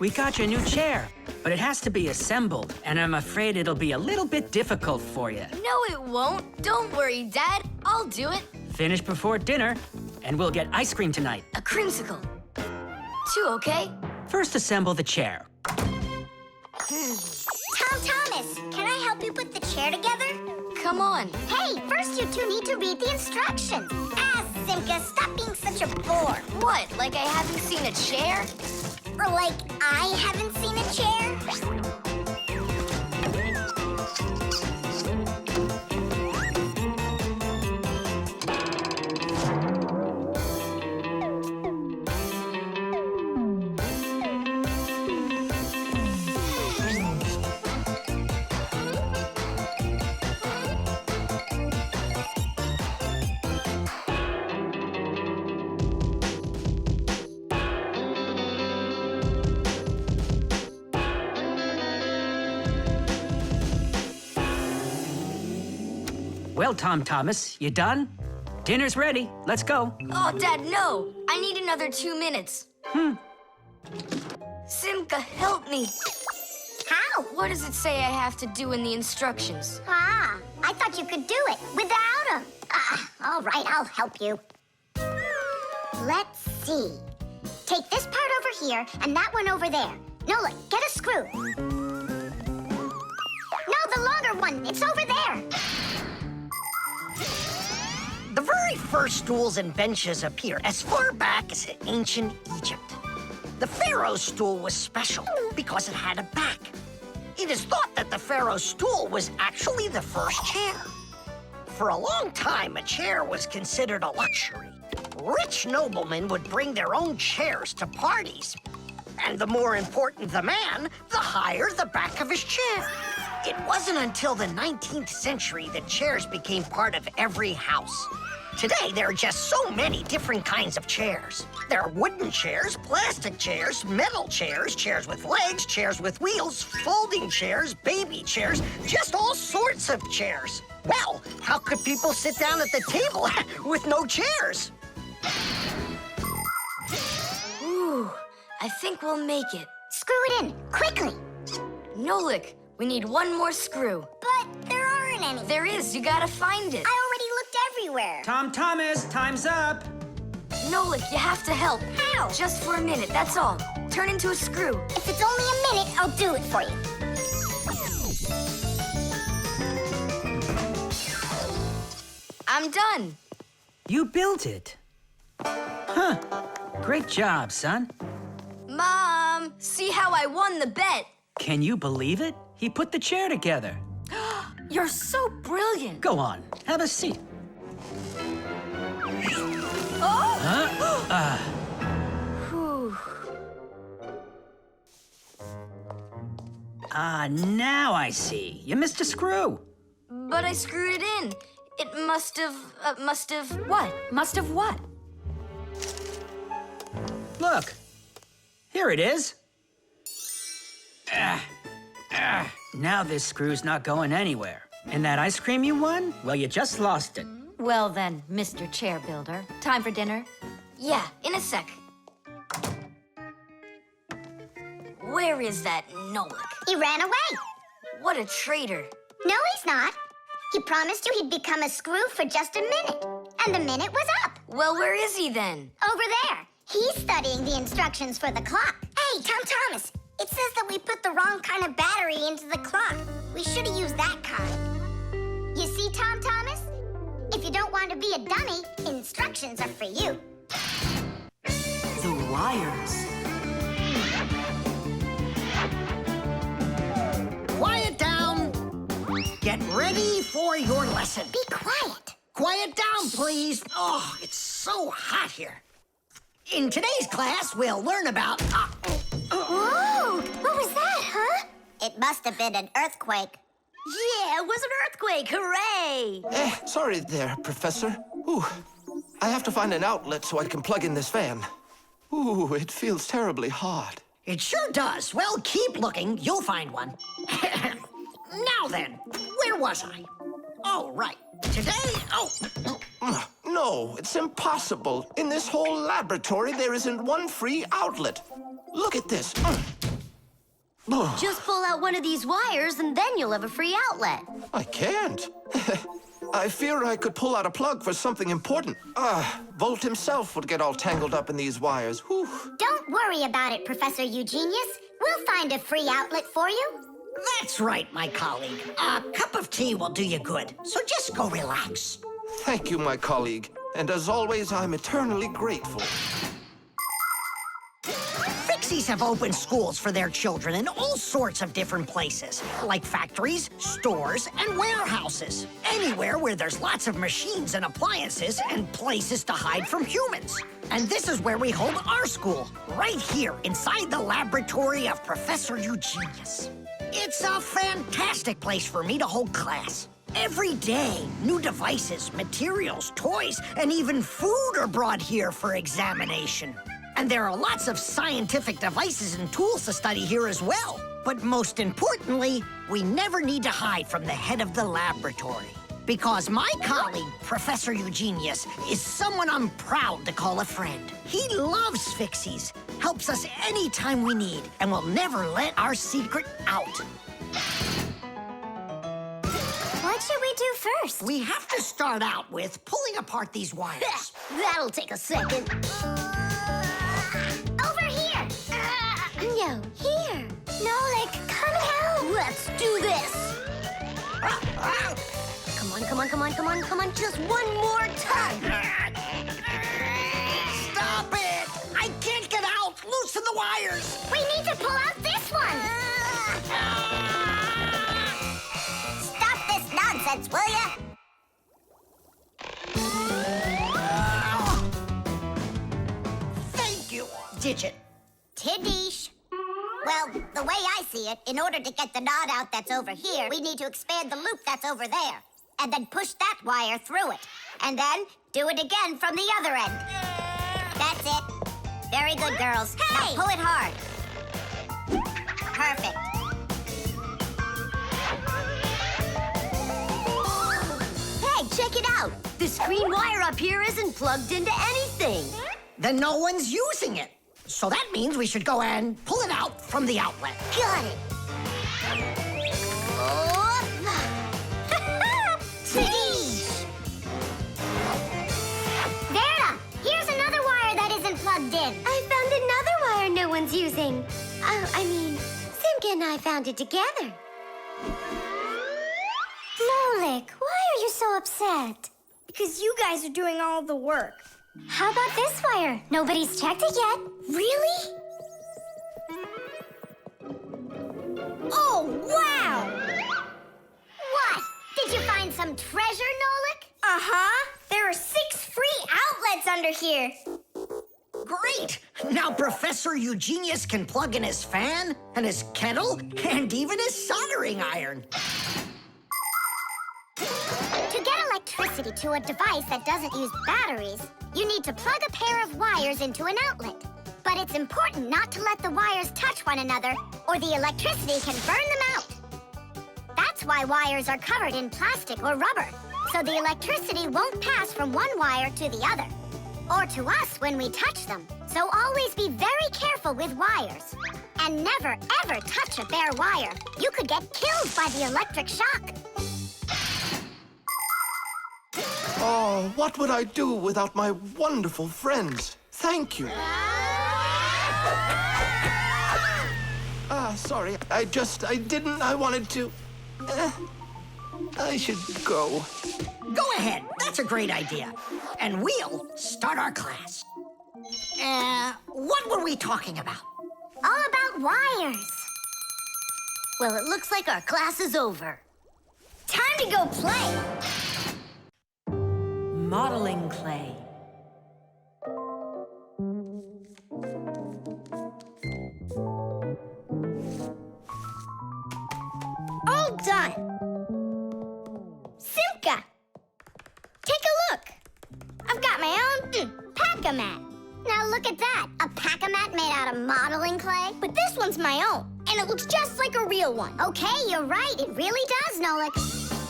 We got you a new chair, but it has to be assembled, and I'm afraid it'll be a little bit difficult for you. No, it won't. Don't worry, Dad. I'll do it. Finish before dinner, and we'll get ice cream tonight. A creamsicle. 2, okay? First, assemble the chair. Tom Thomas, can I help you put the chair together? Come on. Hey, first you two need to read the instructions. Ah, Simka, stop being such a bore. What, like I haven't seen a chair? Or like I haven't seen a chair? Well, Tom Thomas, you done? Dinner's ready. Let's go. Oh, Dad, no. I need another 2 minutes. Simka, help me. How? What does it say I have to do in the instructions? Ah, I thought you could do it without them. All right, I'll help you. Let's see. Take this part over here and that one over there. Nolik, get a screw. No, the longer one. It's over there. The very first stools and benches appear as far back as ancient Egypt. The pharaoh's stool was special because it had a back. It is thought that the pharaoh's stool was actually the first chair. For a long time, a chair was considered a luxury. Rich noblemen would bring their own chairs to parties. And the more important the man, the higher the back of his chair. It wasn't until the 19th century that chairs became part of every house. Today, there are just so many different kinds of chairs. There are wooden chairs, plastic chairs, metal chairs, chairs with legs, chairs with wheels, folding chairs, baby chairs, just all sorts of chairs. Well, how could people sit down at the table with no chairs? Ooh, I think we'll make it. Screw it in, quickly. Nolik, we need one more screw. But there aren't any. There is. You gotta find it. I already looked everywhere. Tom Thomas, time's up. Nolik, you have to help. How? Just for a minute, that's all. Turn into a screw. If it's only a minute, I'll do it for you. I'm done. You built it. Huh. Great job, son. Mom, see how I won the bet. Can you believe it? He put the chair together. You're so brilliant. Go on, have a seat. Whew. Now I see. You missed a screw. But I screwed it in. It must have what? Must have what? Look. Here it is. Now this screw's not going anywhere. And that ice cream you won? Well, you just lost it. Well then, Mr. Chair Builder, time for dinner? Yeah, in a sec. Where is that Nolik? He ran away. What a traitor. No, he's not. He promised you he'd become a screw for just a minute. And the minute was up. Well, where is he then? Over there. He's studying the instructions for the clock. Hey, Tom Thomas, it says that we put the wrong kind of battery into the clock. We should have used that kind. You see, Tom Thomas? If you don't want to be a dummy, instructions are for you. The wires. Quiet down. Get ready for your lesson. Be quiet. Quiet down, please. Oh, it's so hot here. In today's class, we'll learn about... Whoa! What was that, huh? It must have been an earthquake. Yeah, it was an earthquake! Hooray! Sorry there, Professor. Ooh, I have to find an outlet so I can plug in this fan. Ooh, it feels terribly hot. It sure does. Well, keep looking. You'll find one. Now then, where was I? Oh, right. Today, No, it's impossible. In this whole laboratory, there isn't one free outlet. Look at this. Just pull out one of these wires and then you'll have a free outlet. I can't. I fear I could pull out a plug for something important. Volt himself would get all tangled up in these wires. Whew. Don't worry about it, Professor Eugenius. We'll find a free outlet for you. that's right, my colleague. A cup of tea will do you good, so just go relax. Thank you, my colleague. And as always, I'm eternally grateful. Fixies have opened schools for their children in all sorts of different places, like factories, stores, and warehouses. Anywhere where there's lots of machines and appliances and places to hide from humans. And this is where we hold our school, right here inside the laboratory of Professor Eugenius. It's a fantastic place for me to hold class. Every day, new devices, materials, toys, and even food are brought here for examination. And there are lots of scientific devices and tools to study here as well. But most importantly, we never need to hide from the head of the laboratory. Because my colleague, Professor Eugenius, is someone I'm proud to call a friend. He loves Fixies, helps us anytime we need, and will never let our secret out. What should we do first? We have to start out with pulling apart these wires. That'll take a second. Over here! No, here. Nolik, come help! Let's do this. Come on, come on, come on, come on, come on. Just one more time. Stop it! I can't get out! Loosen the wires! We need to pull out this one! Stop this nonsense, will ya? Thank you, Digit. Tidish. Well, the way I see it, in order to get the knot out that's over here, we need to expand the loop that's over there. And then push that wire through it. And then do it again from the other end. That's it. Very good, girls. Hey! Now pull it hard. Perfect. Hey, check it out. This green wire up here isn't plugged into anything. Then no one's using it. So that means we should go and pull it out from the outlet. Got it. Tidish! Vera, here's another wire that isn't plugged in. I found another wire no one's using. Simka and I found it together. Nolik, why are you so upset? Because you guys are doing all the work. How about this wire? Nobody's checked it yet. Really? Oh, wow! What? Did you find some treasure, Nolik? Uh-huh. There are 6 free outlets under here. Great! Now Professor Eugenius can plug in his fan, and his kettle, and even his soldering iron. To get electricity to a device that doesn't use batteries, you need to plug a pair of wires into an outlet. But it's important not to let the wires touch one another, or the electricity can burn them out. That's why wires are covered in plastic or rubber, so the electricity won't pass from one wire to the other, or to us when we touch them. So always be very careful with wires. And never, ever touch a bare wire. You could get killed by the electric shock. Oh, what would I do without my wonderful friends? Thank you. Sorry. I wanted to... I should go. Go ahead. That's a great idea. And we'll start our class. What were we talking about? All about wires. Well, it looks like our class is over. Time to go play. Modeling clay. All done. Simka, take a look. I've got my own pack-a-mat. Now look at that. A pack-a-mat made out of modeling clay? But this one's my own, and it looks just like a real one. Okay, you're right. It really does, Nolik.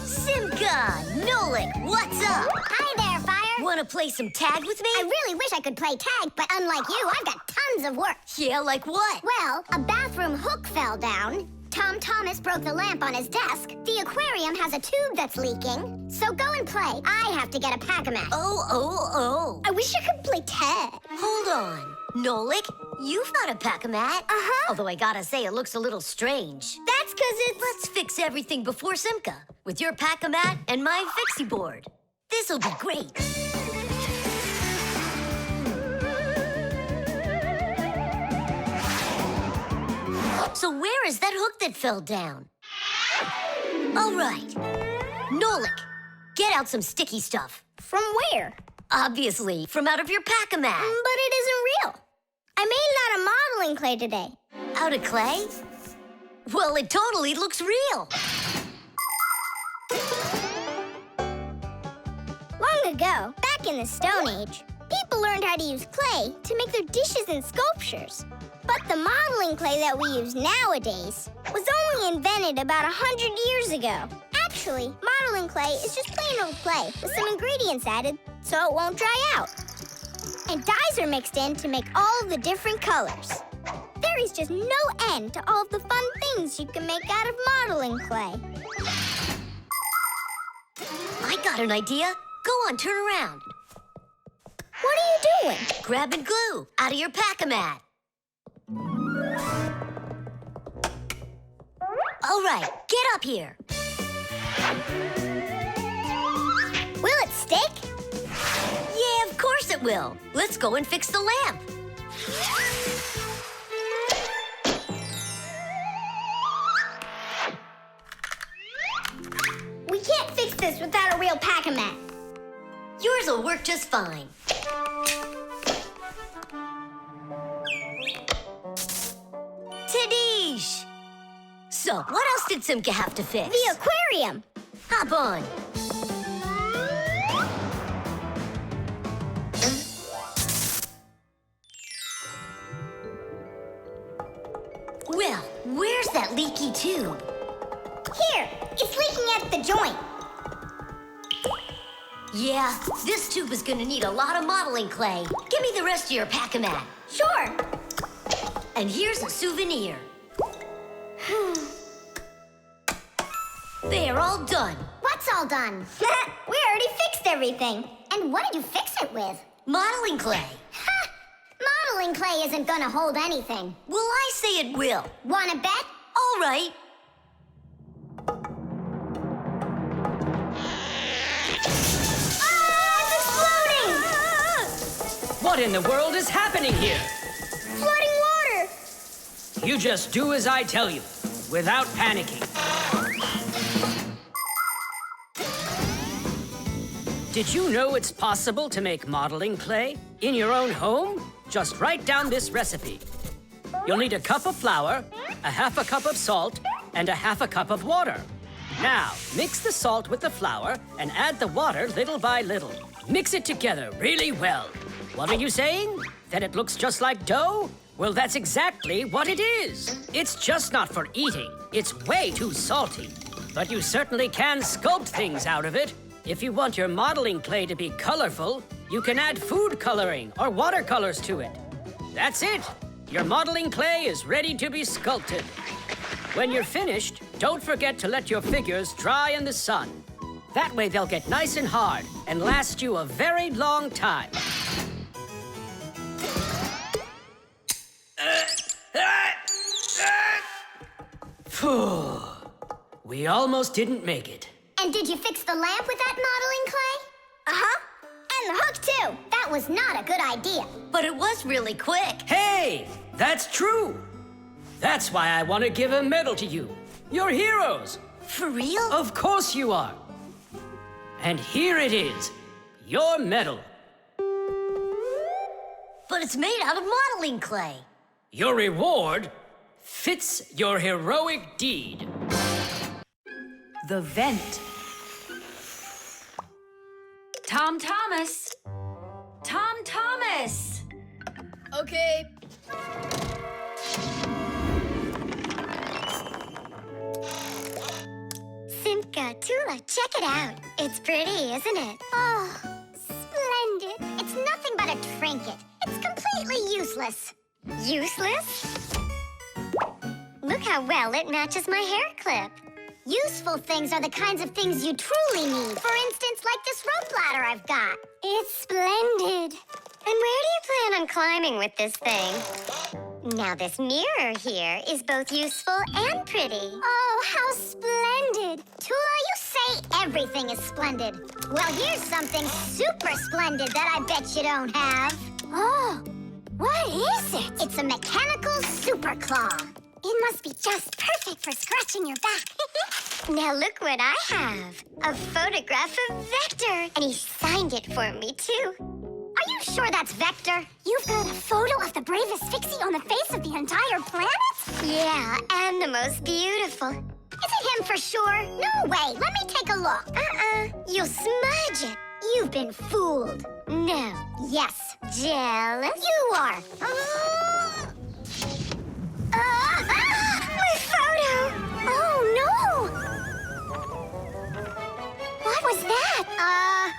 Simka, Nolik, what's up? Hi there, Fire. Want to play some tag with me? I really wish I could play tag, but unlike you, I've got tons of work. Yeah, like what? Well, a bathroom hook fell down. Tom Thomas broke the lamp on his desk. The aquarium has a tube that's leaking. So go and play. I have to get a pack-a-mat. Oh. I wish I could play tag. Hold on. Nolik, you've got a pack-a-mat. Uh-huh. Although I gotta say, it looks a little strange. That's because it's... Let's fix everything before Simka with your pack-a-mat and my Fixie board. This'll be great. So where is that hook that fell down? All right. Nolik, get out some sticky stuff. From where? Obviously, from out of your pack-a-mat. But it isn't real. I made it out of modeling clay today. Out of clay? Well, it totally looks real. Long ago, back in the Stone Age, people learned how to use clay to make their dishes and sculptures. But the modeling clay that we use nowadays was only invented about 100 years ago. Actually, modeling clay is just plain old clay with some ingredients added so it won't dry out. And dyes are mixed in to make all the different colors. There is just no end to all of the fun things you can make out of modeling clay. I got an idea. Go on, turn around. What are you doing? Grabbing glue out of your pack-a-mat. All right, get up here. Will it stick? Yeah, of course it will. Let's go and fix the lamp. We can't fix this without a real pack-a-mat. Yours will work just fine. Tadish! So, what else did Simka have to fix? The aquarium. Hop on. Well, where's that leaky tube? Here, it's leaking at the joint. Yeah, this tube is gonna need a lot of modeling clay. Give me the rest of your pack-a-mat. Sure. And here's a souvenir. They are all done. What's all done? We already fixed everything. And what did you fix it with? Modeling clay. Ha! Modeling clay isn't gonna hold anything. Well, I say it will. Wanna bet? All right. It's exploding! What in the world is happening here? Flooding water! You just do as I tell you, without panicking. Did you know it's possible to make modeling clay in your own home? Just write down this recipe. You'll need a cup of flour, a half a cup of salt, and a half a cup of water. Now, mix the salt with the flour and add the water little by little. Mix it together really well. What are you saying? That it looks just like dough? Well, that's exactly what it is. It's just not for eating. It's way too salty. But you certainly can sculpt things out of it. If you want your modeling clay to be colorful, you can add food coloring or watercolors to it. That's it. Your modeling clay is ready to be sculpted. When you're finished, don't forget to let your figures dry in the sun. That way they'll get nice and hard and last you a very long time. Phew. We almost didn't make it. And did you fix the lamp with that modeling clay? Uh-huh. And the hook, too. That That was not a good idea. But it was really quick. Hey, that's true. That's why I want to give a medal to you. You're heroes. For real? Of course you are. And here it is, your medal. But it's made out of modeling clay. Your reward fits your heroic deed. The vent. Tom Thomas. Tom Thomas. Okay. Simka, Tula, check it out. It's pretty, isn't it? Oh, splendid. It's nothing but a trinket. It's completely useless. Useless? Look how well it matches my hair clip. Useful things are the kinds of things you truly need. For instance, like this rope ladder I've got. It's splendid. And where do you plan on climbing with this thing? Now, this mirror here is both useful and pretty. Oh, how splendid. Tula, you say everything is splendid. Well, here's something super splendid that I bet you don't have. Oh, what is it? It's a mechanical super claw. It must be just perfect for scratching your back. Now look what I have. A photograph of Vector. And he signed it for me, too. Are you sure that's Vector? You've got a photo of the bravest Fixie on the face of the entire planet? Yeah, and the most beautiful. Is it him for sure? No way. Let me take a look. You'll smudge it. You've been fooled. No. Yes. Jealous? You are. My photo! Oh, no! What was that?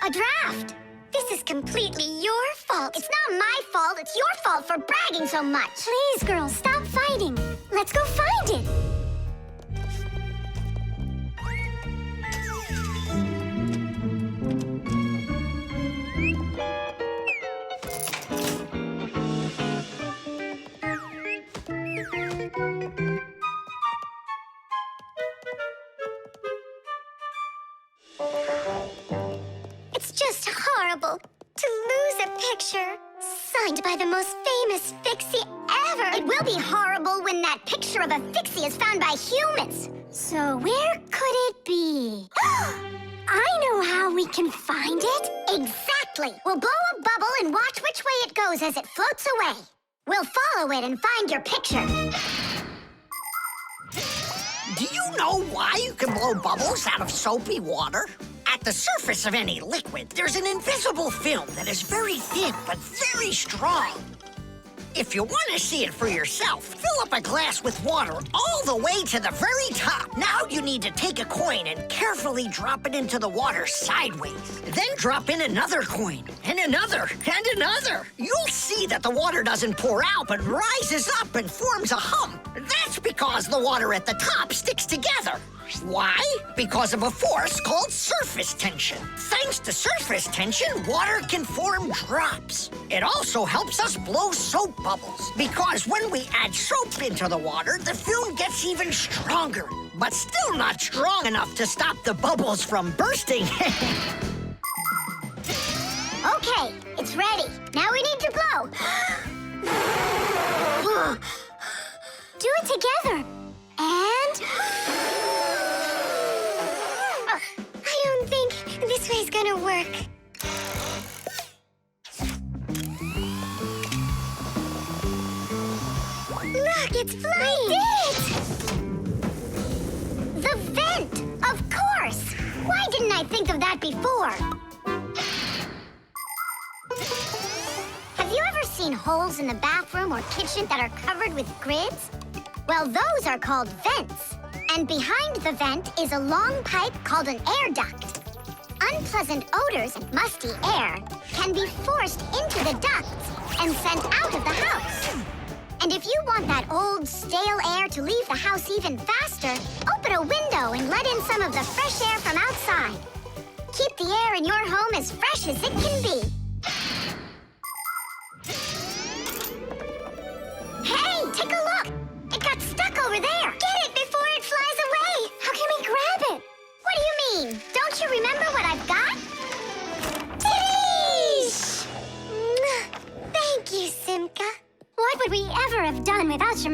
A draft. This is completely your fault. It's not my fault. It's your fault for bragging so much. Please, girls, stop fighting. Let's go find it. It's just horrible to lose a picture signed by the most famous Fixie ever. It will be horrible when that picture of a Fixie is found by humans. So where could it be? I know how we can find it. Exactly. We'll blow a bubble and watch which way it goes as it floats away. We'll follow it and find your picture. Do you know why you can blow bubbles out of soapy water? At the surface of any liquid, there's an invisible film that is very thin but very strong. If you want to see it for yourself, fill up a glass with water all the way to the very top. Now you need to take a coin and carefully drop it into the water sideways. Then drop in another coin, and another, and another. You'll see that the water doesn't pour out, but rises up and forms a hump. That's because the water at the top sticks together. Why? Because of a force called surface tension. Thanks to surface tension, water can form drops. It also helps us blow soap bubbles, because when we add soap into the water, the film gets even stronger, but still not strong enough to stop the bubbles from bursting. Okay, it's ready. Now we need to blow. Do it together. And... I don't think this way's gonna work. Look, it's flying! We did it! The vent! Of course! Why didn't I think of that before? Have you ever seen holes in the bathroom or kitchen that are covered with grids? Well, those are called vents. And behind the vent is a long pipe called an air duct. Unpleasant odors and musty air can be forced into the ducts and sent out of the house. And if you want that old, stale air to leave the house even faster, open a window and let in some of the fresh air from outside. Keep the air in your home as fresh as it can be. Hey, take a look! It got stuck over there! Get it before it flies away! How can we grab it? What do you mean? Don't you remember what I've got? Teesh!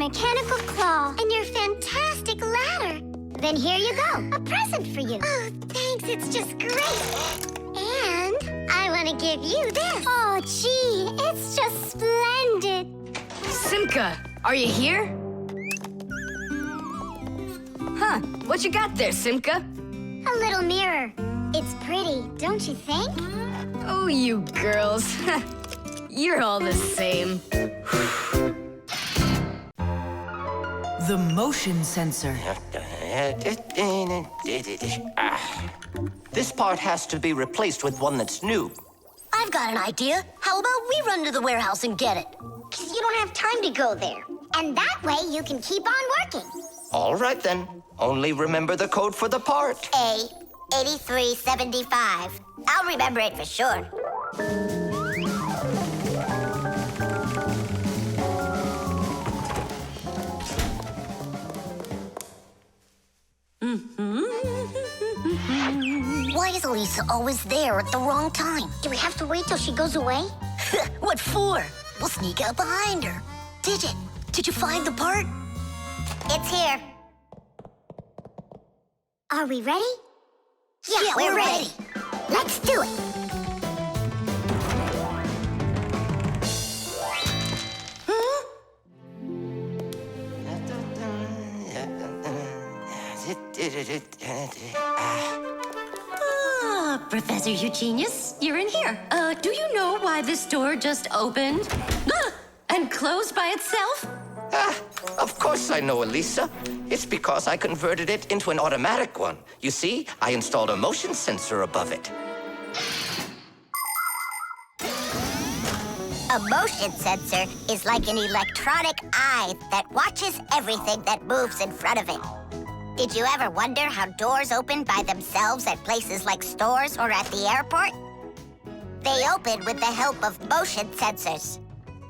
mechanical claw and your fantastic ladder. Then here you go, a present for you. Oh, thanks, it's just great. And I want to give you this. Oh, gee, it's just splendid. Simka, are you here? Huh, what you got there, Simka? A little mirror. It's pretty, don't you think? Oh, you girls. You're all the same. The motion sensor. This part has to be replaced with one that's new. I've got an idea. How about we run to the warehouse and get it? Because you don't have time to go there. And that way you can keep on working. All right, then. Only remember the code for the part. A8375. I'll remember it for sure. Why is Elisa always there at the wrong time? Do we have to wait till she goes away? What for? We'll sneak out behind her. Digit, did you find the part? It's here. Are we ready? Yeah, we're ready. Let's do it. Professor Eugenius, you're in here. Do you know why this door just opened? And closed by itself? Of course I know, Elisa. It's because I converted it into an automatic one. You see, I installed a motion sensor above it. A motion sensor is like an electronic eye that watches everything that moves in front of it. Did you ever wonder how doors open by themselves at places like stores or at the airport? They open with the help of motion sensors.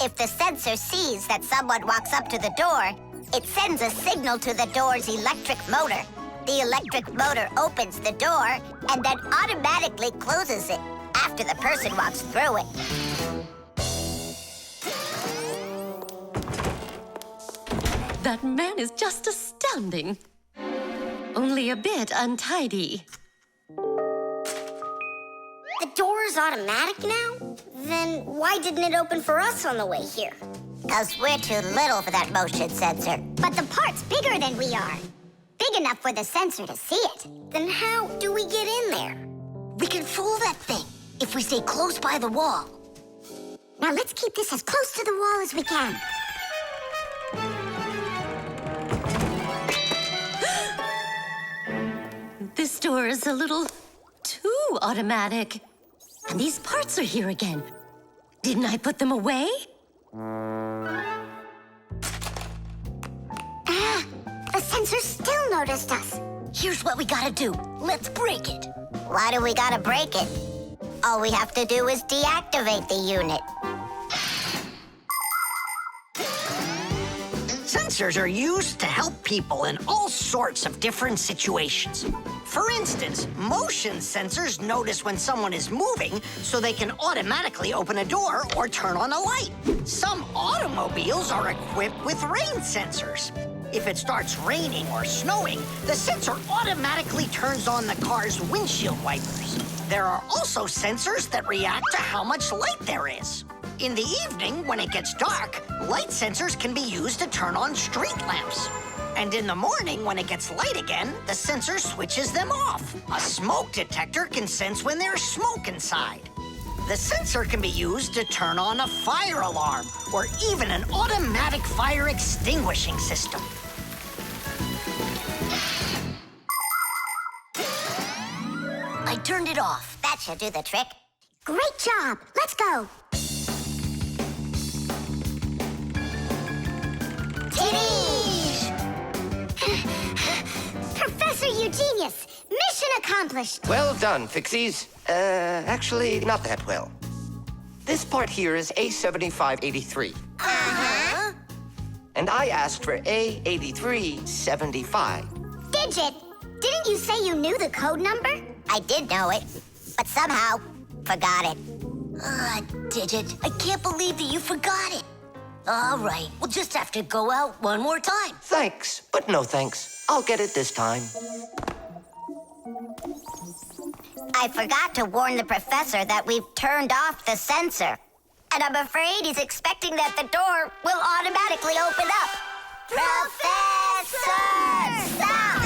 If the sensor sees that someone walks up to the door, it sends a signal to the door's electric motor. The electric motor opens the door and then automatically closes it after the person walks through it. That man is just astounding. Only a bit untidy. The door is automatic now? Then why didn't it open for us on the way here? Because we're too little for that motion sensor. But the part's bigger than we are. Big enough for the sensor to see it. Then how do we get in there? We can fool that thing if we stay close by the wall. Now let's keep this as close to the wall as we can. This door is a little too automatic. And these parts are here again. Didn't I put them away? The sensor still noticed us. Here's what we gotta do. Let's break it. Why do we gotta break it? All we have to do is deactivate the unit. Sensors are used to help people in all sorts of different situations. For instance, motion sensors notice when someone is moving so they can automatically open a door or turn on a light. Some automobiles are equipped with rain sensors. If it starts raining or snowing, the sensor automatically turns on the car's windshield wipers. There are also sensors that react to how much light there is. In the evening, when it gets dark, light sensors can be used to turn on street lamps. And in the morning, when it gets light again, the sensor switches them off. A smoke detector can sense when there's smoke inside. The sensor can be used to turn on a fire alarm or even an automatic fire extinguishing system. I turned it off. That should do the trick. Great job. Let's go. Professor Eugenius, mission accomplished. Well done, Fixies. Actually, not that well. This part here is A7583. Uh-huh. And I asked for A8375. Digit, didn't you say you knew the code number? I did know it, but somehow forgot it. Digit, I can't believe that you forgot it. All right, we'll just have to go out one more time. Thanks, but no thanks. I'll get it this time. I forgot to warn the professor that we've turned off the sensor. And I'm afraid he's expecting that the door will automatically open up. Professor! Stop!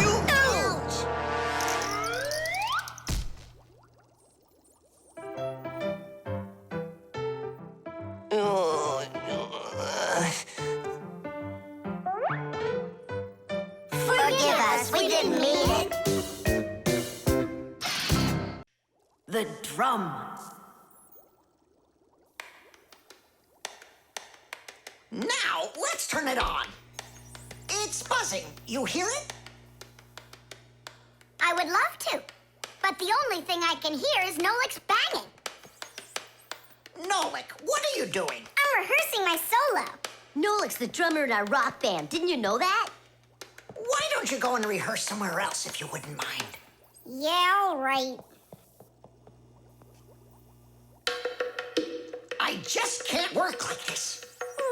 Forgive us, we didn't mean it. The drum. Now, let's turn it on. It's buzzing. You hear it? I would love to, but the only thing I can hear is Nolik's banging. Nolik, what are you doing? I'm rehearsing my solo. Nolik's the drummer in our rock band. Didn't you know that? Why don't you go and rehearse somewhere else if you wouldn't mind? Yeah, all right. I just can't work like this.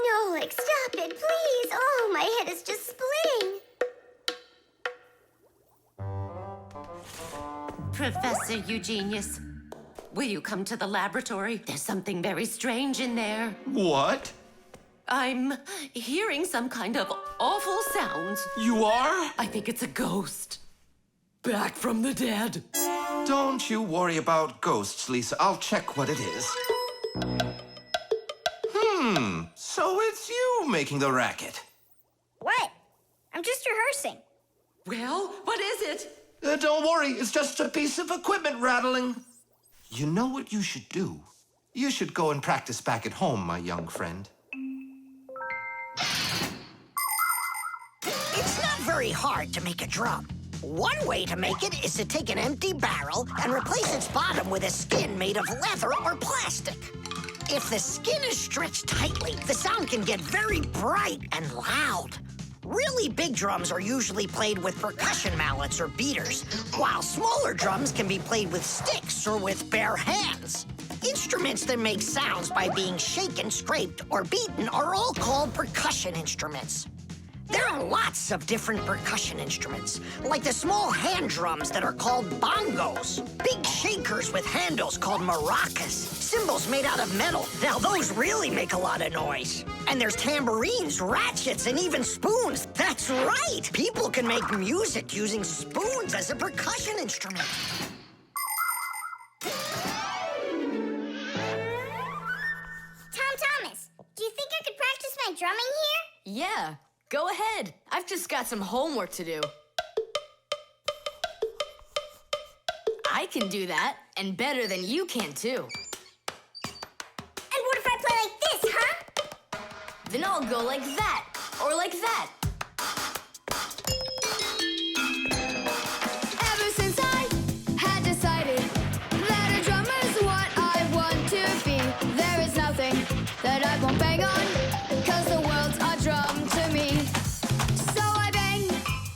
Nolik, stop it, please. Oh, my head is just splitting. Professor Eugenius, will you come to the laboratory? There's something very strange in there. What? I'm hearing some kind of awful sounds. You are? I think it's a ghost. Back from the dead. Don't you worry about ghosts, Lisa. I'll check what it is. So it's you making the racket. What? I'm just rehearsing. Well, what is it? Don't worry, it's just a piece of equipment rattling. You know what you should do? You should go and practice back at home, my young friend. It's not very hard to make a drum. One way to make it is to take an empty barrel and replace its bottom with a skin made of leather or plastic. If the skin is stretched tightly, the sound can get very bright and loud. Really big drums are usually played with percussion mallets or beaters, while smaller drums can be played with sticks or with bare hands. Instruments that make sounds by being shaken, scraped, or beaten are all called percussion instruments. There are lots of different percussion instruments, like the small hand drums that are called bongos, big shakers with handles called maracas, cymbals made out of metal. Now those really make a lot of noise. And there's tambourines, ratchets, and even spoons. That's right! People can make music using spoons as a percussion instrument. Tom Thomas, do you think I could practice my drumming here? Yeah, go ahead. I've just got some homework to do. I can do that, and better than you can, too. And what if I play like this, huh? Then I'll go like that, or like that. Ever since I had decided that a drummer's what I want to be, there is nothing that I won't bang on, 'cause the world's a drum to me. So I bang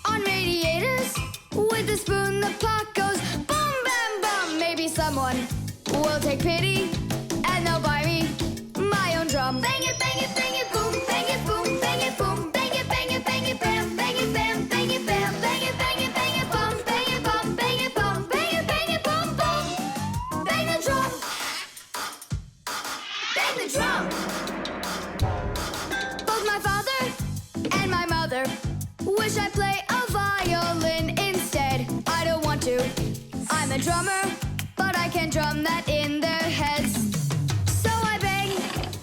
on radiators with a spoon, the pot goes boom, bam, bum. Maybe someone will take pity and they'll buy me my own drum. Bang it, bang it, bang it, boom, bang it, boom, bang it, boom, bang it, bang it, bang it, bam, bang it, bam, bang it, bam, bang it, bang it, bang it, bum, bang it, bum, bang it, bum, bang it, bum, bum. Bang the drum. Bang the drum. Both my father and my mother wish I play a violin instead. I don't want to. I'm a drummer, but I can drum that in their heads. So I bang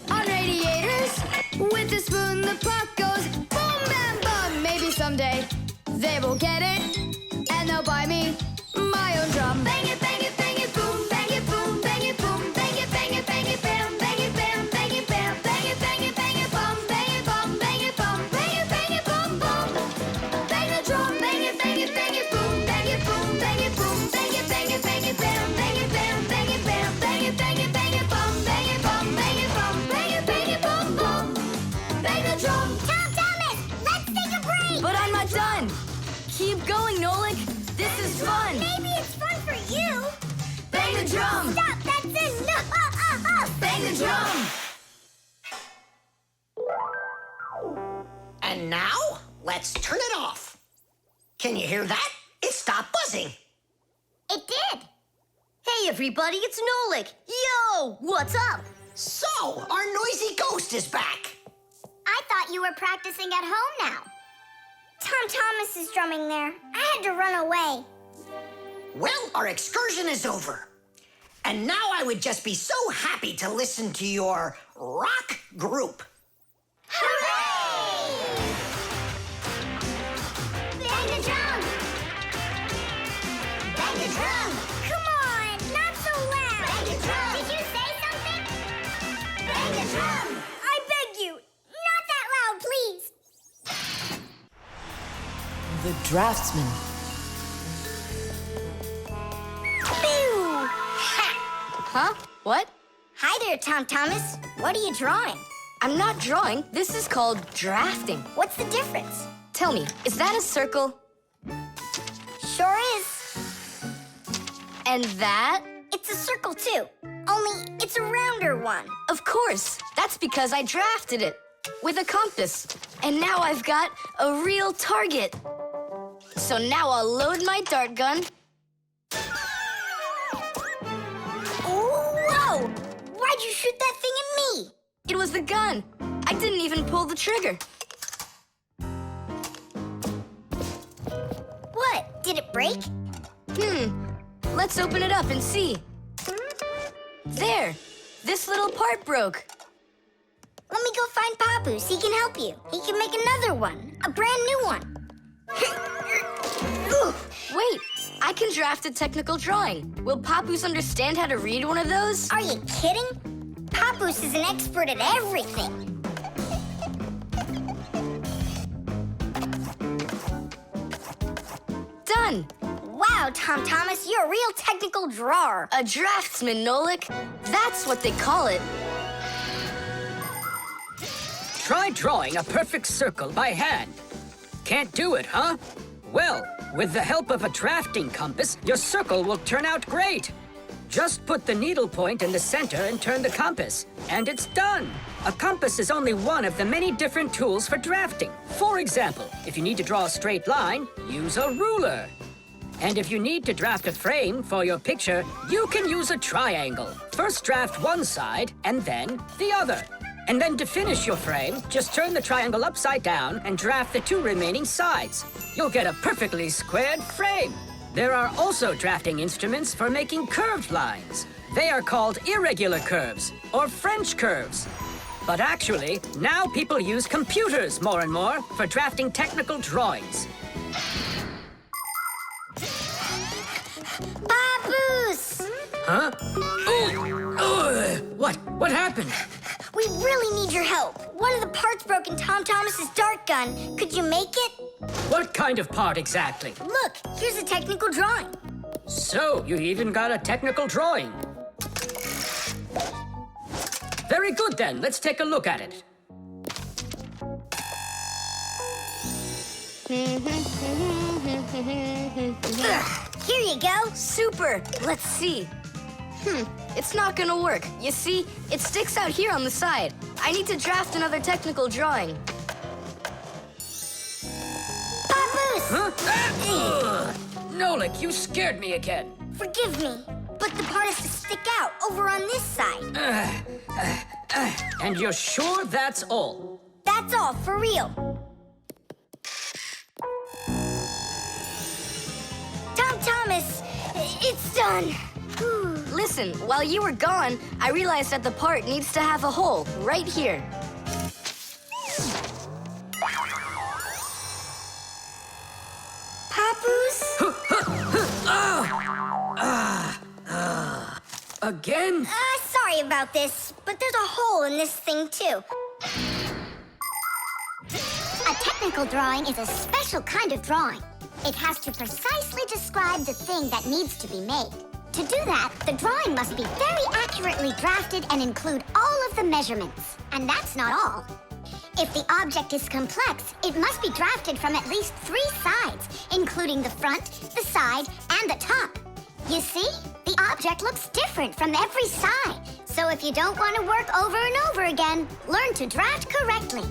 on radiators with the spoon, the pot goes boom, bam, bum. Maybe someday they will get it and they'll buy me my own drum. Bang it, bang it, bang it, boom, bang it, boom, bang it, boom, bang it, bang it, bang it, bam, bang it, bam, bang it, bam, bang it, bang it, bang it, bum, bang it, bum, bang it, bum, bang it, bum, bum. Bang the drum, bang it, bang it, bang it, boom, bang it, boom, bang it, boom, bang it, bang it, bang it, bam, bang it, bam, bang it, bam, bang it, bang it, bang it, bum, bang it, bum, bang it, bum, bang it, bang it, bum, bum. Bang the drum. Tom Thomas, let's take a break. But I'm not done. Keep going, Nolik. This is fun. Maybe it's fun for you. Bang the drum. Stop, that's enough. Bang the drum. let's turn it off. Can you hear that? It stopped buzzing. It did. Hey, everybody, it's Nolik. Yo, what's up? So, our noisy ghost is back. I thought you were practicing at home now. Tom Thomas is drumming there. I had to run away. Well, our excursion is over. And now I would just be so happy to listen to your rock group. Hooray! Bang the drum! Bang the drum! Come on, not so loud! Bang the drum! Did you say something? Bang the drum! I beg you, not that loud, please! The Draftsman. Pew! Huh? What? Hi there, Tom Thomas. What are you drawing? I'm not drawing. This is called drafting. What's the difference? Tell me, is that a circle? Sure is. And that? It's a circle, too. Only it's a rounder one. Of course. That's because I drafted it with a compass. And now I've got a real target. So now I'll load my dart gun. Whoa! Why'd you shoot that thing at me? It was the gun. I didn't even pull the trigger. What? Did it break? Let's open it up and see. There. This little part broke. Let me go find Papoose. He can help you. He can make another one. A brand new one. Wait, I can draft a technical drawing. Will Papoose understand how to read one of those? Are you kidding? Papoose is an expert at everything. Done. Wow, Tom Thomas, you're a real technical drawer. A draftsman, Nolik. That's what they call it. Try drawing a perfect circle by hand. Can't do it, huh? Well, with the help of a drafting compass, your circle will turn out great. Just put the needle point in the center and turn the compass, and it's done. A compass is only one of the many different tools for drafting. For example, if you need to draw a straight line, use a ruler. And if you need to draft a frame for your picture, you can use a triangle. First draft one side, and then the other. And then to finish your frame, just turn the triangle upside down and draft the two remaining sides. You'll get a perfectly squared frame. There are also drafting instruments for making curved lines. They are called irregular curves, or French curves. But actually, now people use computers more and more for drafting technical drawings. Papoose! Huh? What happened? We really need your help. One of the parts broke in Tom Thomas's dart gun. Could you make it? What kind of part exactly? Look, here's a technical drawing. So, you even got a technical drawing. Very good then, let's take a look at it. Here you go. Super. Let's see. It's not gonna work. You see, it sticks out here on the side. I need to draft another technical drawing. Papoose! Huh? Nolik, you scared me again. Forgive me, but the part has to stick out over on this side. And you're sure that's all? That's all, for real. Tom Thomas, it's done. Listen, while you were gone, I realized that the part needs to have a hole right here. Papoose? Again? Sorry about this, but there's a hole in this thing, too. A technical drawing is a special kind of drawing. It has to precisely describe the thing that needs to be made. To do that, the drawing must be very accurately drafted and include all of the measurements. And that's not all. If the object is complex, it must be drafted from at least 3 sides, including the front, the side, and the top. You see, the object looks different from every side. So if you don't want to work over and over again, learn to draft correctly.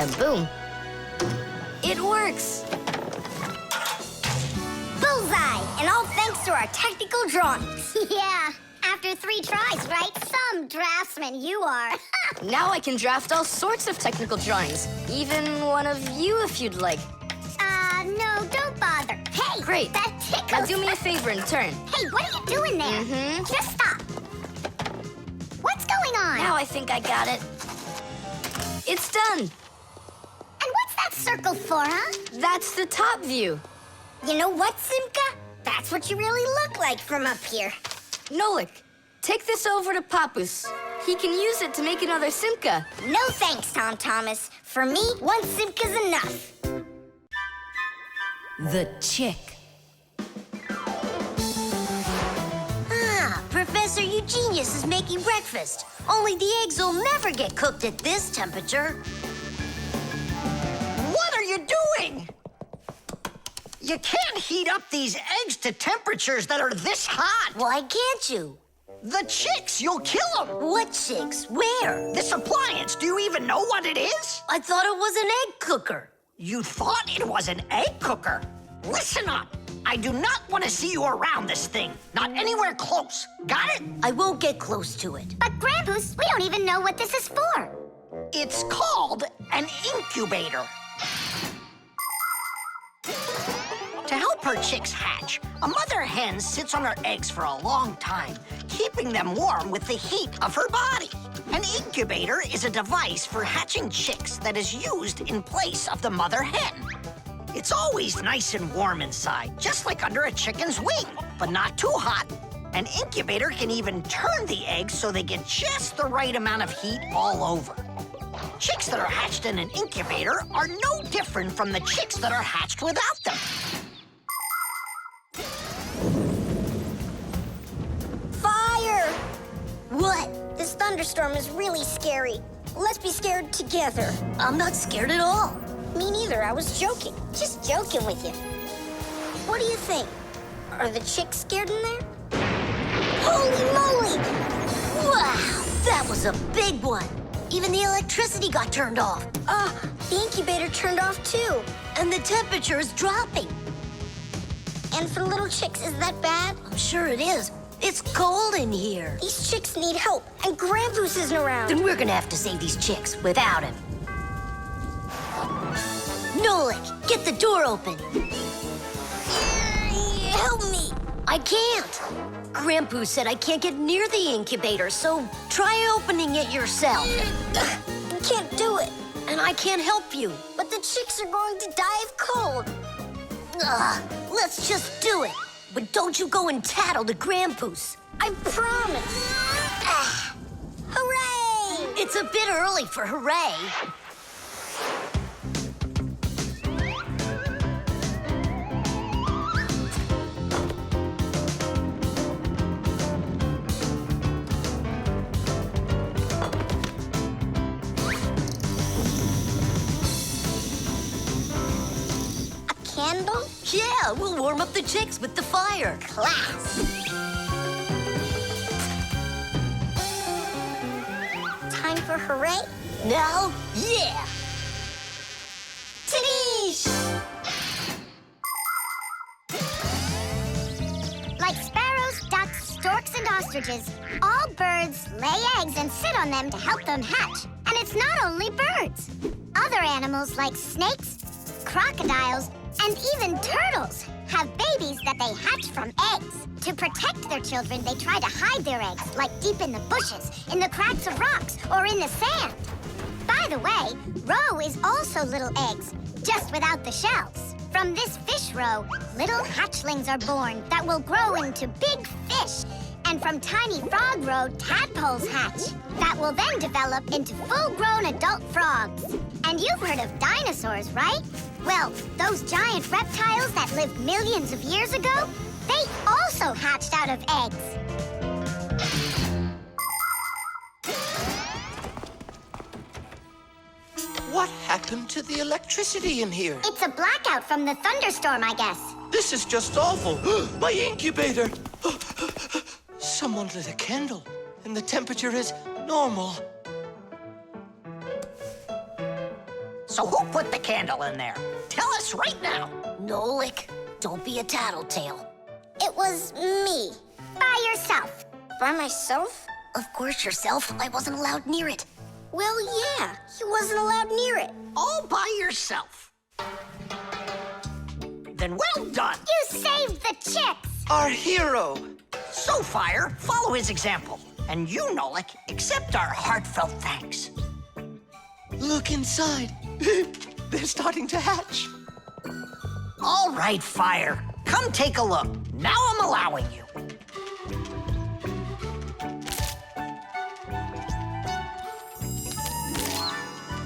And boom. It works. Bullseye! And all thanks to our technical drawings. Yeah, after 3 tries, right? Some draftsman you are. Now I can draft all sorts of technical drawings. Even one of you if you'd like. No, don't bother. Hey, Great. that tickles. Now do me a favor and turn. Hey, what are you doing there? Just stop. What's going on? Now I think I got it. It's done. And what's that circle for, huh? That's the top view. You know what, Simka? That's what you really look like from up here. Nolik, take this over to Papus. He can use it to make another Simka. No thanks, Tom Thomas. For me, 1 Simka's enough. The chick. Professor Eugenius is making breakfast. Only the eggs will never get cooked at this temperature. What are you doing? You can't heat up these eggs to temperatures that are this hot. Why can't you? The chicks, you'll kill them. What chicks? Where? This appliance, do you even know what it is? I thought it was an egg cooker. You thought it was an egg cooker? Listen up. I do not want to see you around this thing. Not anywhere close. Got it? I won't get close to it. But Grampus, we don't even know what this is for. It's called an incubator. To help her chicks hatch, a mother hen sits on her eggs for a long time, keeping them warm with the heat of her body. An incubator is a device for hatching chicks that is used in place of the mother hen. It's always nice and warm inside, just like under a chicken's wing, but not too hot. An incubator can even turn the eggs so they get just the right amount of heat all over. Chicks that are hatched in an incubator are no different from the chicks that are hatched without them. Fire! What? This thunderstorm is really scary. Let's be scared together. I'm not scared at all. Me neither, I was joking. Just joking with you. What do you think? Are the chicks scared in there? Holy moly! Wow, that was a big one. Even the electricity got turned off. The incubator turned off too. And the temperature is dropping. And for little chicks, is that bad? I'm sure it is. It's cold in here. These chicks need help, and Grampus isn't around. Then we're gonna have to save these chicks without him. Nolik, get the door open. Help me. I can't. Grampus said I can't get near the incubator, so try opening it yourself. I can't do it. And I can't help you. But the chicks are going to die of cold. Let's just do it. But don't you go and tattle to Grampus. I promise. Hooray! It's a bit early for hooray. Candle? Yeah, we'll warm up the chicks with the fire. Class. Time for hooray? Now, yeah. Tadoosh! Like sparrows, ducks, storks, and ostriches, all birds lay eggs and sit on them to help them hatch. And it's not only birds. Other animals like snakes, crocodiles, and even turtles have babies that they hatch from eggs. To protect their children, they try to hide their eggs, like deep in the bushes, in the cracks of rocks, or in the sand. By the way, roe is also little eggs, just without the shells. From this fish roe, little hatchlings are born that will grow into big fish. And from tiny frog roe, tadpoles hatch that will then develop into full-grown adult frogs. And you've heard of dinosaurs, right? Well, those giant reptiles that lived millions of years ago, they also hatched out of eggs. What happened to the electricity in here? It's a blackout from the thunderstorm, I guess. This is just awful. My incubator. Someone lit a candle, and the temperature is normal. So who put the candle in there? Tell us right now. Nolik, don't be a tattletale. It was me. By yourself. By myself? Of course yourself. I wasn't allowed near it. Well, yeah, he wasn't allowed near it. All by yourself. Then well done. You saved the chicks. Our hero. So, Fire, follow his example. And you, Nolik, accept our heartfelt thanks. Look inside. They're starting to hatch. All right, Fire. Come take a look. Now I'm allowing you.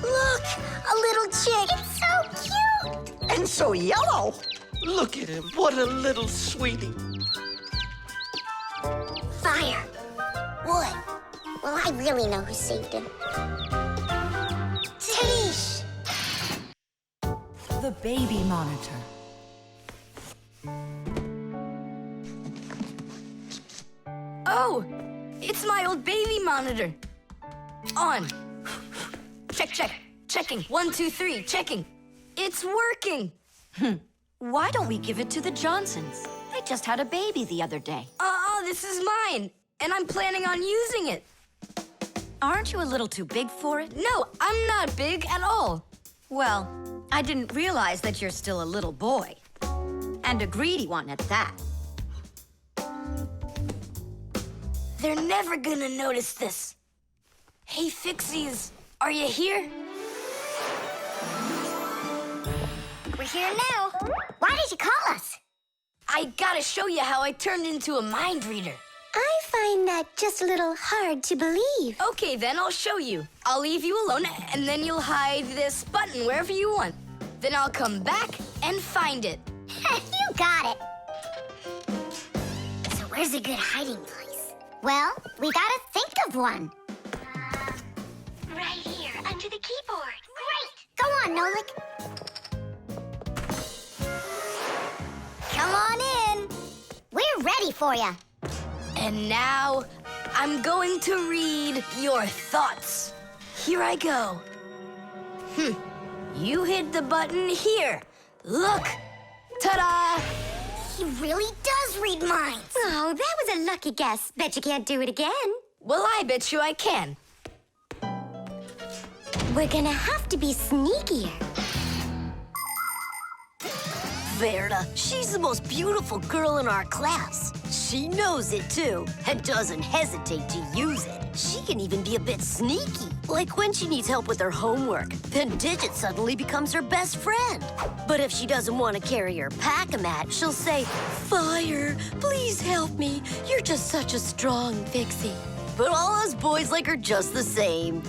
Look, a little chick. It's so cute. And so yellow. Look at him. What a little sweetie. Fire. What? Well, I really know who saved him. Tish. The baby monitor. Oh, it's my old baby monitor. On. Check, check. Checking. 1, 2, 3. Checking. It's working. Why don't we give it to the Johnsons? They just had a baby the other day. This is mine, and I'm planning on using it. Aren't you a little too big for it? No, I'm not big at all. Well, I didn't realize that you're still a little boy. And a greedy one at that. They're never gonna notice this. Hey, Fixies, are you here? We're here now. Why did you call us? I gotta show you how I turned into a mind reader. I find that just a little hard to believe. Okay, then I'll show you. I'll leave you alone, and then you'll hide this button wherever you want. Then I'll come back and find it. You got it. So where's a good hiding place? Well, we gotta think of one. Right here, under the keyboard. Great. Go on, Nolik. Come on in. We're ready for you. And now, I'm going to read your thoughts. Here I go. You hit the button here. Look. Ta-da! He really does read minds. Oh, that was a lucky guess. Bet you can't do it again. Well, I bet you I can. We're gonna have to be sneakier. Verda, she's the most beautiful girl in our class. She knows it too, and doesn't hesitate to use it. She can even be a bit sneaky, like when she needs help with her homework. Then Digit suddenly becomes her best friend. But if she doesn't want to carry her pack-a-mat, she'll say, "Fire, please help me. You're just such a strong Fixie." But all us boys like her just the same.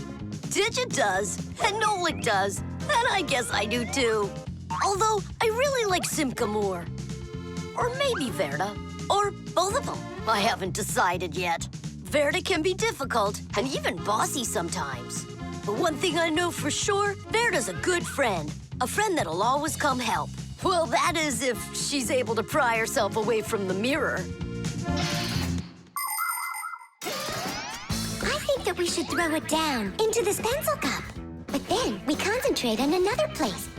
Digit does, and Nolik does, and I guess I do too. Although, I really like Simka more. Or maybe Verda. Or both of them. I haven't decided yet. Verda can be difficult and even bossy sometimes. But one thing I know for sure, Verda's a good friend. A friend that'll always come help. Well, that is if she's able to pry herself away from the mirror. I think that we should throw it down into this pencil cup. But then we concentrate on another place.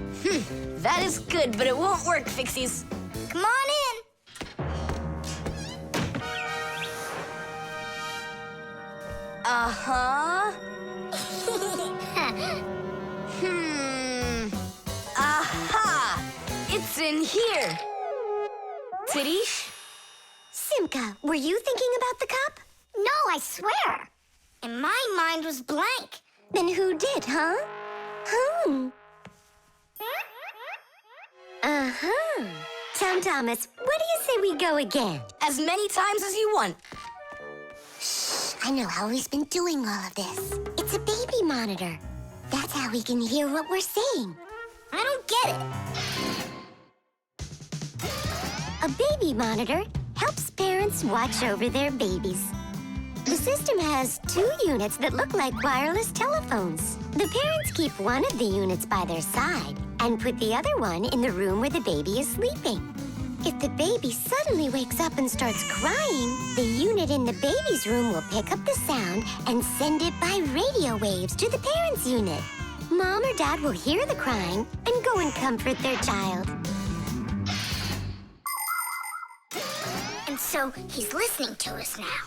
That is good, but it won't work, Fixies. Come on in. Uh-huh. Aha! It's in here. Tidish? Simka, were you thinking about the cup? No, I swear. And my mind was blank. Then who did, huh? Uh-huh. Tom Thomas, what do you say we go again? As many times as you want. Shh, I know how he's been doing all of this. It's a baby monitor. That's how we can hear what we're saying. I don't get it. A baby monitor helps parents watch over their babies. The system has 2 units that look like wireless telephones. The parents keep one of the units by their side and put the other one in the room where the baby is sleeping. If the baby suddenly wakes up and starts crying, the unit in the baby's room will pick up the sound and send it by radio waves to the parents' unit. Mom or Dad will hear the crying and go and comfort their child. And so he's listening to us now.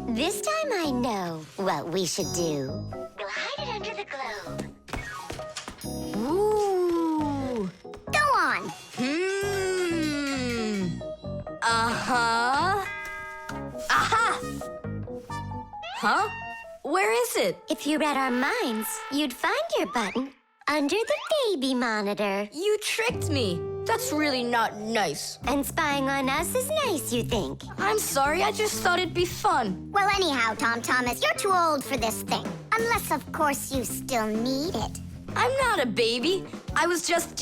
This time I know what we should do. We'll hide it under the globe. Ooh. Go on. Uh-huh. Aha! Huh? Where is it? If you read our minds, you'd find your button under the baby monitor. You tricked me. That's really not nice. And spying on us is nice, you think? I'm sorry, I just thought it'd be fun. Well, anyhow, Tom Thomas, you're too old for this thing. Unless, of course, you still need it. I'm not a baby. I was just,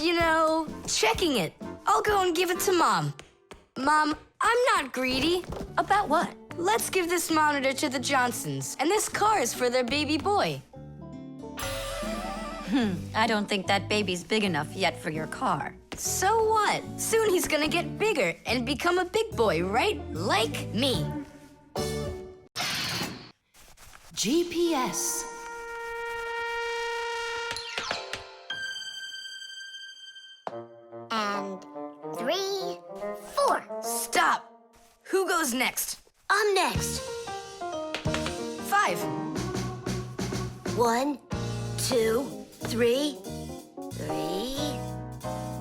checking it. I'll go and give it to Mom. Mom, I'm not greedy. About what? Let's give this monitor to the Johnsons, and this car is for their baby boy. I don't think that baby's big enough yet for your car. So what? Soon he's gonna get bigger and become a big boy, right? Like me. GPS. And 3, 4. Stop! Who goes next? I'm next. 5. 1, 2, 3. 3.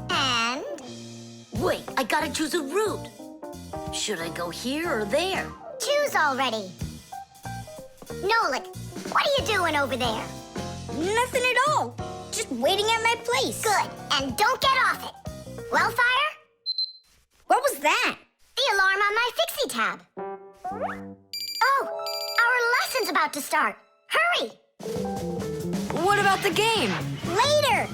And... Wait, I gotta choose a route. Should I go here or there? choose already. Nolik, what are you doing over there? Nothing at all. Just waiting at my place. Good, and don't get off it. Well, Fire? What was that? The alarm on my Fixie tab. Oh, our lesson's about to start. Hurry! What about the game? Later!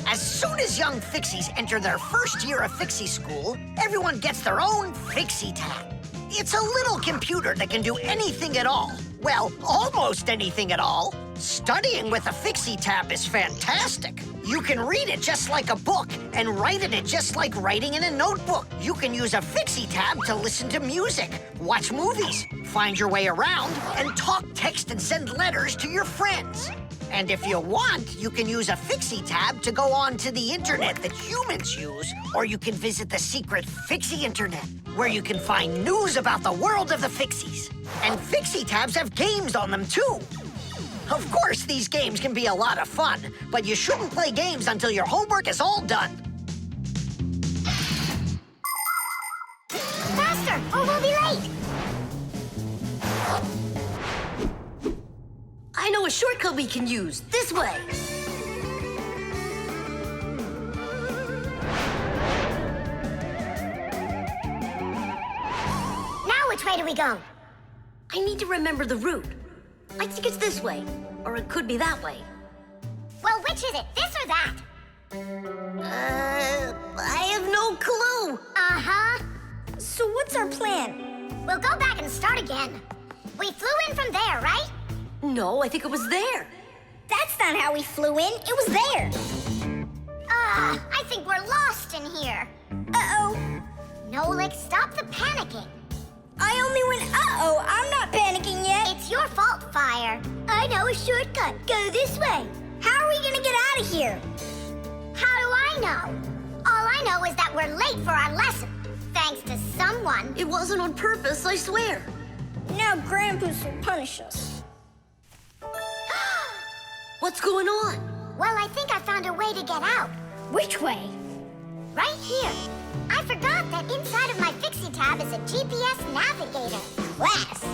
As soon as young Fixies enter their first year of Fixie school, everyone gets their own Fixie tab. It's a little computer that can do anything at all. Well, almost anything at all. Studying with a Fixie tab is fantastic. You can read it just like a book and write in it just like writing in a notebook. You can use a Fixie tab to listen to music, watch movies, find your way around, and talk, text, and send letters to your friends. And if you want, you can use a Fixie tab to go on to the internet that humans use, or you can visit the secret Fixie internet, where you can find news about the world of the Fixies. And Fixie tabs have games on them, too. Of course, these games can be a lot of fun, but you shouldn't play games until your homework is all done. Faster, or we'll be late. I know a shortcut we can use. This way. Now which way do we go? I need to remember the route. I think it's this way, or it could be that way. Well, which is it, this or that? I have no clue. Uh-huh. So what's our plan? We'll go back and start again. We flew in from there, right? No, I think it was there. That's not how we flew in. It was there. I think we're lost in here. Uh-oh. Nolik, stop the panicking. I only went uh-oh. I'm not panicking yet. It's your fault, Fire. I know a shortcut. Go this way. How are we gonna get out of here? How do I know? All I know is that we're late for our lesson. Thanks to someone. It wasn't on purpose, I swear. Now Grandpa's will punish us. What's going on? Well, I think I found a way to get out. Which way? Right here. I forgot that inside of my Fixie tab is a GPS navigator. Class.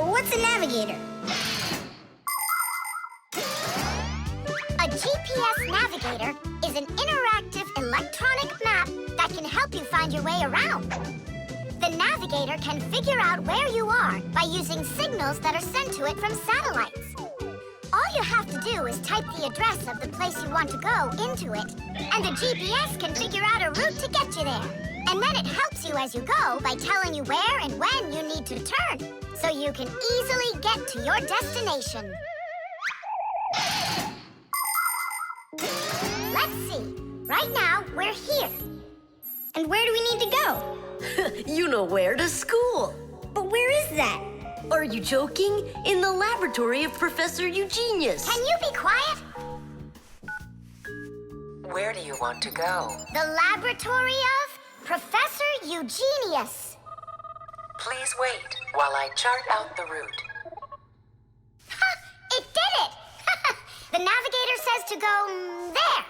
What's a navigator? A GPS navigator is an interactive electronic map that can help you find your way around. The navigator can figure out where you are by using signals that are sent to it from satellites. All you have to do is type the address of the place you want to go into it, and the GPS can figure out a route to get you there. And then it helps you as you go by telling you where and when you need to turn, so you can easily get to your destination. Let's see. Right now, we're here. And where do we need to go? You know where, to school. But where is that? Are you joking? In the laboratory of Professor Eugenius. Can you be quiet? Where do you want to go? The laboratory of Professor Eugenius. Please wait while I chart out the route. Ha! It did it! The navigator says to go there.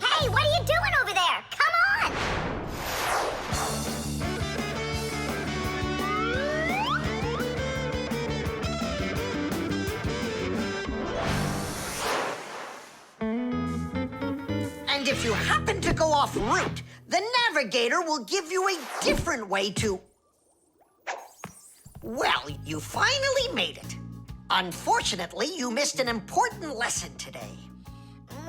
Hey, what are you doing over there? Come on! And if you happen to go off route, the navigator will give you a different way to... Well, you finally made it. Unfortunately, you missed an important lesson today.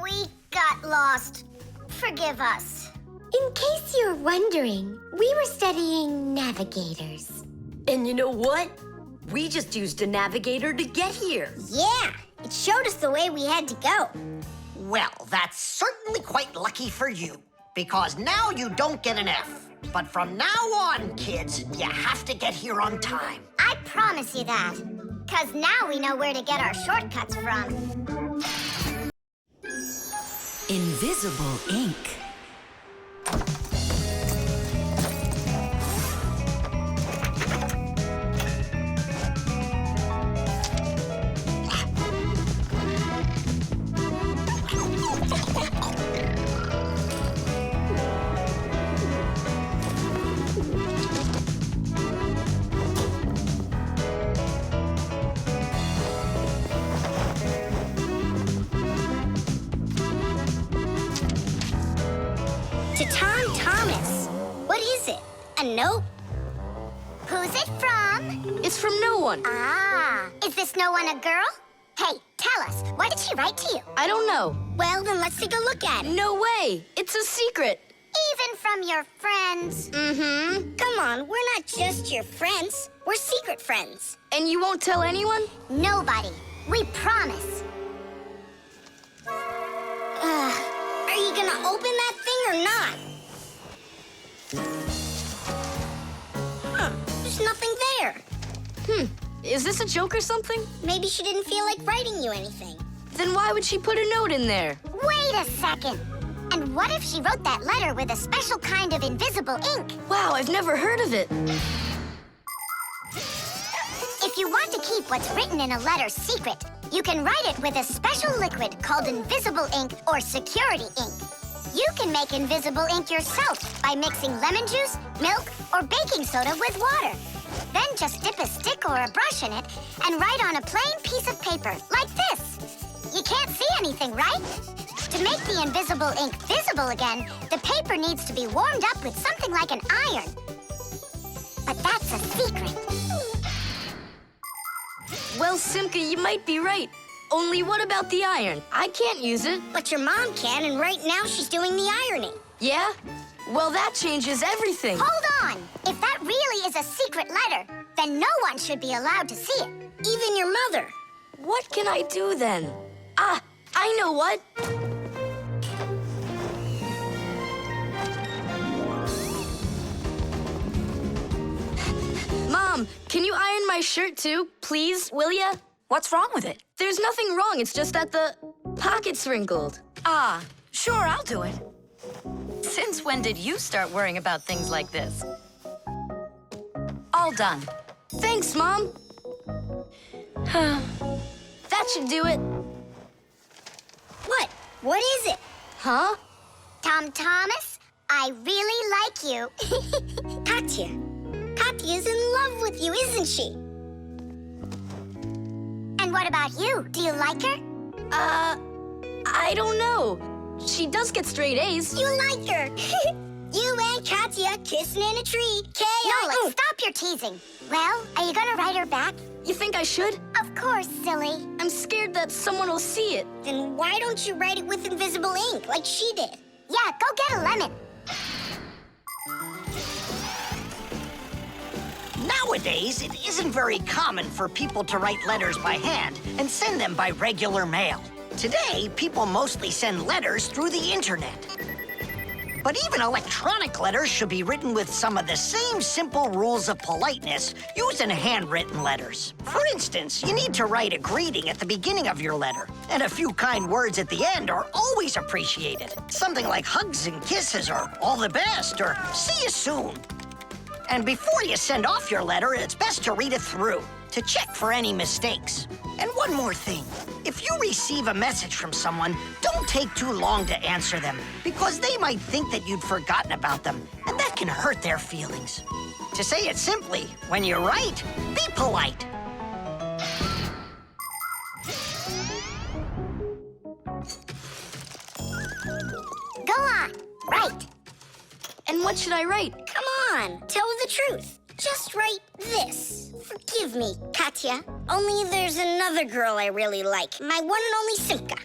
We got lost. Forgive us. In case you're wondering, we were studying navigators. And you know what? We just used a navigator to get here. Yeah, it showed us the way we had to go. Well, that's certainly quite lucky for you, because now you don't get an F. But from now on, kids, you have to get here on time. I promise you that. 'Cause now we know where to get our shortcuts from. Invisible ink. To Tom Thomas. What is it? A note? Who's it from? It's from no one. Ah, is this no one a girl? Hey, tell us, what did she write to you? I don't know. Well, then let's take a look at it. No way. It's a secret. Even from your friends. Mm-hmm. Come on, we're not just your friends. We're secret friends. And you won't tell anyone? Nobody. We promise. Are you gonna open that thing or not? There's nothing there. Is this a joke or something? Maybe she didn't feel like writing you anything. Then why would she put a note in there? Wait a second. And what if she wrote that letter with a special kind of invisible ink? Wow, I've never heard of it. If you want to keep what's written in a letter secret, you can write it with a special liquid called invisible ink or security ink. You can make invisible ink yourself by mixing lemon juice, milk, or baking soda with water. Then just dip a stick or a brush in it and write on a plain piece of paper, like this. You can't see anything, right? To make the invisible ink visible again, the paper needs to be warmed up with something like an iron. But that's a secret. Well, Simka, you might be right. Only what about the iron? I can't use it. But your mom can, and right now she's doing the ironing. Yeah? Well, that changes everything. Hold on! If that really is a secret letter, then no one should be allowed to see it. Even your mother. What can I do then? Ah, I know what. Mom, can you iron my shirt too, please, will ya? What's wrong with it? There's nothing wrong, it's just that the pocket's wrinkled. Ah, sure, I'll do it. Since when did you start worrying about things like this? All done. Thanks, Mom. That should do it. What? What is it? Huh? Tom Thomas, I really like you. Katya. Katya's in love with you, isn't she? And what about you? Do you like her? I don't know. She does get straight A's. You like her. You and Katya kissing in a tree. Nolik, stop your teasing. Well, are you gonna write her back? You think I should? Of course, silly. I'm scared that someone will see it. Then why don't you write it with invisible ink like she did? Yeah, go get a lemon. Nowadays, it isn't very common for people to write letters by hand and send them by regular mail. Today, people mostly send letters through the internet. But even electronic letters should be written with some of the same simple rules of politeness used in handwritten letters. For instance, you need to write a greeting at the beginning of your letter, and a few kind words at the end are always appreciated. Something like hugs and kisses, or all the best, or see you soon. And before you send off your letter, it's best to read it through to check for any mistakes. And one more thing. If you receive a message from someone, don't take too long to answer them, because they might think that you'd forgotten about them, and that can hurt their feelings. To say it simply, when you write, be polite. Go on, write. And what should I write? Come on, tell the truth. Just write this. Forgive me, Katya. Only there's another girl I really like. My one and only Simka.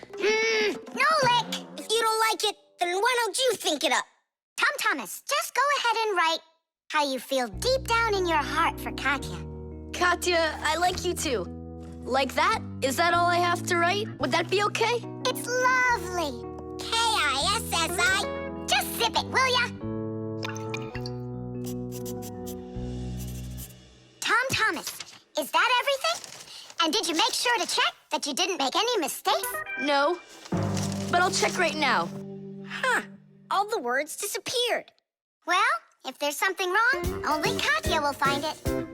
Nolik! If you don't like it, then why don't you think it up? Tom Thomas, just go ahead and write how you feel deep down in your heart for Katya. Katya, I like you too. Like that? Is that all I have to write? Would that be okay? It's lovely. K-I-S-S-I. Just zip it, will ya? Tom Thomas, is that everything? And did you make sure to check that you didn't make any mistakes? No, but I'll check right now. Huh. All the words disappeared. Well, if there's something wrong, only Katya will find it.